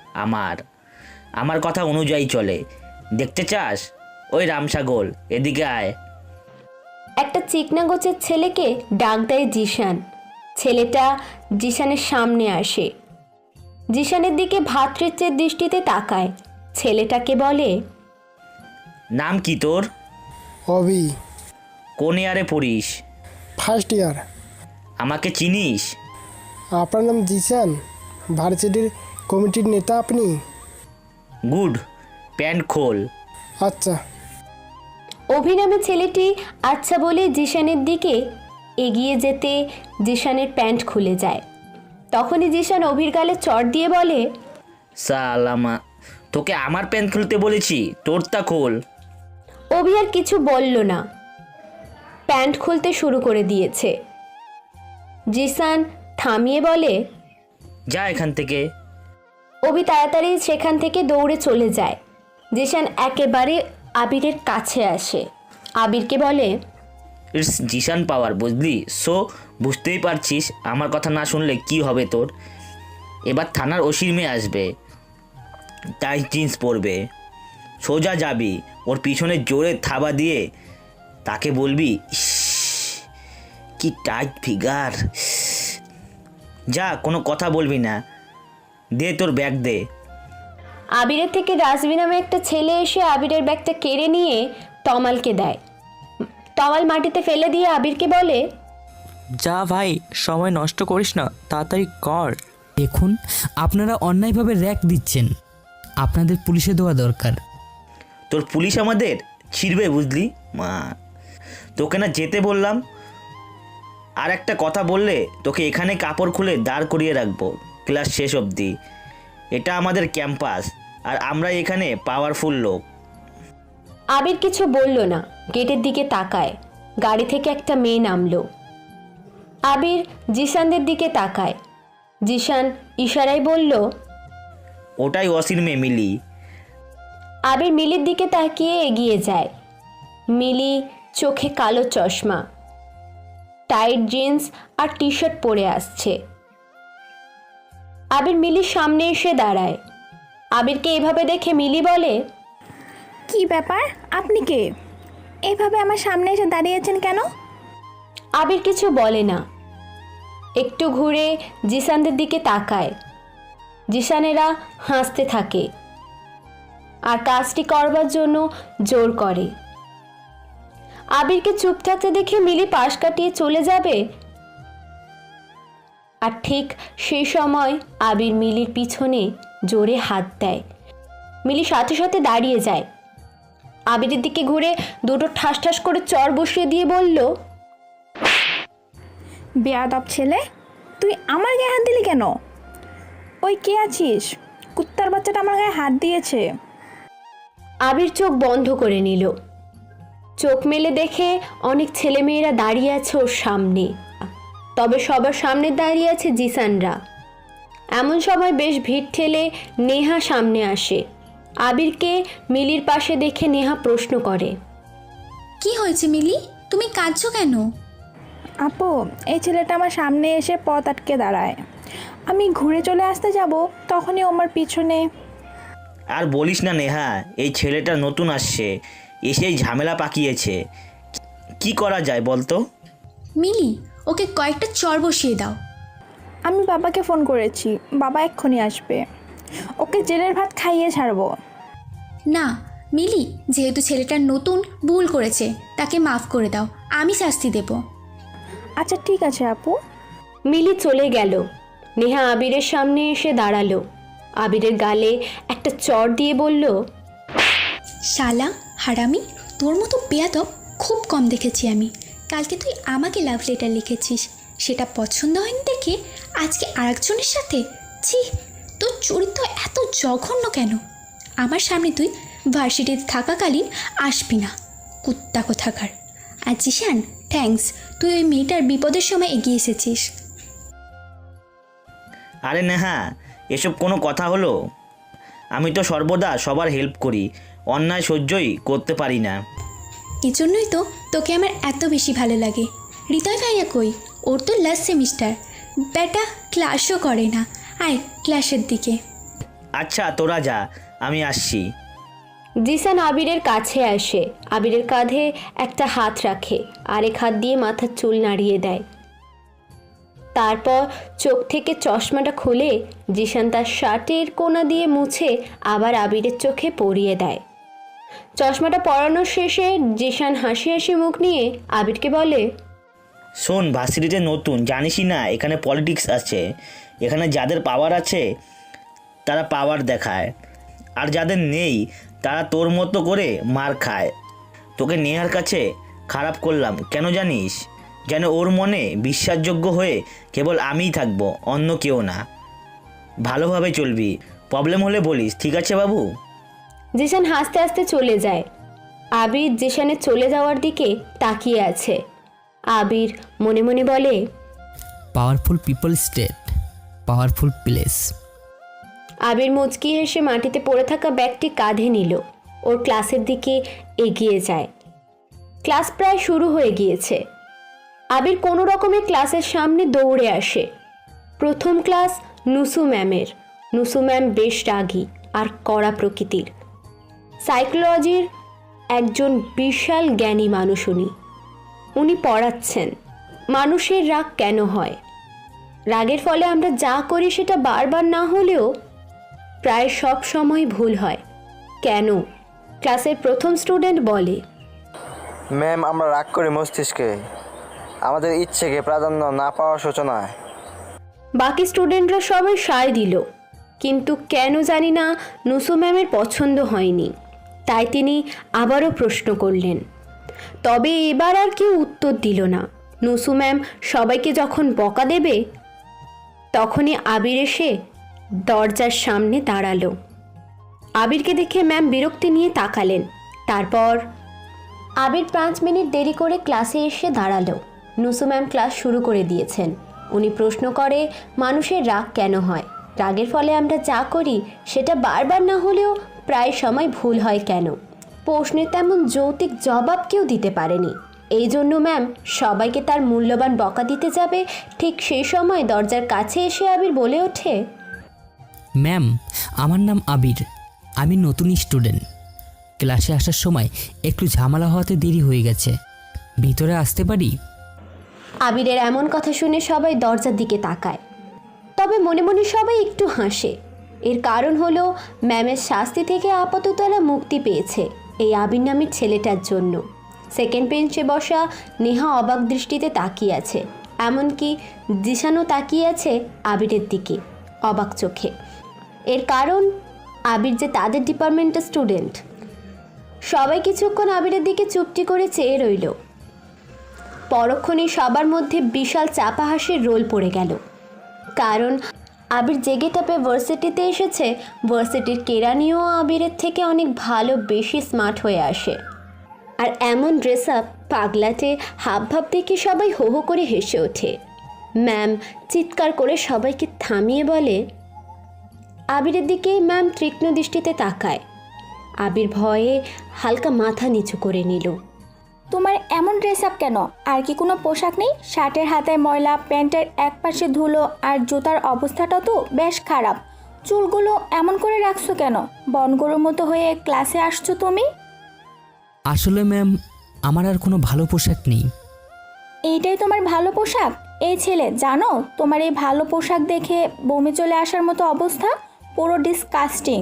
আমার কথা অনুযায়ী চলে। দেখতে চাস? ওই রামসাগোল, এদিকে আয়। একটা চিকনা গোছের ছেলেকে ডাক দেয় জিসান। ছেলেটা জিসানের সামনে আসে। জিসানের দিকে ভাতৃত্বের দৃষ্টিতে তাকায়। ছেলেটাকে বলে, নাম কি তোর? অভি। কোন ইয়ারে পড়িস? First year. আমাকে চিনিস? আপনার নাম জিসান, ভার্সিটির কমিটির নেতা আপনি? গুড, প্যান্ট খোল। আচ্ছা। অভিনামে ছেলেটি আচ্ছা বলে জিসানের দিকে এগিয়ে যেতে জিসানের প্যান্ট খুলে যায়। তখনই জিসান অভির গালে চড় দিয়ে বলে, সালামা, তোকে আমার প্যান্ট খুলতে বলেছি, তোরটা খোল। অভি আর কিছু বলল না, প্যান্ট খুলতে শুরু করে দিয়েছে। জিসান থামিয়ে বলে, যা এখান থেকে। অভি তাড়াতাড়ি সেখান থেকে দৌড়ে চলে যায়। জিসান একেবারে আবিরের কাছে আসে। আবিরকে বলে, ইটস জিশান পাওয়ার, বুঝলি? সো বুঝতেই পারছিস আমার কথা না শুনলে কি হবে তোর। এবার থানার ওসির মেয়ে আসবে, টাইট জিন্স পরবে, সোজা যাবি ওর পিছনে জোরে থাবা দিয়ে তাকে বলবি, ইস কি টাইট ফিগার। যা, কোনো কথা বলবি না, দে তোর ব্যাগ দে। আবিরের থেকে রাজবি নামে একটা ছেলে এসে আবিরের ব্যাগটা কেড়ে নিয়ে তমালকে দেয়। তমাল মাটিতে ফেলে দিয়ে আবিরকে বলে, যা ভাই, সময় নষ্ট করিস না, তাড়াতাড়ি কর। দেখুন, আপনারা অন্যায়ভাবে র্যাক দিচ্ছেন, আপনাদের পুলিশে দেওয়া দরকার। তোর পুলিশ আমাদের ছিড়বে, বুঝলি? মা, তোকে না যেতে বললাম। আর একটা কথা বললে তোকে এখানে কাপড় খুলে দাঁড় করিয়ে রাখবো ক্লাস শেষ অবধি। এটা আমাদের ক্যাম্পাস, আর আমরা এখানে পাওয়ারফুল লোক। আবির কিছু বলল না, গেটের দিকে তাকায়। গাড়ি থেকে একটা মেয়ে নামলো। আবির জিশানদের দিকে তাকায়। জিশান ইশারায় বলল, ওটাই অসির মেয়ে মিলি। আবির মিলির দিকে তাকিয়ে এগিয়ে যায়। মিলি চোখে কালো চশমা, টাইট জিন্স আর টি শার্ট পরে আসছে। আবির মিলির সামনে এসে দাঁড়ায়। আবিরকে এভাবে দেখে মিলি বলে, কি ব্যাপার, আপনি কে? এভাবে আমার সামনে এসে দাঁড়িয়েছেন কেন? আবির কিছু বলে না, একটু ঘুরে জিশানদের দিকে তাকায়। জিশানেরা হাসতে থাকে আর কাজটি করবার জন্য জোর করে। আবিরকে চুপ থাকতে দেখে মিলি পাশ কাটিয়ে চলে যাবে, আর ঠিক সেই সময় আবির মিলির পিছনে জোরে হাত দেয়। মিলি সাথে সাথে দাঁড়িয়ে যায়। আবিরের দিকে ঘুরে দুটো ঠাস ঠাস করে চর বসিয়ে দিয়ে বলল, বেয়াদব ছেলে, তুই আমার গায়ে হাত দিলি কেন? ওই কে আছিস? কুত্তার বাচ্চাটা আমার গায়ে হাত দিয়েছে। আবির চোখ বন্ধ করে নিল। চোখ মেলে দেখে অনেক ছেলেমেয়েরা দাঁড়িয়ে আছে ওর সামনে, তবে সবার সামনে দাঁড়িয়ে আছে জিসানরা। এমন সময় বেশ ভিড় ঠেলে নেহা সামনে আসে। আবিরকে মিলির পাশে দেখে নেহা প্রশ্ন করে, কি হয়েছে মিলি, তুমি কাঁদছো কেন? আপু, এই ছেলেটা আমার সামনে এসে পথ আটকে দাঁড়ায়। আমি ঘুরে চলে আসতে যাব, তখনই আমার পিছনে। আর বলিস না নেহা, এই ছেলেটা নতুন আসছে, এসেই ঝামেলা পাকিয়েছে। কি করা যায় বলতো? মিলি, ওকে কয়েকটা চর বসিয়ে দাও। আমি বাবাকে ফোন করেছি, বাবা এক্ষুনি আসবে। ওকে জেলের ভাত খাইয়ে ছাড়বো। না মিলি, যেহেতু ছেলেটা নতুন ভুল করেছে, তাকে মাফ করে দাও, আমি শাস্তি দেব। আচ্ছা ঠিক আছে আপু। মিলি চলে গেল। নেহা আবিরের সামনে এসে দাঁড়ালো। আবিরের গালে একটা চর দিয়ে বলল, শালা হারামি, তোর মতো বেয়াদব খুব কম দেখেছি আমি। কালকে তুই আমাকে লাভ লেটার লিখেছিস, সেটা পছন্দ হয়নি দেখে আজকে আরেকজনের সাথে। ছি, তোর চরিত্র এত জঘন্য কেন? আমার সামনে তুই ভার্সিটিতে থাকাকালীন আসবি না, কুত্তা কোথাকার। আর জিশান, থ্যাঙ্কস, তুই ওই মেয়েটার বিপদের সময় এগিয়ে এসেছিস। আরে নেহা, এসব কোনো কথা হলো? আমি তো সর্বদা সবার হেল্প করি, অন্যায় সহ্যই করতে পারি না। এজন্যই তো তোকে আমার এত বেশি ভালো লাগে। হৃদয় ভাইয়া কই? ওর তো লাস্ট সেমিস্টার, বেটা ক্লাসও করে না। আয় ক্লাসের দিকে। আচ্ছা তোরা যা, আমি আসছি। জিসান আবিরের কাছে আসে। আবিরের কাঁধে একটা হাত রাখে, আরেক হাত দিয়ে মাথার চুল নাড়িয়ে দেয়। তারপর চোখ থেকে চশমাটা খুলে জিসান তার শার্টের কোনা দিয়ে মুছে আবার আবিরের চোখে পরিয়ে দেয়। চশমাটা পরানোর শেষে জিসান হাসি হাসি মুখ নিয়ে আবিরকে বলে, শোন, ভার্সিটিতে নতুন, জানিসই না এখানে পলিটিক্স আছে। এখানে যাদের পাওয়ার আছে তারা পাওয়ার দেখায়, আর যাদের নেই তারা তোর মতো করে মার খায়। তোকে নেহার কাছে খারাপ করলাম কেন জানিস? যেন ওর মনে বিশ্বাসযোগ্য হয়ে কেবল আমিই থাকবো, অন্য কেউ না। ভালোভাবে চলবি, প্রবলেম হলে বলিস, ঠিক আছে বাবু? জিসান হাসতে হাসতে চলে যায়। আবির জিসানের চলে যাওয়ার দিকে তাকিয়ে আছে। আবির মনে মনে বলে, powerful people state, powerful place. Abir মুচকি হেসে মাটিতে পড়ে থাকা ব্যাগটি কাঁধে নিল, ওর ক্লাসের দিকে এগিয়ে যায়। ক্লাস প্রায় শুরু হয়ে গিয়েছে। আবির কোনো রকমে ক্লাসের সামনে দৌড়ে আসে। প্রথম ক্লাস নুসু ম্যামের। নুসু ম্যাম বেশ রাগী আর কড়া প্রকৃতির। সাইকোলজির একজন বিশাল জ্ঞানী মানুষ উনি পড়াচ্ছেন মানুষের রাগ কেন হয়, রাগের ফলে আমরা যা করি সেটা বারবার না হলেও প্রায় সব সময় ভুল হয় কেন। ক্লাসের প্রথম স্টুডেন্ট বলে, ম্যাম আমরা রাগ করি মস্তিষ্কে, আমাদের ইচ্ছেকে প্রাধান্য না পাওয়ার সূচনায়। বাকি স্টুডেন্টরা সবাই সায় দিল, কিন্তু কেন জানি না নুসু ম্যামের পছন্দ হয়নি। তাই তিনি আবারও প্রশ্ন করলেন, তবে এবার আর কেউ উত্তর দিল না। নুসু ম্যাম সবাইকে যখন বকা দেবে তখনই আবির এসে দরজার সামনে দাঁড়ালো। আবিরকে দেখে ম্যাম বিরক্তি নিয়ে তাকালেন। তারপর আবির 5 মিনিট দেরি করে ক্লাসে এসে দাঁড়ালো। নুসু ম্যাম ক্লাস শুরু করে দিয়েছেন। উনি প্রশ্ন করে মানুষের রাগ কেন হয়, রাগের ফলে আমরা যা করি সেটা বারবার না হলেও প্রায় সময় ভুল হয় কেন। প্রশ্নের তেমন যৌক্তিক জবাব কেউ দিতে পারেনি। এই জন্য ম্যাম সবাইকে তার মূল্যবান বকা দিতে যাবে, ঠিক সেই সময় দরজার কাছে এসে আবির বলে ওঠে, ম্যাম আমার নাম আবির, আমি নতুন স্টুডেন্ট। ক্লাসে আসার সময় একটু ঝামেলা হওয়াতে দেরি হয়ে গেছে, ভিতরে আসতে পারি? আবিরের এমন কথা শুনে সবাই দরজার দিকে তাকায়, তবে মনে মনে সবাই একটু হাসে। এর কারণ হলো ম্যামের শাস্তি থেকে আপাতত তারা মুক্তি পেয়েছে এই আবির নামের ছেলেটার জন্য। সেকেন্ড বেঞ্চে বসা নেহা অবাক দৃষ্টিতে তাকিয়ে আছে, এমনকি জিশানও তাকিয়ে আছে আবিরের দিকে অবাক চোখে। এর কারণ আবির যে তাদের ডিপার্টমেন্টের স্টুডেন্ট। সবাই কিছুক্ষণ আবিরের দিকে চুপটি করে চেয়ে রইল। পরক্ষণেই সবার মধ্যে বিশাল চাপা হাসির রোল পড়ে গেল, কারণ আবির যে গেটআপে ভার্সিটিতে এসেছে ভার্সিটির কেরানিও আবিরের থেকে অনেক ভালো, বেশি স্মার্ট হয়ে আসে। আর এমন ড্রেস আপ, পাগলাটে হাবভাব দেখে সবাই হো হো করে হেসে ওঠে। ম্যাম চিৎকার করে সবাইকে থামিয়ে বলে, আবিরের দিকে ম্যাম তীক্ষ্ণ দৃষ্টিতে তাকায়। আবির ভয়ে হালকা মাথা নিচু করে নিল। তোমার এমন ড্রেস আপ কেন? আর কি কোনো পোশাক নেই? শার্টের হাতায় ময়লা, প্যান্টের এক পাশে ধুলো, আর জুতার অবস্থাটা তো বেশ খারাপ। চুলগুলো এমন করে রাখছো কেন? বনগরুর মতো হয়ে ক্লাসে আসছো তুমি? আসলে ম্যাম আমার আর কোনো ভালো পোশাক নেই। এইটাই তোমার ভালো পোশাক? এই ছেলে, জানো তোমার এই ভালো পোশাক দেখে বমি চলে আসার মতো অবস্থা, পুরো ডিসকাস্টিং।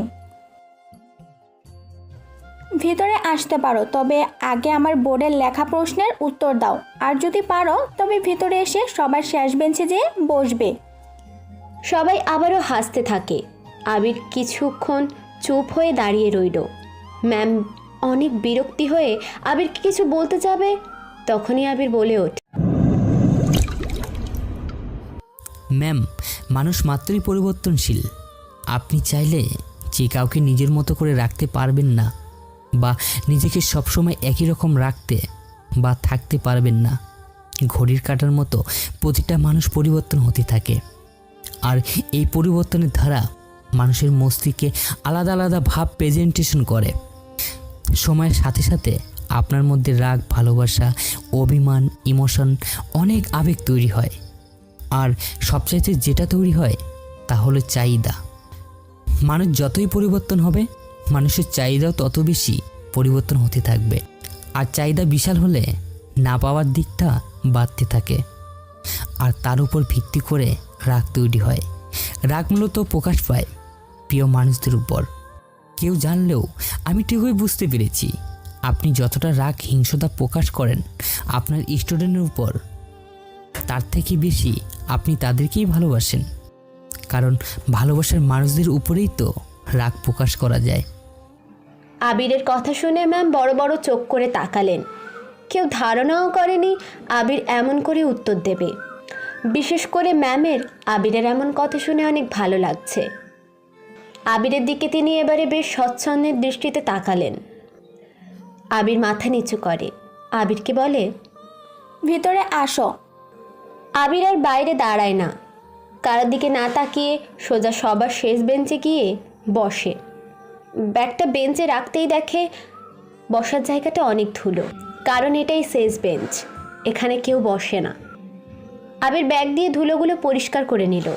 ভিতরে আসতে পারো, তবে আগে আমার বোর্ডের লেখা প্রশ্নের উত্তর দাও, আর যদি পারো তবে ভিতরে এসে সবার শেষ বেঞ্চে যেয়ে বসবে। সবাই আবারও হাসতে থাকে। আবির কিছুক্ষণ চুপ হয়ে দাঁড়িয়ে রইল। ম্যাম অনেক বিরক্তি হয়ে আবিরকে কিছু বলতে যাবে, তখনই আবির বলে ওঠে, ম্যাম মানুষ মাত্রই পরিবর্তনশীল। আপনি চাইলে যে কাউকে নিজের মতো করে রাখতে পারবেন না, বা নিজেকে সবসময় একই রকম রাখতে বা থাকতে পারবেন না। ঘড়ির কাঁটার মতো প্রতিটা মানুষ পরিবর্তন হতে থাকে, আর এই পরিবর্তনের ধারা মানুষের মস্তিষ্কে আলাদা আলাদা ভাব প্রেজেন্টেশন করে। সময়ের সাথে সাথে আপনার মধ্যে রাগ, ভালোবাসা, অভিমান, ইমোশন, অনেক আবেগ তৈরি হয়। আর সবচাইতে যেটা তৈরি হয় তা হলো চাহিদা। মানুষ যতই পরিবর্তন হবে মানুষের চাহিদাও তত বেশি পরিবর্তন হতে থাকবে। আর চাহিদা বিশাল হলে না পাওয়ার দিকটা বাড়তে থাকে, আর তার উপর ভিত্তি করে রাগ তৈরি হয়। রাগ মূলত প্রকাশ পায় প্রিয় মানুষদের উপর। কেউ জানলেও আমি ঠিকই বুঝতে পেরেছি আপনি যতটা রাগ, হিংসতা প্রকাশ করেন আপনার স্টুডেন্টের উপর, তার থেকে বেশি আপনি তাদেরকেই ভালোবাসেন। কারণ ভালোবাসার মানুষদের উপরেই তো রাগ প্রকাশ করা যায়। আবিরের কথা শুনে ম্যাম বড় বড় চোখ করে তাকালেন। কেউ ধারণাও করেনি আবির এমন করে উত্তর দেবে। বিশেষ করে ম্যামের আবিরের এমন কথা শুনে অনেক ভালো লাগছে। আবিরের দিকে তিনি এবারে বেশ স্বচ্ছন্দের দৃষ্টিতে তাকালেন। আবির মাথা নিচু করে আবিরকে বলে, ভিতরে আসো। আবির আর বাইরে দাঁড়ায় না, কারোর দিকে না তাকিয়ে সোজা সবার শেষ বেঞ্চে গিয়ে বসে। ব্যাগটা বেঞ্চে রাখতেই দেখে বসার জায়গাটা অনেক ধুলো। কারণ এটাই শেষ বেঞ্চ, এখানে কেউ বসে না। আবির ব্যাগ দিয়ে ধুলোগুলো পরিষ্কার করে নিল।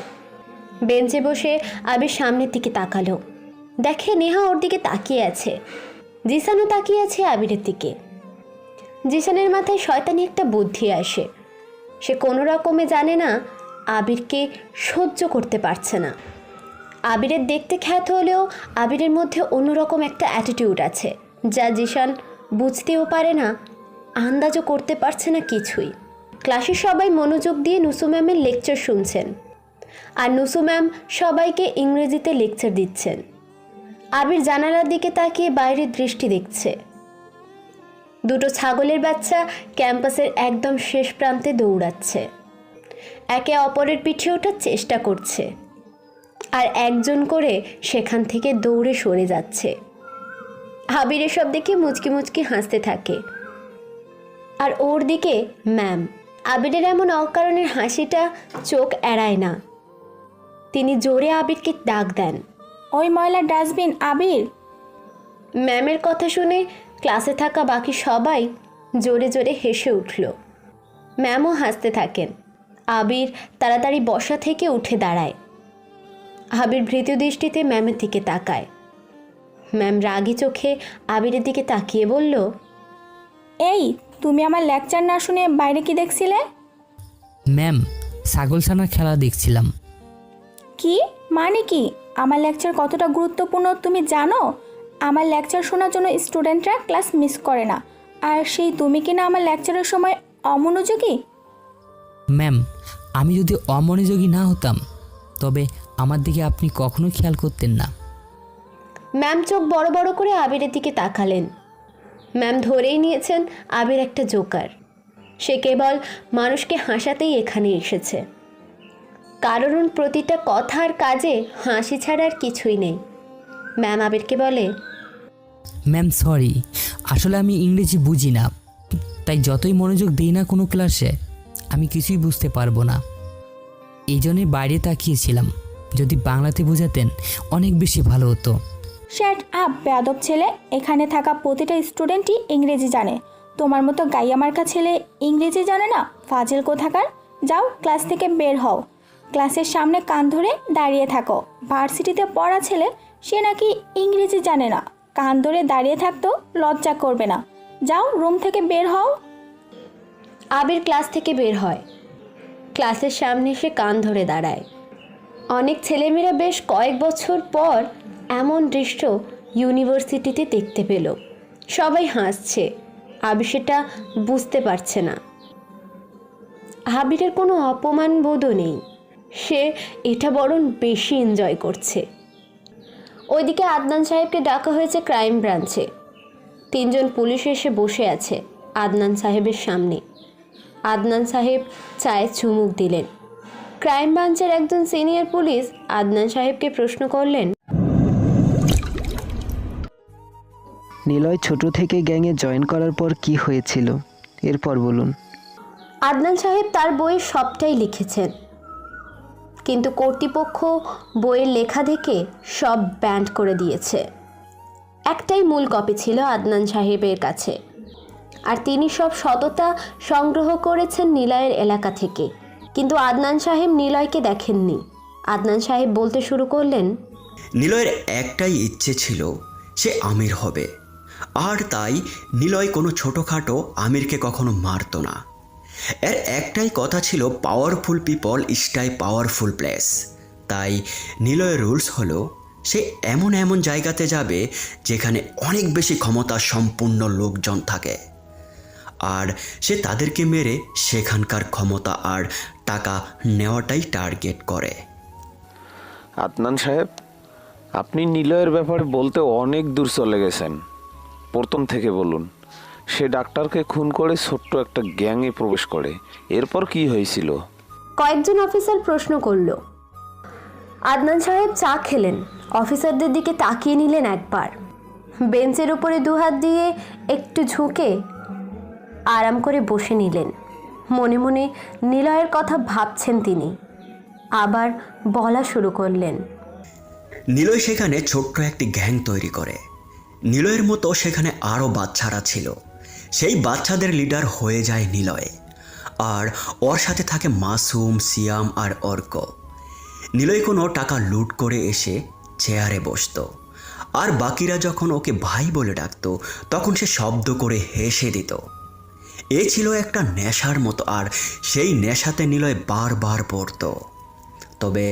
বেঞ্চে বসে আবির সামনের দিকে তাকালো, দেখে নেহা ওর দিকে তাকিয়ে আছে। জিসানও তাকিয়ে আছে আবিরের দিকে। জিসানের মাথায় শয়তানি একটা বুদ্ধি আসে। সে কোনো রকমে জানে না আবিরকে সহ্য করতে পারছে না। আবিরের দেখতে খ্যাত হলেও আবিরের মধ্যে অন্যরকম একটা অ্যাটিটিউড আছে, যা জিসান বুঝতেও পারে না, আন্দাজও করতে পারছে না কিছুই। ক্লাসে সবাই মনোযোগ দিয়ে নুসু ম্যামের লেকচার শুনছেন, আর নুসু ম্যাম সবাইকে ইংরেজিতে লেকচার দিচ্ছেন। আবির জানালার দিকে তাকিয়ে বাইরের দৃষ্টি দেখছে। দুটো ছাগলের বাচ্চা ক্যাম্পাসের একদম শেষ প্রান্তে দৌড়াচ্ছে, একে অপরের পিঠে ওঠার চেষ্টা করছে, আর একজন করে সেখান থেকে দৌড়ে সরে যাচ্ছে। আবির এসব দেখে মুচকি মুচকি হাসতে থাকে। আর ওর দিকে ম্যাম। আবিরের এমন অকারণের হাসিটা চোখ এড়ায় না। তিনি জোরে আবিরকে ডাক দেন, ওই ময়লা ডাস্টবিন আবির। ম্যামের কথা শুনে ক্লাসে থাকা বাকি সবাই জোরে জোরে হেসে উঠল। ম্যামও হাসতে থাকেন। আবির তাড়াতাড়ি বসা থেকে উঠে দাঁড়ায়। আবির ভীতু দৃষ্টিতে ম্যামের দিকে তাকায়। ম্যাম রাগী চোখে আবিরের দিকে তাকিয়ে বলল, এই তুমি আমার লেকচার না শুনে বাইরে কি দেখছিলে? ম্যাম, ছাগলছানার খেলা দেখছিলাম। কি মানে কি? আমার লেকচার কতটা গুরুত্বপূর্ণ তুমি জানো? আমার লেকচার শোনার জন্য স্টুডেন্টরা ক্লাস মিস করে না, আর সেই তুমি কিনা আমার লেকচারের সময় অমনোযোগী। ম্যাম, আমি যদি অমনোযোগী না হতাম তবে আমার দিকে আপনি কখনো খেয়াল করতেন না। ম্যাম চোখ বড় বড় করে আবিরের দিকে তাকালেন। ম্যাম ধরেই নিয়েছেন আবির একটা জোকার। সে কেবল মানুষকে হাসাতেই এখানে এসেছে। কারণ প্রতিটা কথা আর কাজে হাসি ছাড়া আর কিছুই নেই। ম্যাম আবিরকে বলে, ম্যাম সরি, আসলে আমি ইংরেজি বুঝি না, তাই যতই মনোযোগ দিই না কোনো ক্লাসে আমি কিছুই বুঝতে পারবো না। এই জন্যই বাইরে তাকিয়েছিলাম, যদি বাংলাতে বোঝাতেন অনেক বেশি ভালো হতো। শ্যাট আপ বেয়াদব ছেলে, এখানে থাকা প্রতিটা স্টুডেন্টই ইংরেজি জানে। তোমার মতো গাইয়া মার্কা ছেলে ইংরেজি জানে না? ফাজিল কোথাকার। যাও ক্লাস থেকে বের হও। ক্লাসের সামনে কান ধরে দাঁড়িয়ে থাকো। ভার্সিটিতে পড়া ছেলে, সে নাকি ইংরেজি জানে না, কান ধরে দাঁড়িয়ে থাকতো লজ্জা করবে না। যাও রুম থেকে বের হও। আবির ক্লাস থেকে বের হয়। ক্লাসের সামনে সে কান ধরে দাঁড়ায়। অনেক ছেলেমেয়েরা বেশ কয়েক বছর পর এমন দৃশ্য ইউনিভার্সিটিতে দেখতে পেল। সবাই হাসছে, আবির সেটা বুঝতে পারছে না। আবিরের কোনো অপমান বোধও নেই, সে এটা বরং বেশি এনজয় করছে। ওইদিকে আদনান সাহেবকে ডাকা হয়েছে ক্রাইম ব্রাঞ্চে। 3 জন পুলিশ এসে বসে আছে আদনান সাহেবের সামনে। আদনান সাহেব চায়ে চুমুক দিলেন। ক্রাইম ব্রাঞ্চের একজন সিনিয়র পুলিশ আদনান সাহেবকে প্রশ্ন করলেন, নিলয় ছোট থেকে গ্যাংয়ে জয়েন করার পর কি হয়েছিল, এরপর বলুন। আদনান সাহেব তার বইয়ে সবটাই লিখেছেন, কিন্তু কর্তৃপক্ষ বইয়ের লেখা দেখে সব ব্যান্ড করে দিয়েছে। একটাই মূল কপি ছিল আদনান সাহেবের কাছে, আর তিনি সব সততা সংগ্রহ করেছেন নিলয়ের এলাকা থেকে। কিন্তু আদনান সাহেব নিলয়কে দেখেননি। আদনান সাহেব বলতে শুরু করলেন, নিলয়ের একটাই ইচ্ছে ছিল সে আমির হবে, আর তাই নিলয় কোনো ছোটোখাটো আমিরকে কখনো মারত না। এর একটাই কথা ছিল, পাওয়ারফুল পিপল স্টাই পাওয়ারফুল প্লেস। তাই নিলয়ের রুলস হলো সে এমন এমন জায়গাতে যাবে যেখানে অনেক বেশি ক্ষমতা সম্পন্ন লোকজন থাকে, আর সে তাদেরকে মেরে সেখানকার ক্ষমতা আর টাকা নেওয়াটাই টার্গেট করে। আদনান সাহেব, আপনি নিলয়ের ব্যাপারে বলতে অনেক দূর চলে গেছেন। প্রথম থেকে বলুন। সে ডাক্তারকে খুন করে ছোট্ট একটা গ্যাংয়ে প্রবেশ করে, এরপর কি হয়েছিল? কয়েকজন অফিসার প্রশ্ন করল। আদনান সাহেব চা খেলেন, অফিসারদের দিকে তাকিয়ে নিলেন একবার, বেঞ্চের উপরে 2 হাত দিয়ে একটু ঝুঁকে আরাম করে বসে নিলেন। মনে মনে নিলয়ের কথা ভাবছেন তিনি। আবার বলা শুরু করলেন, নিলয় সেখানে ছোট্ট একটি গ্যাং তৈরি করে। নিলয়ের মতো সেখানে আরও বাচ্চারা ছিল। সেই বাচ্চাদের লিডার হয়ে যায় নিলয়, আর ওর সাথে থাকে মাসুম, সিয়াম আর অর্ক। নিলয় কোনো টাকা লুট করে এসে চেয়ারে বসতো, আর বাকিরা যখন ওকে ভাই বলে ডাকতো তখন সে শব্দ করে হেসে দিত। এ ছিল একটা নেশার মতো, আর সেই নেশাতে নিলয় বারবার পড়তো। তবে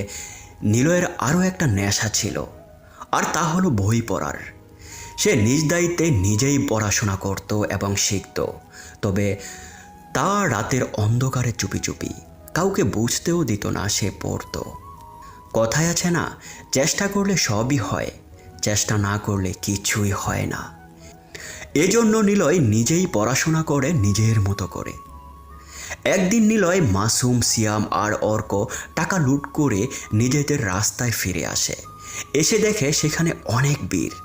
নিলয়ের আরও একটা নেশা ছিল, আর তা হলো বই পড়ার। সে নিজ দায়িত্বে নিজেই পড়াশোনা করত এবং শিখত, তবে তা রাতের অন্ধকারে চুপি চুপি, কাউকে বুঝতেও দিত না সে পড়ত। কথায় আছে না, চেষ্টা করলে সবই হয়, চেষ্টা না করলে কিছুই হয় না। এজন্য নিলয় নিজেই পড়াশোনা করে নিজের মতো করে। একদিন নিলয়, মাসুম, সিয়াম আর অর্ক টাকা লুট করে নিজেদের রাস্তায় ফিরে আসে। এসে দেখে সেখানে অনেক ভিড়।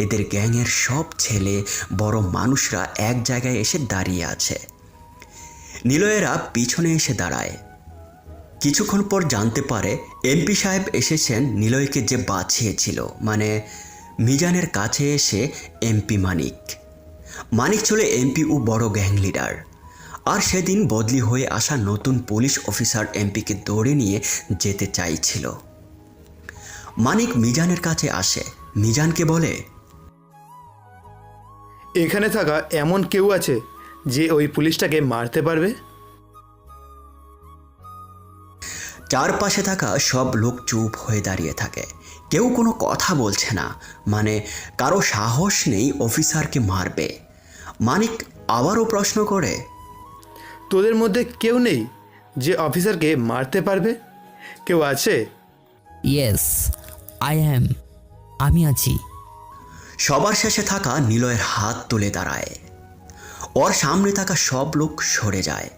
এদের গ্যাংয়ের সব ছেলে বড় মানুষরা এক জায়গায় এসে দাঁড়িয়ে আছে। নিলয়েরা পিছনে এসে দাঁড়ায়। কিছুক্ষণ পর জানতে পারে এমপি সাহেব এসেছেন নিলয়কে যে বাঁচিয়েছিল, মানে মিজানের কাছে এসে এমপি মানিক। মানিক ছিল এমপি ও বড় গ্যাং লিডার, আর সেদিন বদলি হয়ে আসা নতুন পুলিশ অফিসার এমপিকে দৌড়ে নিয়ে যেতে চাইছিল। মানিক মিজানের কাছে আসে, মিজানকে বলে, এখানে থাকা এমন কেউ আছে যে ওই পুলিশটাকে মারতে পারবে? চারপাশে থাকা সব লোক চুপ হয়ে দাঁড়িয়ে থাকে, কেউ কোনো কথা বলছে না, মানে কারো সাহস নেই অফিসারকে মারবে। মানিক আবারও প্রশ্ন করে, তোদের মধ্যে কেউ নেই যে অফিসারকে মারতে পারবে? কেউ আছে? ইয়েস, আই অ্যাম, আমি আছি। সবার শেষে থাকা নিলয়ের হাত তুলে দাঁড়ায়। ওর সামনে থাকা সব লোক সরে যায়।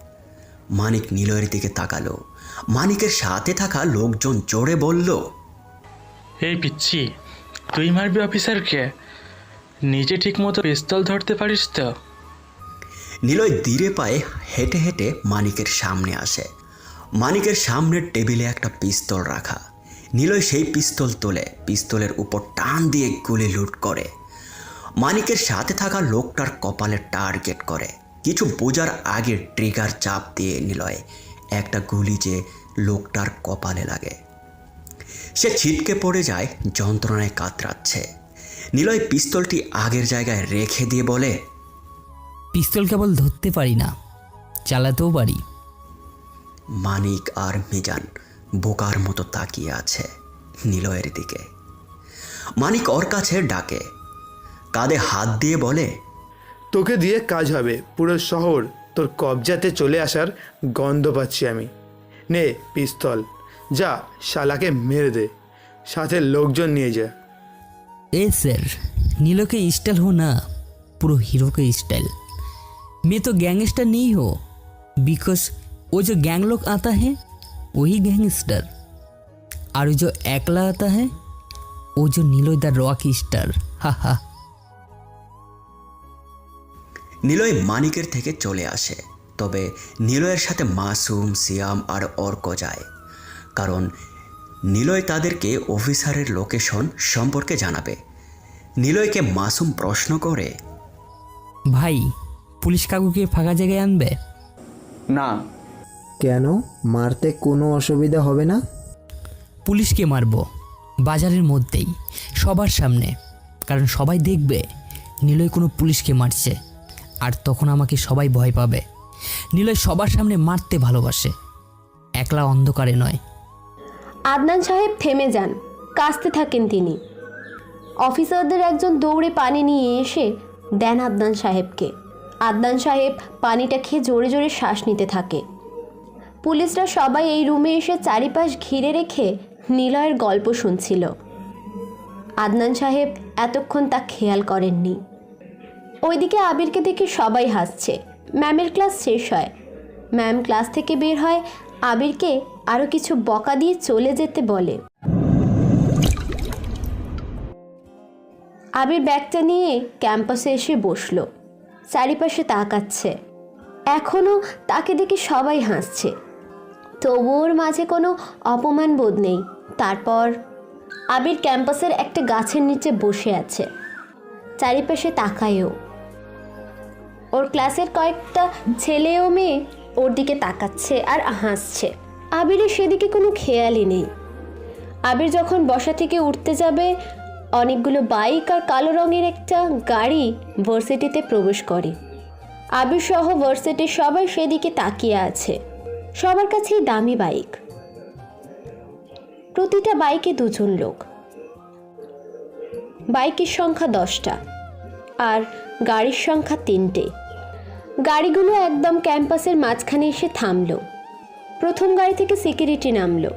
মানিক নিলয়ের দিকে তাকালো। মানিকের সাথে থাকা লোকজন জোরে বলল, এই পিচ্ছি, তুই মারবি অফিসারকে? নিজে ঠিক মতো পিস্তল ধরতে পারিস তো? নিলয় ধীরে পায়ে হেঁটে হেঁটে মানিকের সামনে আসে। মানিকের সামনের টেবিলে একটা পিস্তল রাখা। নিলয় সেই পিস্তল তোলে, পিস্তলের উপর টান দিয়ে গুলি লুট করে। মানিকের সাথে থাকা লোকটার কপালে টার্গেট করে। কিছু বোঝার আগে ট্রিগার চাপ দিয়ে নিলয় একটা গুলি যে লোকটার কপালে লাগে। সে ছিটকে পড়ে যায়, যন্ত্রণায় কাতরাচ্ছে। নিলয় পিস্তলটি আগের জায়গায় রেখে দিয়ে বলে, পিস্তল কেবল ধরতে পারি না, চালাতেও পারি। মানিক আর মিজান বোকার মতো তাকিয়ে আছে নিলয়ের দিকে। মানিক ওর কাছে ডাকে, কাঁধে হাত দিয়ে বলে, তোকে দিয়ে কাজ হবে। পুরো শহর তোর কবজাতে চলে আসার গন্ধ পাচ্ছি আমি। নে পিস্তল, যা শালাকে মেরে দে, সাথে লোকজন নিয়ে যা। ए सर, नीलो के स्टाइल हो ना, पूरा हीरो के स्टाइल। मैं तो गैंगस्टर नहीं हो, बिकॉज वो जो गैंग लोग आता है वही गैंगस्टर, और जो एकला आता है वो जो नीलो द रॉक स्टार। हा हा। নিলয় মানিকের থেকে চলে আসে, তবে নিলয়ের সাথে মাসুম, সিয়াম আর অর্ক যায়, কারণ নিলয় তাদেরকে অফিসারের লোকেশন সম্পর্কে জানাবে। নিলয়কে মাসুম প্রশ্ন করে, ভাই, পুলিশ কাকুকে ফাঁকা জায়গায় আনবে? না। কেন? মারতে কোনো অসুবিধা হবে না? পুলিশকে মারবো বাজারের মধ্যেই, সবার সামনে, কারণ সবাই দেখবে নিলয় কোনো পুলিশকে মারছে, আর তখন আমাকে সবাই ভয় পাবে। নিলয় সবার সামনে মারতে ভালোবাসে, একলা অন্ধকারে নয়। আদনান সাহেব থেমে যান, কাঁচতে থাকেন তিনি। অফিসারদের একজন দৌড়ে পানি নিয়ে এসে দেন আদনান সাহেবকে। আদনান সাহেব পানিটা খেয়ে জোরে জোরে শ্বাস নিতে থাকে। পুলিশরা সবাই এই রুমে এসে চারিপাশ ঘিরে রেখে নিলয়ের গল্প শুনছিল। আদনান সাহেব এতক্ষণ তা খেয়াল করেননি। ওইদিকে আবিরকে দেখে সবাই হাসছে। ম্যামের ক্লাস শেষ হয়। ম্যাম ক্লাস থেকে বের হয়, আবিরকে আরও কিছু বকা দিয়ে চলে যেতে বলে। আবির ব্যাগটা নিয়ে ক্যাম্পাসে এসে বসলো, চারিপাশে তাকাচ্ছে। এখনও তাকে দেখে সবাই হাসছে, তবুও ওর মাঝে কোনো অপমান বোধ নেই। তারপর আবির ক্যাম্পাসের একটা গাছের নিচে বসে আছে, চারিপাশে তাকায়ও। ওর ক্লাসের কয়েকটা ছেলে ও মেয়ে ওর দিকে তাকাচ্ছে আর হাসছে। আবিরের সেদিকে কোনো খেয়ালই নেই। আবির যখন বসা থেকে উঠতে যাবে, অনেকগুলো বাইক আর কালো রঙের একটা গাড়ি ভার্সিটিতে প্রবেশ করে। আবির সহ ভার্সিটির সবাই সেদিকে তাকিয়ে আছে। সবার কাছেই দামি বাইক, প্রতিটা বাইকে 2 জন লোক। বাইকের সংখ্যা 10টা আর গাড়ির সংখ্যা 3টে। গাড়িগুলো একদম ক্যাম্পাসের মাঝখানে এসে থামলো। প্রথম গাড়ি থেকে সিকিউরিটি নামলো।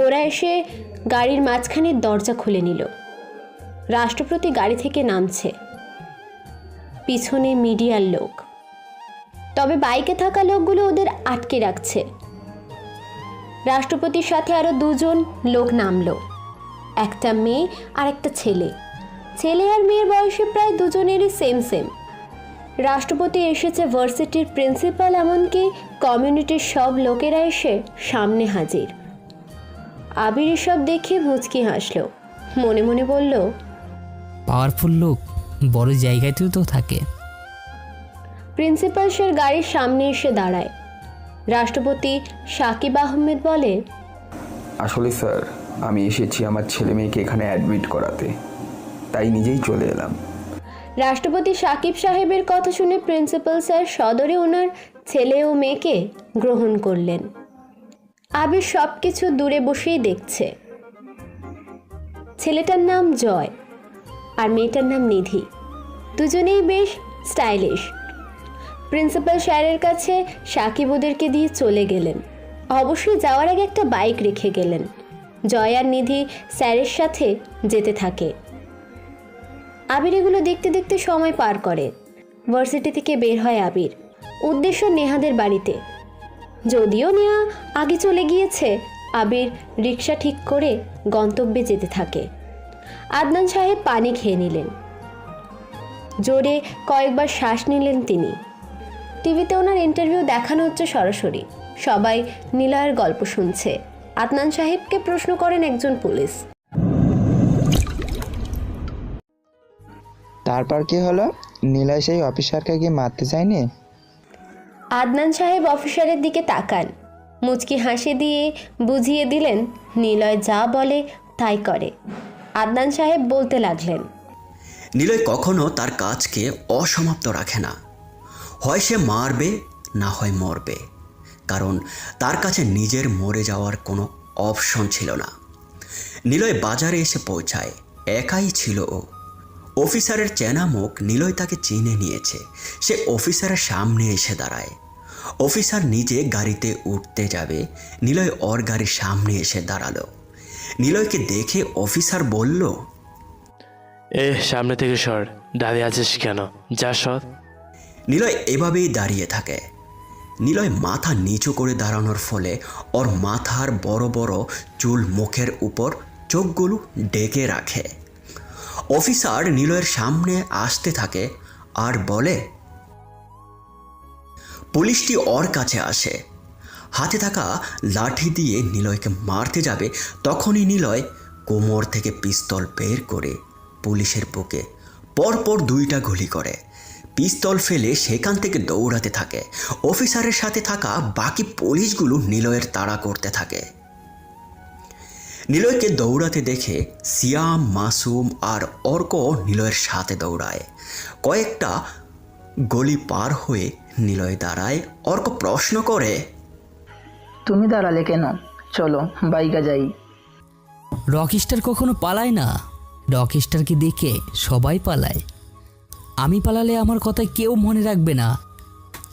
ওরা এসে গাড়ির মাঝখানের দরজা খুলে নিল। রাষ্ট্রপতি গাড়ি থেকে নামছে, পিছনে মিডিয়ার লোক। তবে বাইকে থাকা লোকগুলো ওদের আটকে রাখছে। রাষ্ট্রপতির সাথে আরও 2 জন লোক নামলো, একটা মেয়ে আর একটা ছেলে। ছেলে আর মেয়ের বয়সে প্রায় দুজনেরই সেম। রাষ্ট্রপতি এসেছে, ভার্সিটির প্রিন্সিপাল, এমনকি কমিউনিটির সব লোকেরা এসে সামনে হাজির। আবির এসব দেখে মুচকি হাসলো, মনে মনে বলল, পাওয়ারফুল লোক বড় জায়গাতেও তো থাকে। প্রিন্সিপাল স্যার গাড়ির সামনে এসে দাঁড়ায়। রাষ্ট্রপতি সাকিব আহমেদ বলে, আসলে স্যার, আমি এসেছি আমার ছেলে মেয়েকে এখানে অ্যাডমিট করাতে, তাই নিজেই চলে এলাম। রাষ্ট্রপতি সাকিব সাহেবের কথা শুনে প্রিন্সিপাল স্যার সদরে ওনার ছেলে ও মেয়েকে গ্রহণ করলেন। আবির সব কিছু দূরে বসেই দেখছে। ছেলেটার নাম জয় আর মেয়েটার নাম নিধি। দুজনেই বেশ স্টাইলিশ। প্রিন্সিপাল স্যারের কাছে সাকিব ওদেরকে দিয়ে চলে গেলেন। অবশ্যই যাওয়ার আগে একটা বাইক রেখে গেলেন। জয় আর নিধি স্যারের সাথে যেতে থাকে। আবির এগুলো দেখতে দেখতে সময় পার করে। ভার্সিটি থেকে বের হয় আবির, উদ্দেশ্য নেহাদের বাড়িতে। যদিও নেহা আগে চলে গিয়েছে, আবির রিক্সা ঠিক করে গন্তব্যে যেতে থাকে। আদনান সাহেব পানি খেয়ে নিলেন। জোরে কয়েকবার শ্বাস নিলেন তিনি। টিভিতে ওনার ইন্টারভিউ দেখানো হচ্ছে সরাসরি। সবাই নিলয়ের গল্প শুনছে। আদনান সাহেবকে প্রশ্ন করেন একজন পুলিশ। তারপর কি হলো? নিলয় সেই অফিসারকে গিয়ে মারতে চায়নি? আদনান সাহেব অফিসারের দিকে তাকান, মুচকি হাসি দিয়ে বুঝিয়ে দিলেন নিলয় যা বলে তাই করে। আদনান সাহেব বলতে লাগলেন, নিলয় কখনো তার কাজকে অসমাপ্ত রাখে না। হয় সে মারবে, না হয় মরবে, কারণ তার কাছে নিজের মরে যাওয়ার কোনো অপশন ছিল না। নিলয় বাজারে এসে পৌঁছায়, একাই ছিল ও। অফিসারের চেনা মুখ নিলয় তাকে চিনে নিয়েছে। সে অফিসারের সামনে এসে দাঁড়ায়। অফিসার নিজে গাড়িতে উঠতে যাবে, নিলয় ওর গাড়ির সামনে এসে দাঁড়ালো। নিলয়কে দেখে অফিসার বলল, সামনে থেকে সর, দাঁড়িয়ে আছিস কেন? যা সর। নিলয় এভাবেই দাঁড়িয়ে থাকে। নিলয় মাথা নিচু করে দাঁড়ানোর ফলে ওর মাথার বড় বড় চুল মুখের উপর চোখগুলো ডেকে রাখে। অফিসার নিলয়ের সামনে আসতে থাকে আর বলে, পুলিশটি ওর কাছে আসে। হাতে থাকা লাঠি দিয়ে নিলয়কে মারতে যাবে, তখনই নিলয় কোমর থেকে পিস্তল বের করে পুলিশের বুকে পরপর 2টা গুলি করে। পিস্তল ফেলে সেখান থেকে দৌড়াতে থাকে। অফিসারের সাথে থাকা বাকি পুলিশগুলো নিলয়ের তাড়া করতে থাকে। নিলয়কে দৌড়াতে দেখে সিয়াম, মাসুম আর অর্ক নিলয়ের সাথে দৌড়ায়। কয়েকটা গলি পার হয়ে নিলয় দাঁড়ায়। অর্ক প্রশ্ন করে, তুমি দাঁড়ালে কেন? চলো বাইকা যাই। রকস্টার কখনো পালায় না। রকস্টারকে দেখে সবাই পালায়। আমি পালালে আমার কথা কেউ মনে রাখবে না,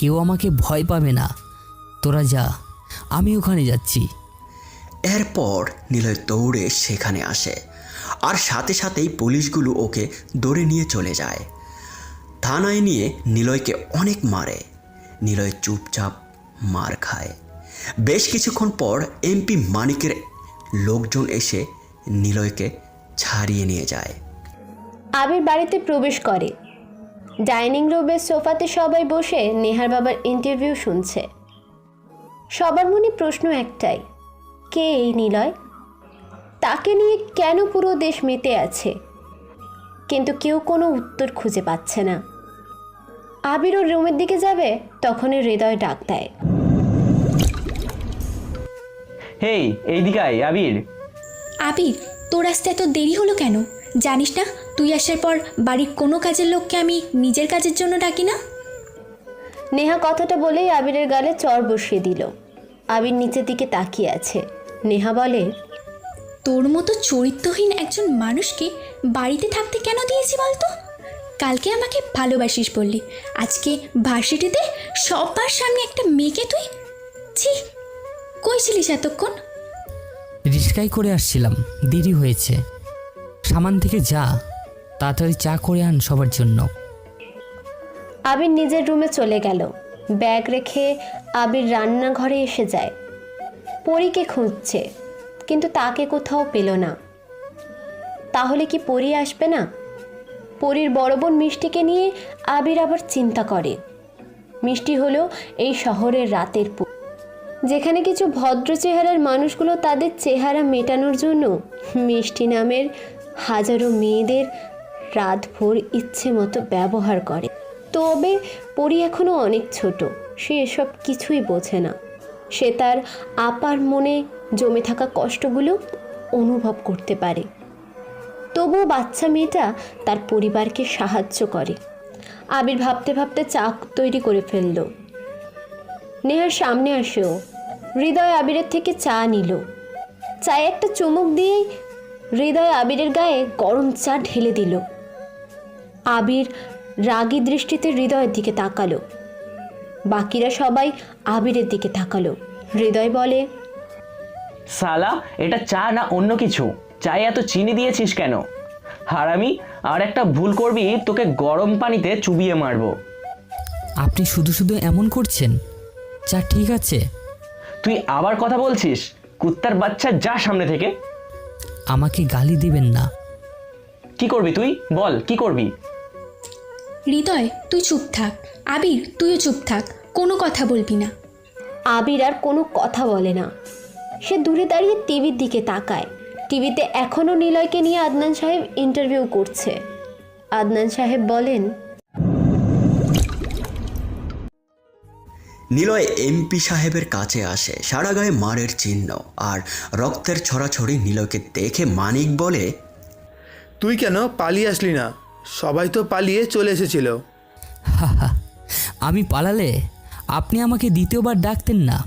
কেউ আমাকে ভয় পাবে না। তোরা যা, আমি ওখানে যাচ্ছি। এরপর নিলয় দৌড়ে সেখানে আসে, আর সাথে সাথেই পুলিশগুলো ওকে ধরে নিয়ে চলে যায়। থানায় নিয়ে নিলয়কে অনেক মারে। নিলয় চুপচাপ মার খায়। বেশ কিছুক্ষণ পর এমপি মানিকের লোকজন এসে নিলয়কে ছাড়িয়ে নিয়ে যায়। আবির বাড়িতে প্রবেশ করে। ডাইনিং রুমের সোফাতে সবাই বসে নেহার বাবার ইন্টারভিউ শুনছে। সবার মনে প্রশ্ন একটাই, কে এই নিলয়? তাকে নিয়ে কেন পুরো দেশ মেতে আছে? কিন্তু কেউ কোনো উত্তর খুঁজে পাচ্ছে না। আবির ওর রুমের দিকে যাবে তখনই হৃদয় ডাক দেয়। হেই এইদিকে আয় আবির। আবির, তোর আসতে এত দেরি হলো কেন? জানিস না তুই আসার পর বাড়ির কোনো কাজের লোককে আমি নিজের কাজের জন্য ডাকি না। নেহা কথাটা বলেই আবিরের গালে চড় বসিয়ে দিল। আবির নিচের দিকে তাকিয়ে আছে। নেহা বলে, তোর মতো চরিত্রহীন একজন মানুষকে বাড়িতে থাকতে কেন দিয়েছি বলতো? কালকে আমাকে ভালোবাসিস বললি, আজকে ভার্সিটিতে সবার সামনে একটা মেয়েকে তুই, ছি, কই ছিলিস এতক্ষণ? রিস্কাই করে আসছিলাম, দেরি হয়েছে। সামান থেকে যা, তাড়াতাড়ি চা করে আন সবার জন্য। আবির নিজের রুমে চলে গেল। ব্যাগ রেখে আবির রান্নাঘরে এসে যায়। পরীকে খুঁজছে, কিন্তু তাকে কোথাও পেল না। তাহলে কি পরী আসবে না? পরীর বড় বোন মিষ্টিকে নিয়ে আবির আবার চিন্তা করে। মিষ্টি হলো এই শহরের রাতের যেখানে কিছু ভদ্র চেহারার মানুষগুলো তাদের চেহারা মেটানোর জন্য মিষ্টি নামের হাজারো মেয়েদের রাতভর ইচ্ছে মতো ব্যবহার করে। তবে পরী এখনও অনেক ছোট, সে এসব কিছুই বোঝে না। সে তার আপার মনে জমে থাকা কষ্টগুলো অনুভব করতে পারে। তবুও বাচ্চা মেয়েটা তার পরিবারকে সাহায্য করে। আবির ভাবতে ভাবতে চা তৈরি করে ফেলল। নেহার সামনে আসেও হৃদয় আবিরের থেকে চা নিল। চায়ে একটা চুমুক দিয়েই হৃদয় আবিরের গায়ে গরম চা ঢেলে দিল। আবির রাগী দৃষ্টিতে হৃদয়ের দিকে তাকালো। বাকিরা সবাই আবিরের দিকে তাকালো। হৃদয় বলে, সালা, এটা চা না অন্য কিছু? চায়ে এত চিনি দিয়েছিস কেন? হারামি, আর একটা ভুল করবি তোকে গরম পানিতে চুবিয়ে মারবো। আপনি শুধু শুধু এমন করছেন? চা ঠিক আছে। তুই আবার কথা বলছিস? কুত্তার বাচ্চা, যা সামনে থেকে। আমাকে গালি দিবেন না। কি করবি তুই? বল কি করবি? হৃদয়, তুই চুপ থাক। আবির, তুইও চুপ থাক, কোনো কথা বলবি না। আবির আর কোনো কথা বলে না। সে দূরে দাঁড়িয়ে টিভির দিকে তাকায়। টিভিতে এখনও নিলয়কে নিয়ে আদনান সাহেব ইন্টারভিউ করছে। আদনান সাহেব বলেন, নিলয় এমপি সাহেবের কাছে আসে, সারা গায়ে মারের চিহ্ন আর রক্তের ছড়াছড়ি। নিলয়কে দেখে মানিক বলে, তুই কেন পালিয়ে আসলি না? সবাই তো পালিয়ে চলে এসেছিল। আমি পালালে আপনি আমাকে দ্বিতীয়বার ডাকতেন না।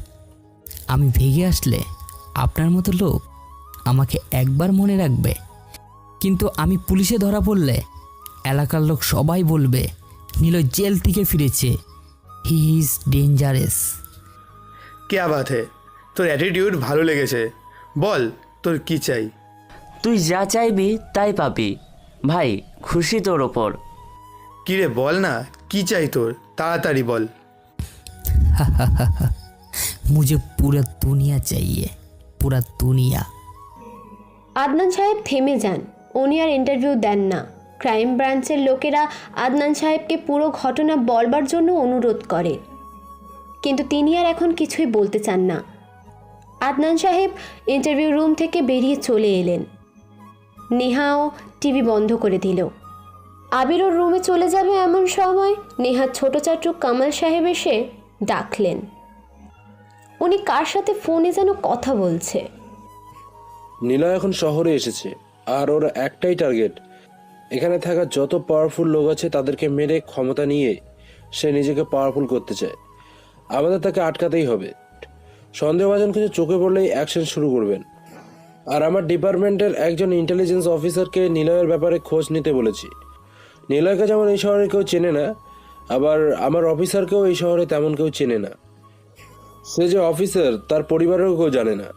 আমি ভেগে আসলে আপনার মতো লোক আমাকে একবার মনে রাখবে, কিন্তু আমি পুলিশে ধরা পড়লে এলাকার লোক সবাই বলবে নিলয় জেল থেকে ফিরেছে। He is dangerous. কে বাত হে, তোর অ্যাটিটিউড ভালো লেগেছে। বল তোর কি চাই? তুই যা চাইবি তাই পাবি। ভাই, খুশি তোর ওপর। কিরে বল না, কি চাই তোর? তাড়াতাড়ি বল। मुझे पूरा दुनिया चाहिए, पूरा दुनिया। আদনান সাহেব থেমে যান। উনি আর ইন্টারভিউ দেন না। ক্রাইম ব্রাঞ্চের লোকেরা আদনান সাহেবকে পুরো ঘটনা বলবার জন্য অনুরোধ করে, কিন্তু তিনি আর এখন কিছুই বলতে চান না। আদনান সাহেব ইন্টারভিউ রুম থেকে বেরিয়ে চলে এলেন। নেহাও টিভি বন্ধ করে দিল। আবির ওর রুমে চলে যাবে এমন সময় নেহার ছোট চাচু কামাল সাহেব এসে ডাকলেন। উনি কার সাথে ফোনে যেন কথা বলছে। নীলা এখন শহরে এসেছে, আর ওর একটাই টার্গেট, এখানে থাকা যত পাওয়ারফুল লোক আছে তাদেরকে মেরে ক্ষমতা নিয়ে সে নিজেকে পাওয়ারফুল করতে চায়। আমাদের তাকে আটকাতেই হবে। সন্দেহভাজন কিছু চোখে পড়লেই অ্যাকশন শুরু করবেন। আর আমার ডিপার্টমেন্টের একজন ইন্টেলিজেন্স অফিসারকে নিলয়ের ব্যাপারে খোঁজ নিতে বলেছি। নিলয়কে যেমন এই শহরে কেউ চেনে না, আবার আমার অফিসারকেও এই শহরে তেমন কেউ চেনে না। সে যে অফিসার তার পরিবারেও কেউ জানে না।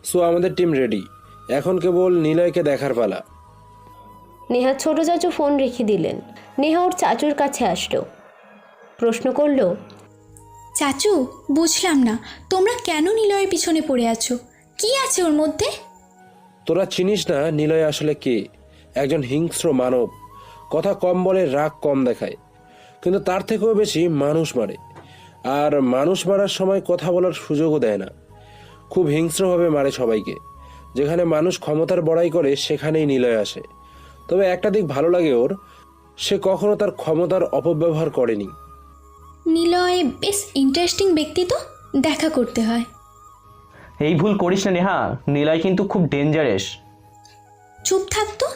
সো আমাদের টিম রেডি, এখন কেবল নিলয়কে দেখার পালা। নেহা ছোট চাচু ফোন রেখে দিলেন। নেহা ওর চাচুর কাছে আসলো, প্রশ্ন করলো, চাচু, বুঝলাম না তোমরা কেন নিলয়ের পিছনে পড়ে আছো? কি আছে ওর মধ্যে? তোরা চিনিস না নিলয় আসলে কে? একজন হিংস্র মানব। কথা কম বলে, রাগ কম দেখায়, কিন্তু তার থেকেও বেশি মানুষ মারে। আর মানুষ মারার সময় কথা বলার সুযোগও দেয় না। খুব হিংস্রভাবে মারে সবাইকে। যেখানে মানুষ ক্ষমতার বড়াই করে সেখানেই নিলয় আসে। তবে একটা দিক ভালো লাগে ওর, সে কখনো তার ক্ষমতার অপব্যবহার করেনি। নিলয় বেশ ইন্টারেস্টিং ব্যক্তি, তো দেখা করতে হয়। এই ভুল করিস না নেহা, নিলয় কিন্তু খুব ডেঞ্জারাস। চুপ থাকতো।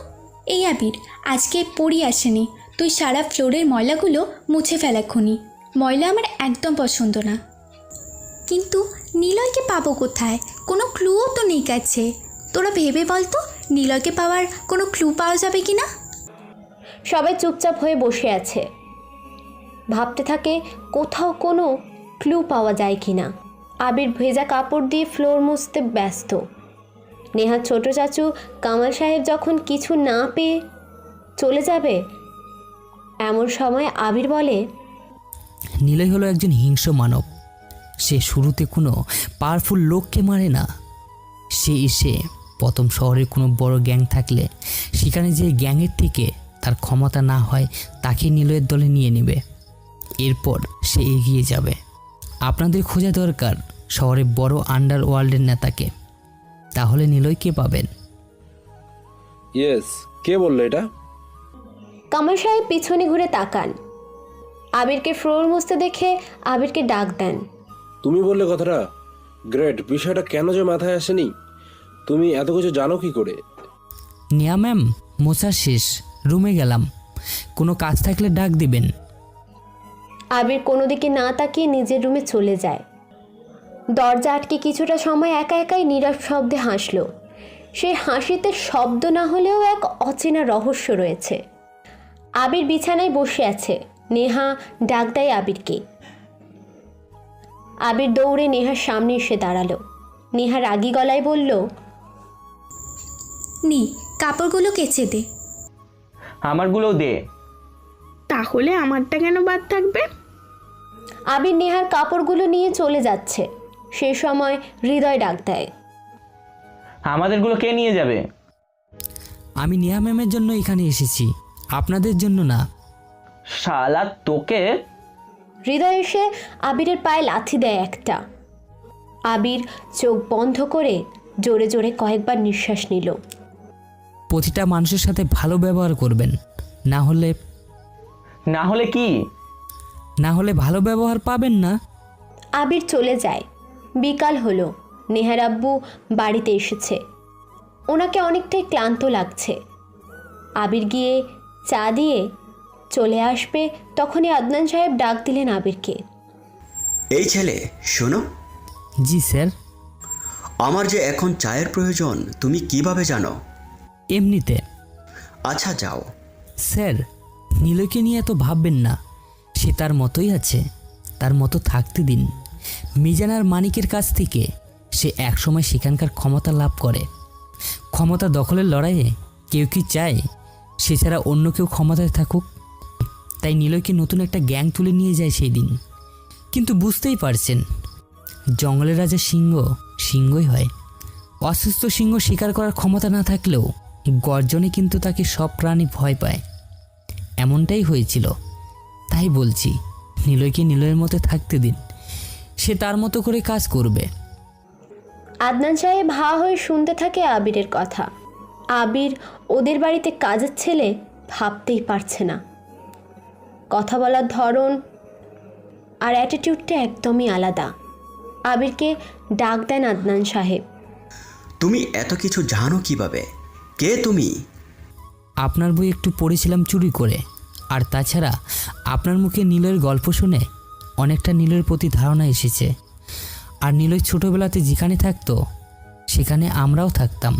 এই আবির, আজকে পড়ি আসেনি, তুই সারা ফ্লোরের ময়লাগুলো মুছে ফেলাক্ষুনি। ময়লা আমার একদম পছন্দ না। কিন্তু নিলয়কে পাবো কোথায়? কোনো ক্লুও তো নেই কাছে। তোরা ভেবে বলতো নিলয়কে পাওয়ার কোনো ক্লু পাওয়া যাবে কি না? সবাই চুপচাপ হয়ে বসে আছে, ভাবতে থাকে কোথাও কোনো ক্লু পাওয়া যায় কি না। আবির ভেজা কাপড় দিয়ে ফ্লোর মুছতে ব্যস্ত। নেহার ছোট চাচু কামাল সাহেব যখন কিছু না পেয়ে চলে যাবে, এমন সময় আবির বলে, নিলয় হলো একজন হিংস্র মানব। সে শুরুতে কোনো পাওয়ারফুল লোককে মারে না। সে এসে প্রথম শহরের কোনো বড় গ্যাং থাকলে সেখানে যে গ্যাংয়ের থেকে তার ক্ষমতা না হয় তাকে নিলয়ের দলে নিয়ে নেবে। এরপর সে এগিয়ে যাবে। আপনাদের খোঁজা দরকার শহরে বড় আন্ডারওয়ার্ল্ডের নেতাকে, তাহলে নিলয়কে পাবেন। ইয়েস, কে বললো এটা? কামাল সাহেব পিছনে ঘুরে তাকান। আবিরকে ফ্লোর মুছতে দেখে আবিরকে ডাক দেন। তুমি বললে কথাটা? গ্রেট, বিষয়টা কেন যে মাথায় আসেনি? তুমি এত কিছু জানো কি করে? নিয়া ম্যাম, মোছা শেষ, রুমে গেলাম। কোনো কাজ থাকলে ডাক দিবেন। আবির কোনো দিকে না তাকিয়ে নিজের রুমে চলে যায়। দরজা আটকে কিছুটা সময় একা একাই নীরব শব্দে হাসল। সেই হাসিতে শব্দ না হলেও এক অচেনা রহস্য রয়েছে। আবির বিছানায় বসে আছে। নেহা ডাক দেয় আবিরকে। আবির দৌড়ে নেহার সামনে এসে দাঁড়ালো। নেহা রাগী গলায় বলল, নি, কাপড়গুলো কেচে দে। আমারগুলোও দে। তাহলে আমারটা কেন বাদ থাকবে? আবির নেহার কাপড়গুলো নিয়ে চলে যাচ্ছে। সে সময় হৃদয় ডাক দেয়, আমাদেরগুলো কে নিয়ে যাবে? আমি নিয়া ম্যামের জন্য এখানে এসেছি, আপনাদের জন্য না। শালা তোকে! হৃদয় এসে আবিরের পায়ে লাথি দেয় একটা। আবির চোখ বন্ধ করে জোরে জোরে কয়েকবার নিঃশ্বাস নিল। প্রতিটা মানুষের সাথে ভালো ব্যবহার করবেন, না হলে কি? না হলে ভালো ব্যবহার পাবেন না। আবির চলে যায়। বিকাল হলো। নেহার আব্বু বাড়িতে এসেছে। ওনাকে অনেকটাই ক্লান্ত লাগছে। আবির গিয়ে চা দিয়ে চলে আসবে, তখনই আদনান সাহেব ডাক দিলেন আবিরকে। এই ছেলে, শোনো। জি স্যার। আমার যে এখন চায়ের প্রয়োজন, তুমি কিভাবে জানো? এমনিতে। আচ্ছা, যাও। স্যার, নিলয়কে নিয়ে এত ভাববেন না। সে তার মতোই আছে, তার মতো থাকতে দিন। মিজানার মানিকের কাছ থেকে সে একসময় সেখানকার ক্ষমতা লাভ করে। ক্ষমতা দখলের লড়াইয়ে কেউ কি চায় সে ছাড়া অন্য কেউ ক্ষমতায় থাকুক? তাই নিলয়কে নতুন একটা গ্যাং তুলে নিয়ে যায় সেই দিন। কিন্তু বুঝতেই পারছেন, জঙ্গলের রাজা সিংহ সিংহই হয়। অসুস্থ সিংহ শিকার করার ক্ষমতা না থাকলেও গর্জনে কিন্তু তাকে সব প্রাণী ভয় পায়। এমনটাই হয়েছিল। তাই বলছি, নিলয়কে নিলয়ের মতো থাকতে দিন। সে তার মতো করে কাজ করবে। আদনান সাহেব হা হয়ে শুনতে থাকে আবিরের কথা। আবির ওদের বাড়িতে কাজের ছেলে ভাবতেই পারছে না। কথা বলার ধরন আর অ্যাটিটিউডটা একদমই আলাদা। আবিরকে ডাক দেন আদনান সাহেব। তুমি এত কিছু জানো কিভাবে? কে তুমি? আপনার বই একটু পড়েছিলাম চুরি করে। আর তাছাড়া আপনার মুখে নিলয়ের গল্প শুনে অনেকটা নিলয়ের প্রতি ধারণা এসেছে। আর নিলয় ছোটোবেলাতে যেখানে থাকতো সেখানে আমরাও থাকতাম।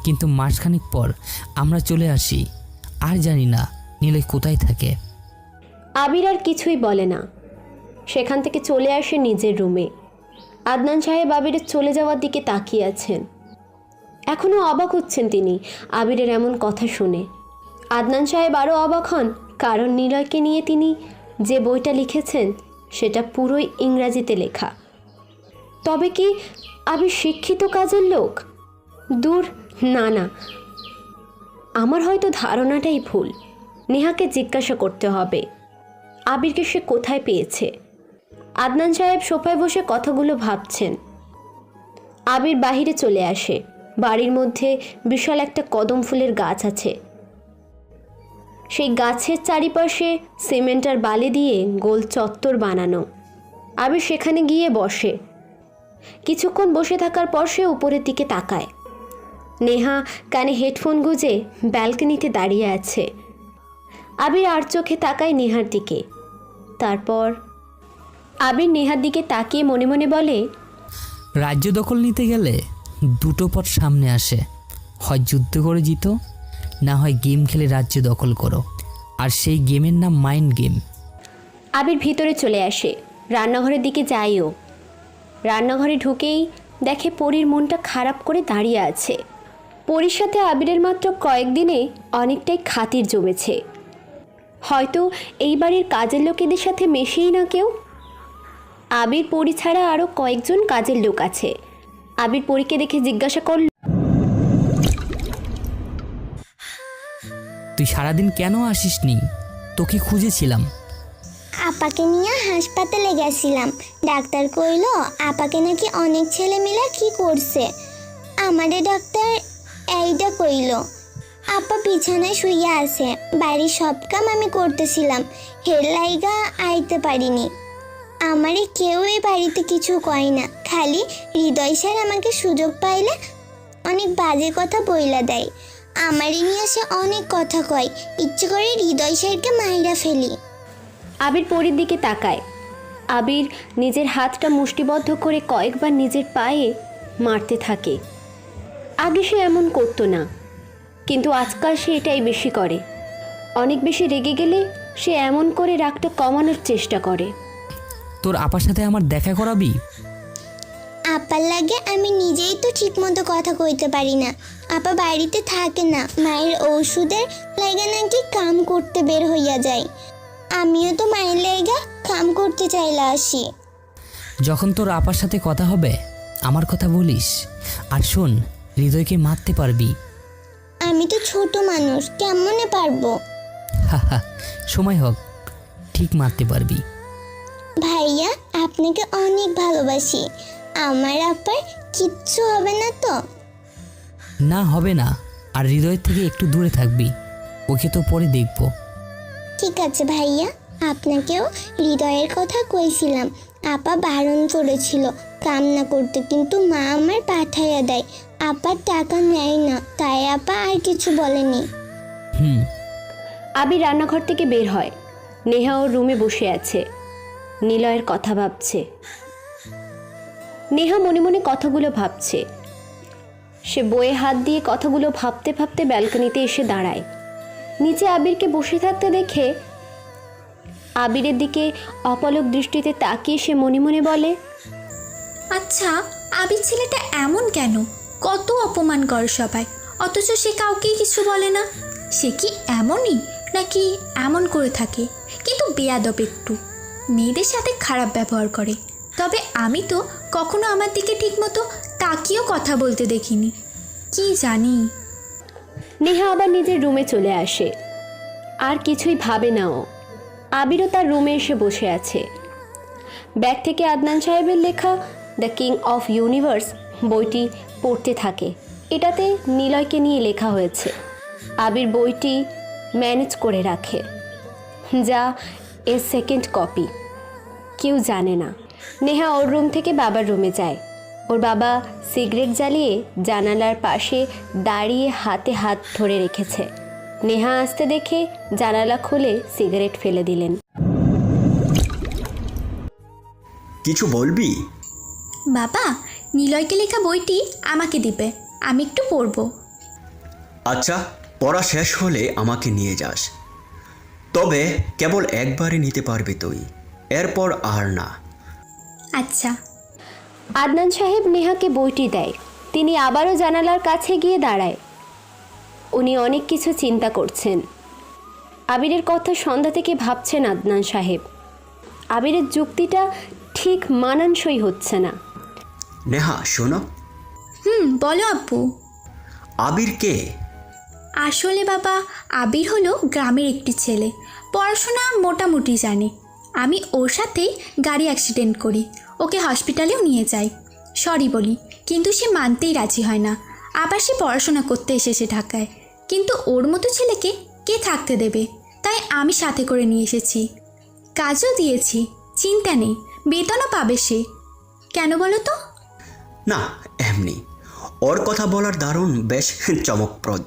কিন্তু মাসখানেক পর আমরা চলে আসি। আর জানি না নিলয় কোথায় থাকে। আবির আর কিছুই বলে না। সেখান থেকে চলে আসে নিজের রুমে। আদনান সাহেব আবিরের চলে যাওয়ার দিকে তাকিয়ে আছেন। এখনও অবাক হচ্ছেন তিনি আবিরের এমন কথা শুনে। আদনান সাহেব আরও অবাক হন, কারণ নিলয়কে নিয়ে তিনি যে বইটা লিখেছেন সেটা পুরোই ইংরাজিতে লেখা। তবে কি আবির শিক্ষিত কাজের লোক? দূর, না না, আমার হয়তো ধারণাটাই ভুল। নেহাকে জিজ্ঞাসা করতে হবে আবিরকে সে কোথায় পেয়েছে। আদনান সাহেব সোফায় বসে কথাগুলো ভাবছেন। আবির বাহিরে চলে আসে। বাড়ির মধ্যে বিশাল একটা কদম ফুলের গাছ আছে। সেই গাছের চারিপাশে সিমেন্ট আর বালি দিয়ে গোল চত্বর বানানো। আবির সেখানে গিয়ে বসে। কিছুক্ষণ বসে থাকার পর সে উপরের দিকে তাকায়। নেহা কানে হেডফোন গুঁজে ব্যালকনিতে দাঁড়িয়ে আছে। আবির আর চোখে তাকায় নেহার দিকে। তারপর আবির নেহার দিকে তাকিয়ে মনে মনে বলে, রাজ্য দখল নিতে গেলে দুটো পথ সামনে আসে, হয় যুদ্ধ করে জিতো, না হয় গেম খেলে রাজ্য দখল করো। আর সেই গেমের নাম মাইন্ড গেম। আবির ভিতরে চলে আসে। রান্নাঘরের দিকে যায়ও। রান্নাঘরে ঢুকেই দেখে পরীর মনটা খারাপ করে দাঁড়িয়ে আছে। পরীর সাথে আবিরের মাত্র কয়েকদিনে অনেকটাই খাতির জমেছে। হয়তো এই বাড়ির কাজের লোকেদের সাথে মেশেই না কেউ। আবির পরী ছাড়া আরও কয়েকজন কাজের লোক আছে। আবির পরীকে দেখে জিজ্ঞাসা করল, তুই সারাদিন কেন আসিসনি? তোকে খুঁজেছিলাম। আপাকে নিয়ে হাসপাতালে গেছিলাম। ডাক্তার কইল আপাকে নাকি অনেক ছেলে মিলে কি করছে। আমাদের ডাক্তার এইটা কইল আপা বিছানায় শুয়ে আছে। বাড়ির সব কাম আমি করতেছিলাম, হের লাইগা আইতে পারিনি। আমারে কেউ এই বাড়িতে কিছু কয় না, খালি হৃদয় স্যার আমাকে সুযোগ পাইলে অনেক বাজে কথা বইলা দেয়। আমারে নিয়ে সে অনেক কথা কয়, ইচ্ছে করে হৃদয় স্যারকে মাইরা ফেলি। আবির পরীর দিকে তাকায়। আবির নিজের হাতটা মুষ্টিবদ্ধ করে কয়েকবার নিজের পায়ে মারতে থাকে। আগে সে এমন করতো না, কিন্তু আজকাল সে এটাই বেশি করে। অনেক বেশি রেগে গেলে সে এমন করে রাগটা কমানোর চেষ্টা করে। তোর আপার সাথে আমার দেখা করাবি? আপার লাগে আমি নিজেই তো ঠিক মতো কথা কইতে পারি না। আপা বাড়িতে থাকে না, মায়ের ওষুধের লাগে নাকি কাম করতে বের হইয়া যায়। আমিও তো মায়ের লাইগা কাম করতে চাইলে আসি। যখন তোর আপার সাথে কথা হবে আমার কথা বলিস। আর শোন, হৃদয়কে মারতে পারবি? আমি তো ছোট মানুষ, কেমনে পারবো? হা, সময় হোক, ঠিক মারতে পারবি। ভাইয়া আপনাকে অনেক ভালোবাসি। আমার আপার কিচ্ছু হবে না তো? না, হবে না। আর হৃদয় থেকে একটু দূরে থাকবি, ওকে তো পরে দেখব। ঠিক আছে ভাইয়া, আপনাকেও হৃদয়ের কথা কইছিলাম। আপা বারণ করেছিল কাম না করতে, কিন্তু মা আমার পাঠাইয়া দেয়। আপার টাকা নেয় না, তাই আপা আর কিছু বলেনি। আবির রান্নাঘর থেকে বের হয়। নেহা ওর রুমে বসে আছে, নিলয়ের কথা ভাবছে। নেহা মনে মনে কথাগুলো ভাবছে। সে বইয়ে হাত দিয়ে কথাগুলো ভাবতে ভাবতে ব্যালকনিতে এসে দাঁড়ায়। নিচে আবিরকে বসে থাকতে দেখে আবিরের দিকে অপলক দৃষ্টিতে তাকিয়ে সে মনে মনে বলে, আচ্ছা আবির ছেলেটা এমন কেন? কত অপমান করে সবাই, অথচ সে কাউকেই কিছু বলে না। সে কি এমনই নাকি এমন করে থাকে? কিন্তু বেয়াদব একটু, মেয়েদের সাথে খারাপ ব্যবহার করে। তবে আমি তো কখনো আমার দিকে ঠিকমতো তাকিয়েও কথা বলতে দেখিনি, কি জানি। নেহা আবার নিজের রুমে চলে আসে। আর কিছুই ভাবে না ও। আবিরও তার রুমে এসে বসে আছে। ব্যাগ থেকে আদনান সাহেবের লেখা দ্য কিং অফ ইউনিভার্স বইটি পড়তে থাকে। এটাতে নিলয়কে নিয়ে লেখা হয়েছে। আবির বইটি ম্যানেজ করে রাখে, যা এর সেকেন্ড কপি। কেউ জানে না। নেহা ওর রুম থেকে বাবার রুমে যায়। ওর বাবা সিগারেট জ্বালিয়ে জানালার পাশে দাঁড়িয়ে হাতে হাত ধরে রেখেছে। নেহা আসতে দেখে জানালা খুলে সিগারেট ফেলে দিলেন। কিছু বলবি? বাবা, নিলয়কে লেখা বইটি আমাকে দিবে, আমি একটু পড়ব। আচ্ছা, পড়া শেষ হলে আমাকে নিয়ে যাস। তবে কেবল একবারই নিতে পারবি তুই, এরপর আর না। আচ্ছা। আদনান সাহেব নেহাকে বইটি দেয়। তিনি আবারও জানালার কাছে গিয়ে দাঁড়ায়। উনি অনেক কিছু চিন্তা করছেন। আবিরের কথা সন্ধ্যা থেকে ভাবছেন আদনান সাহেব। আবিরের যুক্তিটা ঠিক মানানসই হচ্ছে না। নেহা শোনো। বলো আব্বু। আবির কে? আসলে বাবা, আবির হলো গ্রামের একটি ছেলে, পড়াশোনা মোটামুটি জানে। আমি ওর সাথেই গাড়ি অ্যাক্সিডেন্ট করি, ওকে হসপিটালেও নিয়ে যাই। সরি বলি, কিন্তু সে মানতেই রাজি হয় না। আবার সে পড়াশোনা করতে এসেছে ঢাকায়, কিন্তু ওর মতো ছেলেকে কে থাকতে দেবে, তাই আমি সাথে করে নিয়ে এসেছি। কাজও দিয়েছি, চিন্তা নেই, বেতনও পাবে সে। কেন বলো তো? না, এমনি ওর কথা বলার দারুণ বেশ চমকপ্রদ।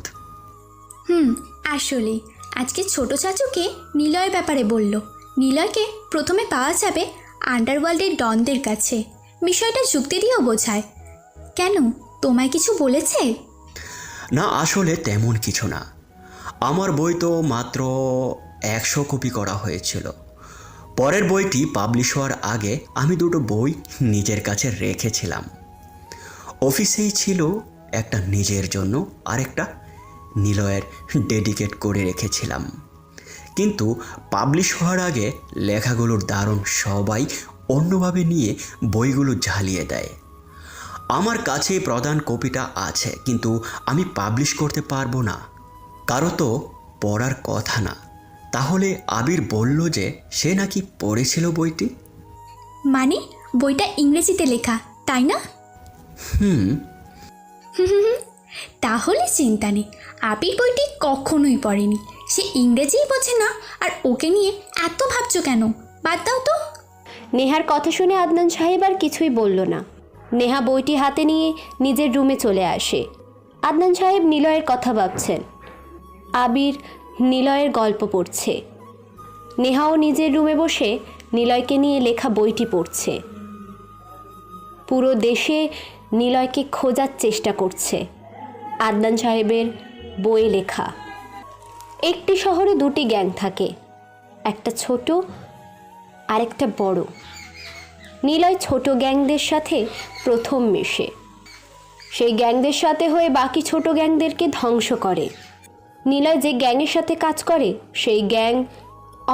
আসলে আজকে ছোট চাচুকে নিলয়ের ব্যাপারে বলল। নিলয়কে প্রথমে পাওয়া যাবে আন্ডারওয়ার্ল্ডের ডনদের কাছে। বিষয়টা যুক্তি দিয়েও বোঝায়। কেন, তোমায় কিছু বলেছে? না, আসলে তেমন কিছু না। আমার বই তো মাত্র 100 কপি করা হয়েছিল। পরের বইটি পাবলিশ হওয়ার আগে আমি দুটো বই নিজের কাছে রেখেছিলাম। অফিসেই ছিল, একটা নিজের জন্য আর একটা নিলয়ের ডেডিকেট করে রেখেছিলাম। কিন্তু পাবলিশ হওয়ার আগে লেখাগুলোর দারুণ সবাই অন্যভাবে নিয়ে বইগুলো ঝালিয়ে দেয়। আমার কাছে প্রধান কপিটা আছে, কিন্তু আমি পাবলিশ করতে পারবো না। কারো তো পড়ার কথা না। তাহলে আবির বলল যে সে নাকি পড়েছিল বইটি। মানে বইটা ইংরেজিতে লেখা, তাই না? তাহলে চিন্তা নেই, আবির বইটি কখনোই পড়েনি। সে ইংরেজিই বোঝে না, আর ওকে নিয়ে এত ভাবছো কেন? বাদ দাও তো। নেহার কথা শুনে আদনান সাহেব আর কিছুই বলল না। নেহা বইটি হাতে নিয়ে নিজের রুমে চলে আসে। আদনান সাহেব নিলয়ের কথা ভাবছেন, আবির নিলয়ের গল্প পড়ছে। নেহাও নিজের রুমে বসে নিলয়কে নিয়ে লেখা বইটি পড়ছে। পুরো দেশে নিলয়কে খোঁজার চেষ্টা করছে। আদনান সাহেবের বইয়ে লেখা, একটি শহরে দুটি গ্যাং থাকে, একটা ছোট আর একটা বড়। নিলয় ছোট গ্যাংদের সাথে প্রথম মেশে। সেই গ্যাংদের সাথে হয়ে বাকি ছোট গ্যাংদেরকে ধ্বংস করে। নিলয় যে গ্যাংয়ের সাথে কাজ করে সেই গ্যাং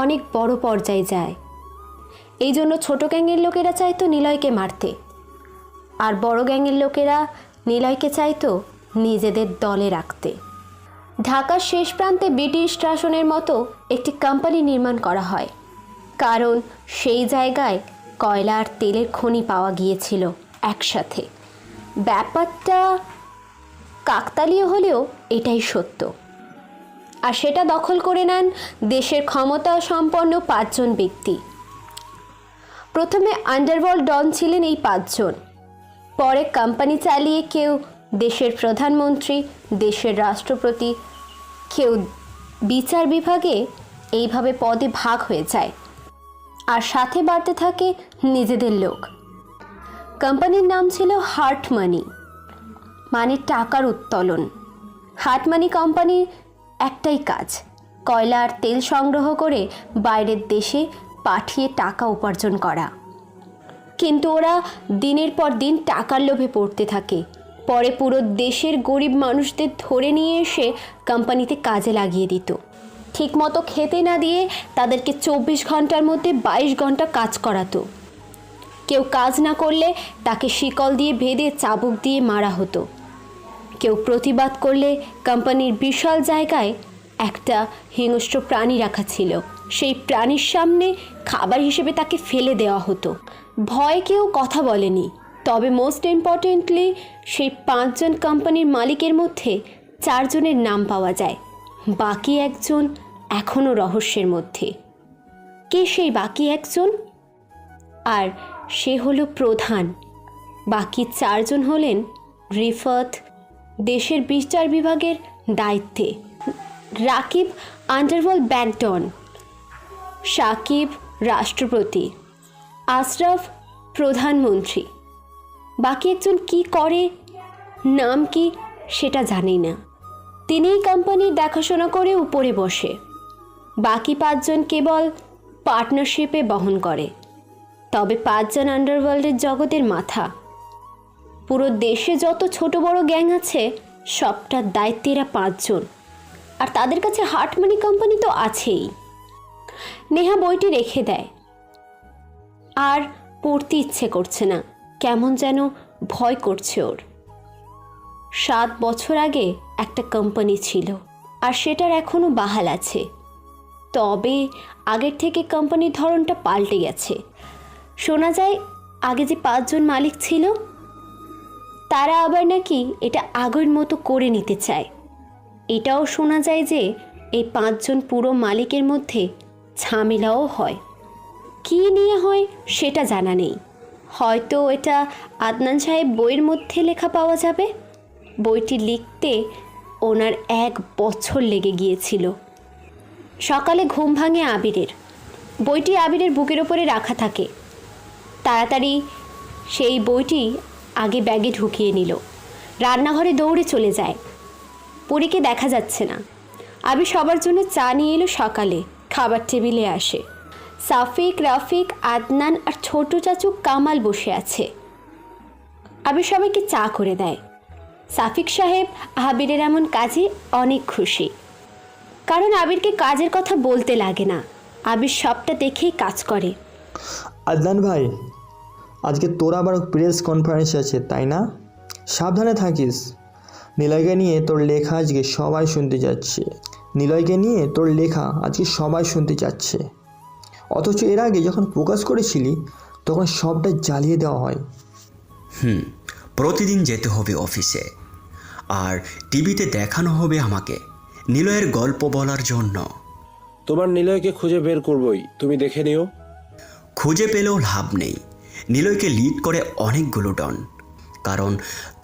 অনেক বড় পর্যায়ে যায়। এই জন্য ছোট গ্যাংয়ের লোকেরা চাইতো নিলয়কে মারতে, আর বড় গ্যাংয়ের লোকেরা নিলয়কে চাইতো নিজেদের দলে রাখতে। ঢাকার শেষ প্রান্তে ব্রিটিশ শাসনের মতো একটি কোম্পানি নির্মাণ করা হয়, কারণ সেই জায়গায় কয়লা আর তেলের খনি পাওয়া গিয়েছিল একসাথে। ব্যাপারটা কাকতালীয় হলেও এটাই সত্য। আর সেটা দখল করে নেন দেশের ক্ষমতা সম্পন্ন 5 জন ব্যক্তি। প্রথমে আন্ডারওয়ার্ল্ড ডন ছিলেন এই 5 জন। পরে কোম্পানি চালিয়ে কেউ দেশের প্রধানমন্ত্রী, দেশের রাষ্ট্রপতি, কেউ বিচার বিভাগে, এইভাবে পদে ভাগ হয়ে যায়। আর সাথে বাড়তে থাকে নিজেদের লোক। কোম্পানির নাম ছিল হার্ট মানি, মানে টাকার উত্তোলন। হার্ট মানি কোম্পানির একটাই কাজ, কয়লা আর তেল সংগ্রহ করে বাইরের দেশে পাঠিয়ে টাকা উপার্জন করা। কিন্তু ওরা দিনের পর দিন টাকার লোভে পড়তে থাকে। পরে পুরো দেশের গরিব মানুষদের ধরে নিয়ে এসে কোম্পানিতে কাজে লাগিয়ে দিত। ঠিকমতো খেতে না দিয়ে তাদেরকে 24 ঘন্টার মধ্যে 22 ঘন্টা কাজ করাতো। কেউ কাজ না করলে তাকে শিকল দিয়ে বেঁধে চাবুক দিয়ে মারা হতো। কেউ প্রতিবাদ করলে কোম্পানির বিশাল জায়গায় একটা হিংস্র প্রাণী রাখা ছিল, সেই প্রাণীর সামনে খাবার হিসেবে তাকে ফেলে দেওয়া হতো। ভয়ে কেউ কথা বলেনি। তবে মোস্ট ইম্পর্টেন্টলি সেই 5 জন কোম্পানির মালিকের মধ্যে 4 জনের নাম পাওয়া যায়। বাকি একজন এখনও রহস্যের মধ্যে। কে সেই বাকি একজন? আর সে হলো প্রধান। বাকি 4 জন হলেন রিফাত, দেশের বিচার বিভাগের দায়িত্বে, রাকিব আন্ডারওয়ার্ল্ড ব্যাকডন, সাকিব রাষ্ট্রপতি, আশরাফ প্রধানমন্ত্রী। বাকি একজন কি করে, নাম কি সেটা জানি না। তিনিই কোম্পানির দেখাশোনা করে উপরে বসে। বাকি 5 জন কেবল পার্টনারশিপে বহন করে। তবে 5 জন আন্ডারওয়ার্ল্ডের জগতের মাথা। পুরো দেশে যত ছোট বড় গ্যাং আছে সবটার দায়িত্বে এরা 5 জন। আর তাদের কাছে হার্ট মানি কোম্পানি তো আছেই। নেহা বইটি রেখে দেয়। আর পড়তে ইচ্ছে করছে না, কেমন যেন ভয় করছে ওর। 7 বছর আগে একটা কোম্পানি ছিল, আর সেটার এখনও বাহাল আছে। তবে আগের থেকে কোম্পানির ধরনটা পাল্টে গেছে। শোনা যায় আগে যে 5 জন মালিক ছিল তারা আবার নাকি এটা আগের মতো করে নিতে চায়। এটাও শোনা যায় যে এই 5 জন পুরো মালিকের মধ্যে ঝামেলাও হয়। কী নিয়ে হয় সেটা জানা নেই, হয়তো এটা আদনান সাহেব বইয়ের মধ্যে লেখা পাওয়া যাবে। বইটি লিখতে ওনার 1 বছর লেগে গিয়েছিল। সকালে ঘুম ভাঙে আবিরের। বইটি আবিরের বুকের ওপরে রাখা থাকে। তাড়াতাড়ি সেই বইটি আগে ব্যাগে ঢুকিয়ে নিল। রান্নাঘরে দৌড়ে চলে যায়। পরীকে দেখা যাচ্ছে না। আবির সবার জন্য চা নিয়ে এলো। সকালে খাবার টেবিলে আসে। সাফিক, রাফিক, আদনান আর ছোট চাচু কামাল বসে আছে। আবির সবাইকে চা করে দেয়। সাফিক সাহেব আবিরের এমন কাজে অনেক খুশি, কারণ আবিরকে কাজের কথা বলতে লাগে না। আবির সবটা দেখেই কাজ করে। আদনান ভাই, আজকে তোর আবার প্রেস কনফারেন্স আছে তাই না? সাবধানে থাকিস। নিলয়কে নিয়ে তোর লেখা আজকে সবাই শুনতে যাচ্ছে। নিলয়কে নিয়ে তোর লেখা আজকে সবাই শুনতে যাচ্ছে। অথচ এর আগে যখন প্রকাশ করেছিলি তখন সবটা জ্বালিয়ে দেওয়া হয়। প্রতিদিন যেতে হবে অফিসে, আর টিভিতে দেখানো হবে আমাকে নিলয়ের গল্প বলার জন্য। তোমার নিলয়কে খুঁজে বের করবই, তুমি দেখে নিও। খুঁজে পেলেও লাভ নেই। নিলয়কে লিড করে অনেকগুলো ডন, কারণ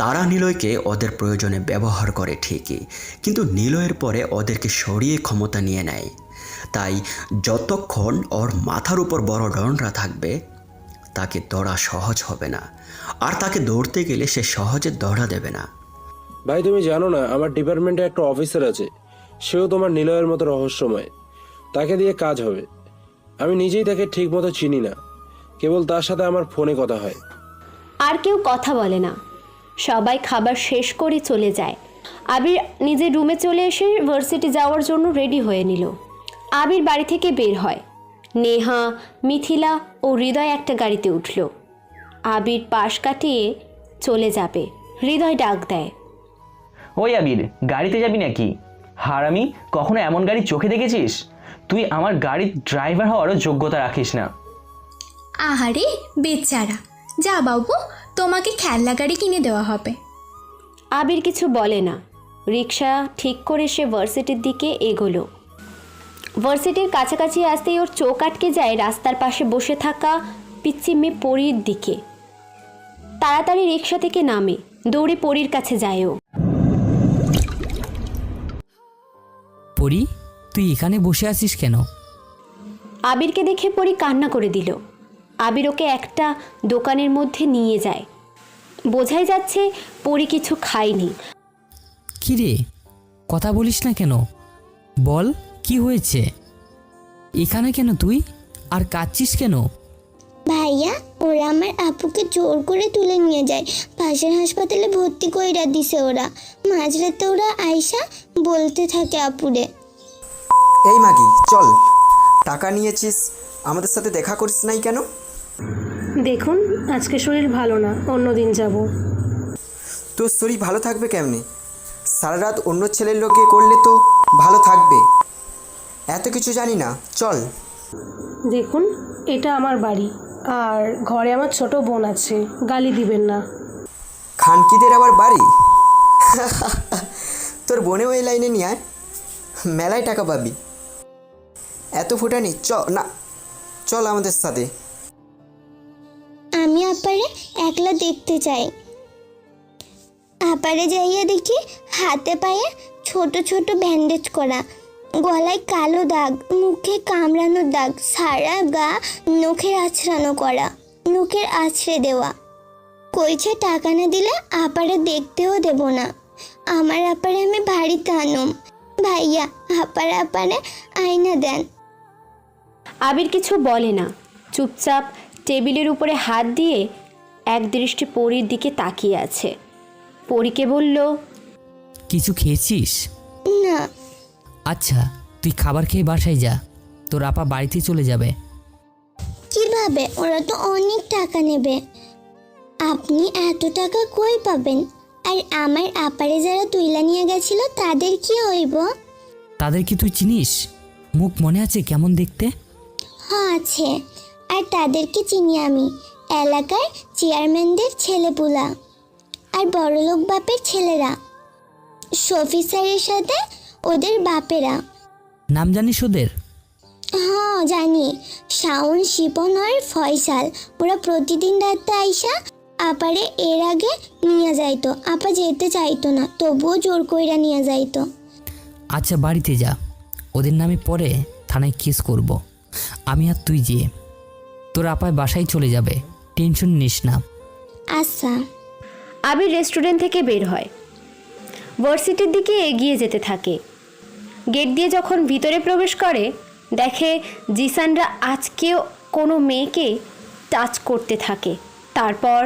তারা নিলয়কে ওদের প্রয়োজনে ব্যবহার করে ঠিকই, কিন্তু নিলয়ের পরে ওদেরকে সরিয়ে ক্ষমতা নিয়ে নেয়। তাই যতক্ষণ ওর মাথার উপর বড় ডনরা থাকবে তাকে দৌড়া সহজ হবে না, আর তাকে দৌড়তে গেলে সে সহজে দৌড়া দেবে না। ভাই তুমি জানো না, আমার ডিপার্টমেন্টে একটা অফিসার আছে, সেও তোমার নিলয়ের মতো রহস্যময়। তাকে দিয়ে কাজ হবে। আমি নিজেই তাকে ঠিক মতো চিনি না, কেবল তার সাথে আমার ফোনে কথা হয়। আর কেউ কথা বলে না। সবাই খাবার শেষ করে চলে যায়। আবির নিজের রুমে চলে এসে ভার্সিটি যাওয়ার জন্য রেডি হয়ে নিল। আবির বাড়ি থেকে বের হয়। নেহা, মিথিলা ও হৃদয় একটা গাড়িতে উঠল। আবির পাশ কাটিয়ে চলে যাবে। হৃদয় ডাক দেয়, ওই আবির, গাড়িতে যাবি নাকি? হারামি, কখনো এমন গাড়ি চোখে দেখেছিস? তুই আমার গাড়ির ড্রাইভার হওয়ারও যোগ্যতা রাখিস না। আহারে বেচারা, যা বাবু, তোমাকে খেলনা গাড়ি কিনে দেওয়া হবে। আবির কিছু বলে না। রিক্সা ঠিক করে সে ভার্সিটির দিকে এগোলো। ভার্সিটির কাছাকাছি আসতেই ওর চোখ আটকে যায় রাস্তার পাশে বসে থাকা পিচ্চি মেয়ে পরীর দিকে। তাড়াতাড়ি রিক্সা থেকে নামে, দৌড়ে পরীর কাছে যায় ও। পরি, তুই এখানে বসে আছিস কেন? আবিরকে দেখে পরী কান্না করে দিল। আবির ওকে একটা দোকানের মধ্যে নিয়ে যায়। বোঝাই যাচ্ছে পরী কিছু খায়নি। কি রে, কথা বলিস না কেন? বল, কি হয়েছে? এখানে কেন তুই? আর কাঁদছিস কেন? ভাইয়া, ওরা আমার আপুকে জোর করে তুলে নিয়ে যায়। পাশের হাসপাতালে ভর্তি কইরা দিছে ওরা। মাঝরাতে ওরা আয়সা বলতে থাকে আপুরে। এই মাগি, চল। টাকা নিয়েছিস, আমাদের সাথে দেখা করিস নাই কেন? দেখুন, আজকে শরীর ভালো না, অন্য দিন যাব। তোর শরীর ভালো থাকবে কেমনে? সারা রাত অন্য ছেলের লোকে করলে তো ভালো থাকবে। এত কিছু জানি না, চল। দেখুন, এটা আমার বাড়ি, আর ঘরে আমার ছোট বোন আছে, গালি দিবেন না। খানকিদের আবার বাড়ি? তোর বোনেও এই লাইনে নিয়ে আয়, মেলায় টাকা পাবি। এত ফুটানি, না চল আমাদের সাথে। আমি আপারে একলা দেখতে চাই। আপারে যাইয়া দেখি হাতে পায়ে ছোট ছোট ব্যান্ডেজ করা, গলায় কালো দাগ, মুখে কামড়ানোর দাগ, সারা গা নখের আছড়ানো করা, নখের আছড়ে দেওয়া। কইছে টাকা না দিলে আপারে দেখতেও দেব না। আমার আপারে আমি বাড়িতে আনুম। ভাইয়া, আপারে আয়না দেন। আবির কিছু বলে না, চুপচাপ টেবিলের উপরে হাত দিয়ে এক দৃষ্টি পরীর দিকে তাকিয়ে আছে। পরীকে বলল, কিছু খেয়েছিস? না। আচ্ছা, তুই খাবার খেয়ে বাসায় যা, তোর আপা বাড়িতে চলে যাবে। কিভাবে? ওরা তো অনেক টাকা নেবে। আপনি এত টাকা কই পাবেন? আর আমার আপারে যারা তুইলা নিয়ে গেছিল তাদের কি হইব? তাদের কি তুই চিনিস? মুখ মনে আছে কেমন দেখতে? হ্যাঁ আছে, আর তাদেরকে চিনি আমি। এলাকার চেয়ারম্যানদের ছেলেপুলা আর বড়লোক বাপের ছেলেরা, শফি স্যারের সাথে ওদের বাপেরা। নাম জানিস ওদের? হ্যাঁ জানি, শাওন, শিপন আর ফয়সাল। ওরা প্রতিদিন রাতে আইসা আপারে এর আগে নিয়ে যাইতো। আপা যেতে চাইতো না, তবুও জোর কইরা নিয়ে যাইতো। আচ্ছা বাড়িতে যা, ওদের নামে পরে থানায় কেস করব। আমি আর তুই যেয়ে তোর আপায় বাসায় চলে যাবে, টেনশন নিস না। আচ্ছা। আবির রেস্টুরেন্ট থেকে বের হয়, ভার্সিটির দিকে এগিয়ে যেতে থাকে। গেট দিয়ে যখন ভিতরে প্রবেশ করে, দেখে জিসানরা আজকেও কোনো মেয়েকে টাচ করতে থাকে। তারপর